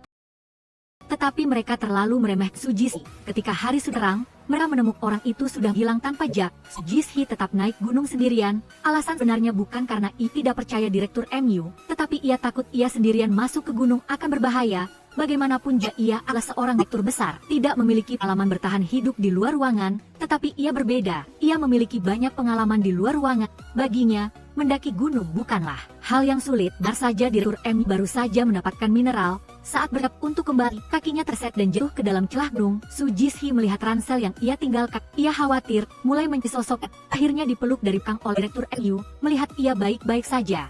Tetapi mereka terlalu meremehkan Su Jishe. Ketika hari sudah terang, mereka menemukan orang itu sudah hilang tanpa jejak. Su Jishe tetap naik gunung sendirian. Alasan sebenarnya bukan karena ia tidak percaya Direktur MU, tetapi ia takut ia sendirian masuk ke gunung akan berbahaya. Bagaimanapun juga ia adalah seorang direktur besar, tidak memiliki pengalaman bertahan hidup di luar ruangan, tetapi ia berbeda. Ia memiliki banyak pengalaman di luar ruangan. Baginya, mendaki gunung bukanlah hal yang sulit. Benar saja Direktur MU baru saja mendapatkan mineral. Saat bersiap untuk kembali, kakinya terset dan jatuh ke dalam celah gunung. Su Jishe melihat ransel yang ia tinggalkan. Ia khawatir, mulai mencari sosok. Akhirnya dipeluk dari belakang oleh Direktur MU, melihat ia baik-baik saja.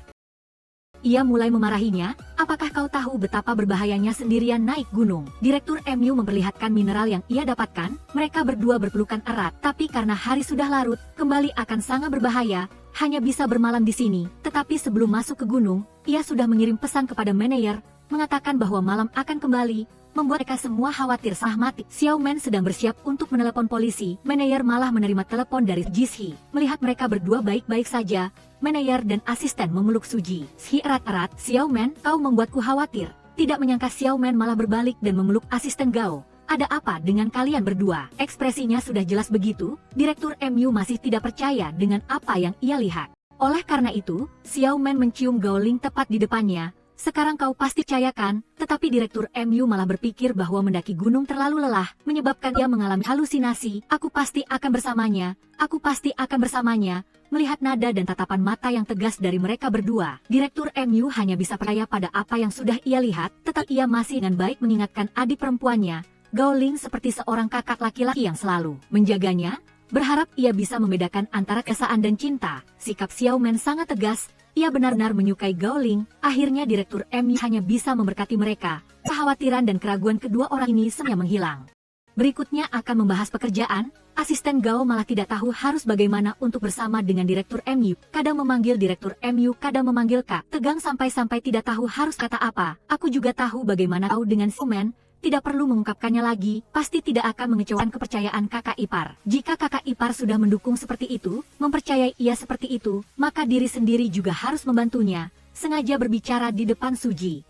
Ia mulai memarahinya, apakah kau tahu betapa berbahayanya sendirian naik gunung? Direktur MU memperlihatkan mineral yang ia dapatkan. Mereka berdua berpelukan erat, tapi karena hari sudah larut, kembali akan sangat berbahaya. Hanya bisa bermalam di sini. Tetapi sebelum masuk ke gunung, ia sudah mengirim pesan kepada Meneyer, mengatakan bahwa malam akan kembali, membuat mereka semua khawatir setengah mati. Xiao Men sedang bersiap untuk menelepon polisi. Meneyer malah menerima telepon dari Jishe. Melihat mereka berdua baik-baik saja, Meneyer dan asisten memeluk Su Jishe erat-erat. Xiao Men, kau membuatku khawatir. Tidak menyangka Xiao Men malah berbalik dan memeluk asisten Gao. Ada apa dengan kalian berdua? Ekspresinya sudah jelas begitu. Direktur MU masih tidak percaya dengan apa yang ia lihat. Oleh karena itu, Xiao Men mencium Gao Ling tepat di depannya. Sekarang kau pasti percayakan, tetapi Direktur MU malah berpikir bahwa mendaki gunung terlalu lelah, menyebabkan dia mengalami halusinasi. Aku pasti akan bersamanya, aku pasti akan bersamanya. Melihat nada dan tatapan mata yang tegas dari mereka berdua, Direktur MU hanya bisa percaya pada apa yang sudah ia lihat, tetapi ia masih dengan baik mengingatkan adik perempuannya, Gao Ling seperti seorang kakak laki-laki yang selalu menjaganya. berharap ia bisa membedakan antara kesamaan dan cinta. Sikap Xiao Men sangat tegas, ia benar-benar menyukai Gao Ling. Akhirnya Direktur MU hanya bisa memberkati mereka. Kekhawatiran dan keraguan kedua orang ini semuanya menghilang. Berikutnya akan membahas pekerjaan. Asisten Gao malah tidak tahu harus bagaimana untuk bersama dengan Direktur MU. Kadang memanggil Direktur MU, kadang memanggil Kak. Tegang sampai-sampai tidak tahu harus kata apa. Aku juga tahu bagaimana kau dengan Xiaomen. Tidak perlu mengungkapkannya lagi, pasti tidak akan mengecewakan kepercayaan kakak ipar. Jika kakak ipar sudah mendukung seperti itu, mempercayai ia seperti itu, maka diri sendiri juga harus membantunya. Sengaja berbicara di depan Suji.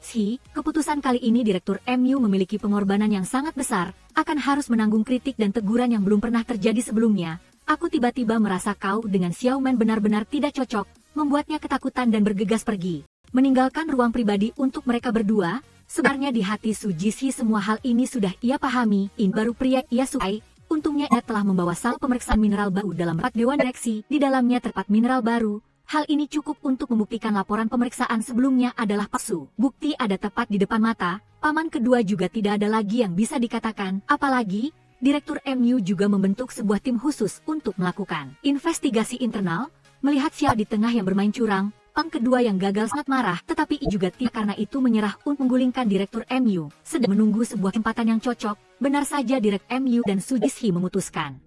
Keputusan kali ini Direktur MU memiliki pengorbanan yang sangat besar, akan harus menanggung kritik dan teguran yang belum pernah terjadi sebelumnya. Aku tiba-tiba merasa kau dengan Xiaomen benar-benar tidak cocok, membuatnya ketakutan dan bergegas pergi. Meninggalkan ruang pribadi untuk mereka berdua, sebenarnya di hati Suji semua hal ini sudah ia pahami. Ini baru pria ia sukai. Untungnya ia telah membawa sal pemeriksaan mineral baru dalam rapat Dewan Direksi, di dalamnya terdapat mineral baru. Hal ini cukup untuk membuktikan laporan pemeriksaan sebelumnya adalah palsu. Bukti ada tepat di depan mata, paman kedua juga tidak ada lagi yang bisa dikatakan. Apalagi, Direktur MU juga membentuk sebuah tim khusus untuk melakukan investigasi internal. Melihat Xiao di tengah yang bermain curang, Pang kedua yang gagal sangat marah, tetapi juga tidak karena itu menyerah untuk menggulingkan Direktur MU. Sedang menunggu sebuah kesempatan yang cocok, benar saja Direktur MU dan Suji memutuskan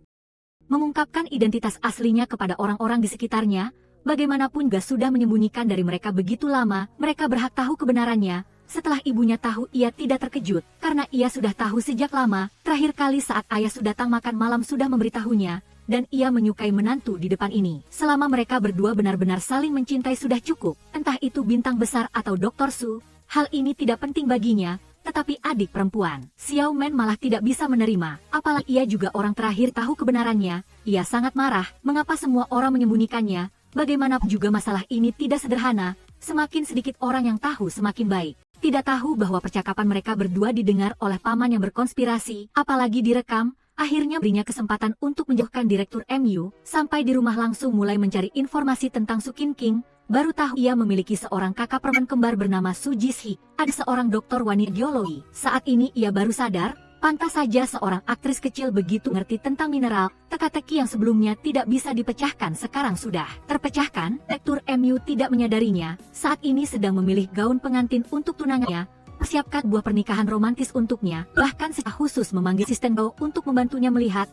mengungkapkan identitas aslinya kepada orang-orang di sekitarnya. Bagaimanapun gak sudah menyembunyikan dari mereka begitu lama, mereka berhak tahu kebenarannya. Setelah ibunya tahu, ia tidak terkejut, karena ia sudah tahu sejak lama. Terakhir kali saat ayah sudah datang makan malam sudah memberitahunya, dan ia menyukai menantu di depan ini. Selama mereka berdua benar-benar saling mencintai sudah cukup, entah itu bintang besar atau Dr. Su, hal ini tidak penting baginya. Tetapi adik perempuan, Xiao Men malah tidak bisa menerima, apalagi ia juga orang terakhir tahu kebenarannya. Ia sangat marah, mengapa semua orang menyembunyikannya. Bagaimanapun juga masalah ini tidak sederhana, semakin sedikit orang yang tahu semakin baik. Tidak tahu bahwa percakapan mereka berdua didengar oleh paman yang berkonspirasi, apalagi direkam. Akhirnya berinya kesempatan untuk menjauhkan Direktur MU, sampai di rumah langsung mulai mencari informasi tentang Su Qingqing. Baru tahu ia memiliki seorang kakak perempuan kembar bernama Su Jixi, ada seorang dokter wanita geologi. Saat ini ia baru sadar, pantas saja seorang aktris kecil begitu ngerti tentang mineral. Teka-teki yang sebelumnya tidak bisa dipecahkan sekarang sudah terpecahkan. Direktur MU tidak menyadarinya, saat ini sedang memilih gaun pengantin untuk tunangannya. Persiapkan buah pernikahan romantis untuknya, bahkan secara khusus memanggil asisten Gao untuk membantunya melihat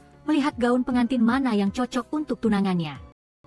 gaun pengantin mana yang cocok untuk tunangannya.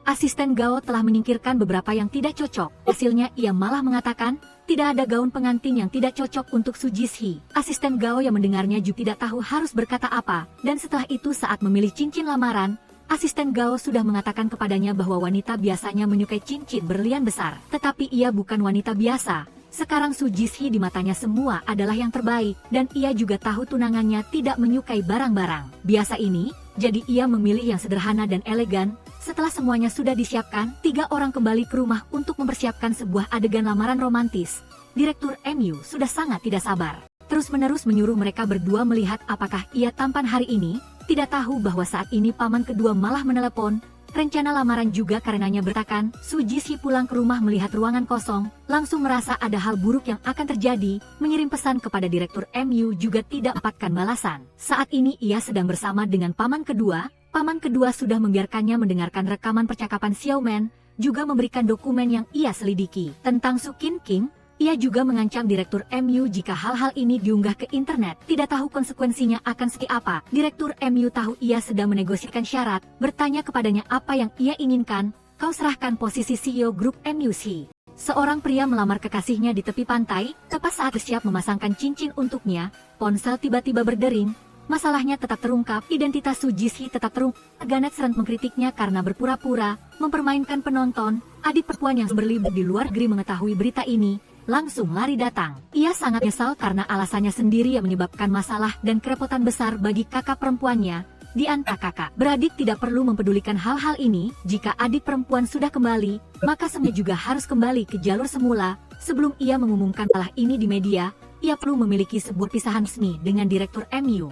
Asisten Gao telah menyingkirkan beberapa yang tidak cocok. Hasilnya ia malah mengatakan, tidak ada gaun pengantin yang tidak cocok untuk Su Jixi. Asisten Gao yang mendengarnya juga tidak tahu harus berkata apa. Dan setelah itu saat memilih cincin lamaran, asisten Gao sudah mengatakan kepadanya bahwa wanita biasanya menyukai cincin berlian besar. Tetapi ia bukan wanita biasa. Sekarang Su Jixi di matanya semua adalah yang terbaik. Dan ia juga tahu tunangannya tidak menyukai barang-barang biasa ini. Jadi ia memilih yang sederhana dan elegan. Setelah semuanya sudah disiapkan, 3 orang kembali ke rumah untuk mempersiapkan sebuah adegan lamaran romantis. Direktur MU sudah sangat tidak sabar. Terus-menerus menyuruh mereka berdua melihat apakah ia tampan hari ini. Tidak tahu bahwa saat ini paman kedua malah menelepon. Rencana lamaran juga karenanya bertakan. Su Jixi pulang ke rumah melihat ruangan kosong, langsung merasa ada hal buruk yang akan terjadi. Mengirim pesan kepada Direktur MU juga tidak dapatkan balasan. Saat ini ia sedang bersama dengan paman kedua. Paman kedua sudah membiarkannya mendengarkan rekaman percakapan Xiao Men, juga memberikan dokumen yang ia selidiki. Tentang Su Qingqing, ia juga mengancam Direktur MU jika hal-hal ini diunggah ke internet. Tidak tahu konsekuensinya akan seperti apa. Direktur MU tahu ia sedang menegosiasikan syarat, bertanya kepadanya apa yang ia inginkan. Kau serahkan posisi CEO grup MUC. Seorang pria melamar kekasihnya di tepi pantai, tepat saat siap memasangkan cincin untuknya, ponsel tiba-tiba berdering. Masalahnya tetap terungkap, identitas Su Jixi tetap terungkap. Ganet serent mengkritiknya karena berpura-pura, mempermainkan penonton. Adik perempuan yang berlibur di luar negeri mengetahui berita ini, langsung lari datang. Ia sangat nyesal karena alasannya sendiri yang menyebabkan masalah dan kerepotan besar bagi kakak perempuannya. Di antara kakak beradik tidak perlu mempedulikan hal-hal ini. Jika adik perempuan sudah kembali, maka semua juga harus kembali ke jalur semula. Sebelum ia mengumumkan masalah ini di media, ia perlu memiliki sebuah pisahan resmi dengan Direktur MU.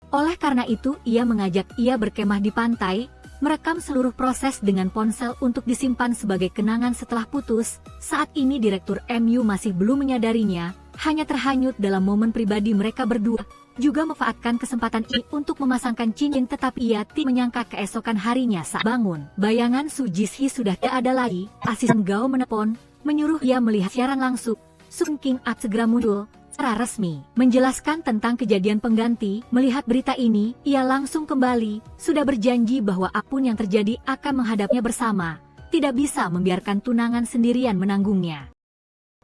Oleh karena itu, ia mengajak ia berkemah di pantai, merekam seluruh proses dengan ponsel untuk disimpan sebagai kenangan setelah putus. Saat ini Direktur MU masih belum menyadarinya, hanya terhanyut dalam momen pribadi mereka berdua. juga memanfaatkan kesempatan ini untuk memasangkan cincin, tetapi ia tidak menyangka keesokan harinya saat bangun, bayangan Su Jisoo sudah tidak ada lagi. Asisten Gao menelpon, menyuruh ia melihat siaran langsung. Sung King At segera muncul secara resmi, menjelaskan tentang kejadian pengganti. Melihat berita ini, ia langsung kembali, sudah berjanji bahwa apapun yang terjadi akan menghadapnya bersama, tidak bisa membiarkan tunangan sendirian menanggungnya.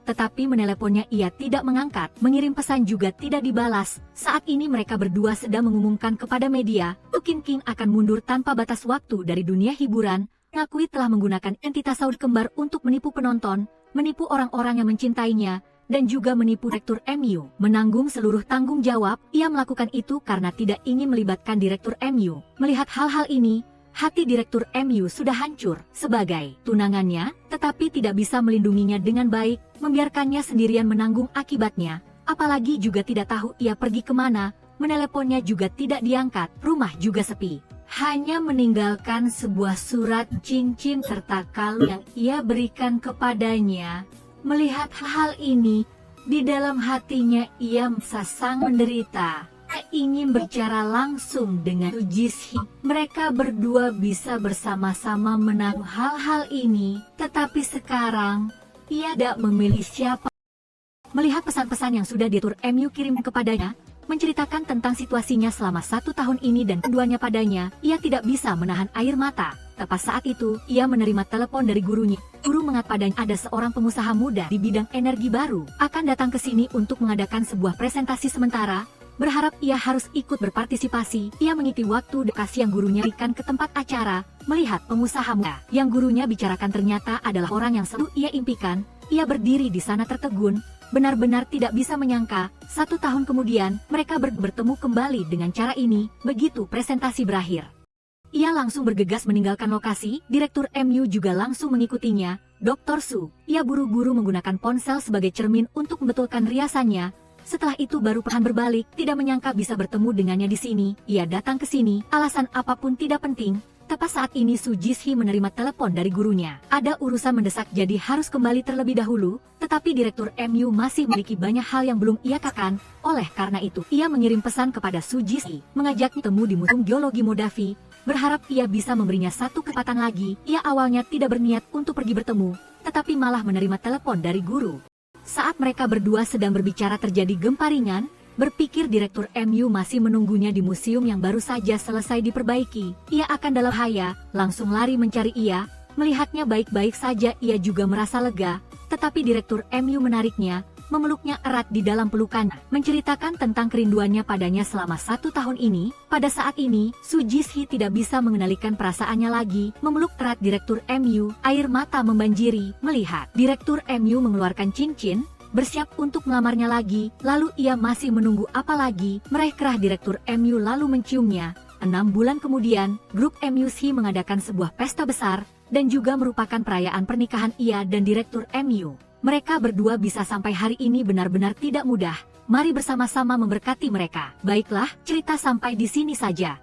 Tetapi meneleponnya ia tidak mengangkat, mengirim pesan juga tidak dibalas. Saat ini mereka berdua sedang mengumumkan kepada media, Tukin King akan mundur tanpa batas waktu dari dunia hiburan, ngakui telah menggunakan entitas saudara kembar untuk menipu penonton, menipu orang-orang yang mencintainya, dan juga menipu Direktur MU. Menanggung seluruh tanggung jawab, ia melakukan itu karena tidak ingin melibatkan Direktur MU. Melihat hal-hal ini, hati Direktur MU sudah hancur sebagai tunangannya, tetapi tidak bisa melindunginya dengan baik, membiarkannya sendirian menanggung akibatnya, apalagi juga tidak tahu ia pergi kemana, meneleponnya juga tidak diangkat, rumah juga sepi. Hanya meninggalkan sebuah surat cincin serta kalung yang ia berikan kepadanya. Melihat hal ini, di dalam hatinya ia merasa sangat menderita. Ingin berbicara langsung dengan Su Jisoo. Mereka berdua bisa bersama-sama menanggung hal-hal ini, tetapi sekarang ia tidak memilih siapa. Melihat pesan-pesan yang sudah Direktur MU kirim kepadanya, menceritakan tentang situasinya selama 1 tahun ini dan keduanya padanya, ia tidak bisa menahan air mata. Tepat saat itu, ia menerima telepon dari gurunya. Guru mengatakan padanya ada seorang pengusaha muda di bidang energi baru, akan datang ke sini untuk mengadakan sebuah presentasi sementara. Berharap ia harus ikut berpartisipasi. Ia mengikuti waktu dekasi yang gurunya berikan ke tempat acara. Melihat pengusaha muda yang gurunya bicarakan ternyata adalah orang yang selalu ia impikan, ia berdiri di sana tertegun, benar-benar tidak bisa menyangka. 1 tahun kemudian, mereka bertemu kembali dengan cara ini. Begitu presentasi berakhir, ia langsung bergegas meninggalkan lokasi. Direktur MU juga langsung mengikutinya. Dr. Su, ia buru-buru menggunakan ponsel sebagai cermin untuk membetulkan riasannya. Setelah itu baru perlahan berbalik, tidak menyangka bisa bertemu dengannya di sini. Ia datang ke sini, alasan apapun tidak penting. Tepat saat ini Su Jisoo menerima telepon dari gurunya. Ada urusan mendesak jadi harus kembali terlebih dahulu, tetapi Direktur MU masih memiliki banyak hal yang belum ia katakan. Oleh karena itu, ia mengirim pesan kepada Su Jisoo, mengajaknya temu di Museum Geologi Modafi, berharap ia bisa memberinya satu kesempatan lagi. Ia awalnya tidak berniat untuk pergi bertemu, tetapi malah menerima telepon dari guru. Saat mereka berdua sedang berbicara terjadi gempa ringan, berpikir Direktur MU masih menunggunya di museum yang baru saja selesai diperbaiki. Ia akan dalam bahaya, langsung lari mencari ia. Melihatnya baik-baik saja ia juga merasa lega, tetapi Direktur MU menariknya, memeluknya erat di dalam pelukannya, menceritakan tentang kerinduannya padanya selama 1 tahun ini. Pada saat ini, Su Jisoo tidak bisa mengendalikan perasaannya lagi, memeluk erat Direktur MU, air mata membanjiri, melihat Direktur MU mengeluarkan cincin, bersiap untuk melamarnya lagi, lalu ia masih menunggu apa lagi, meraih kerah Direktur MU lalu menciumnya. 6 bulan kemudian, grup MUC mengadakan sebuah pesta besar, dan juga merupakan perayaan pernikahan ia dan Direktur MU. Mereka berdua bisa sampai hari ini benar-benar tidak mudah. Mari bersama-sama memberkati mereka. Baiklah, cerita sampai di sini saja.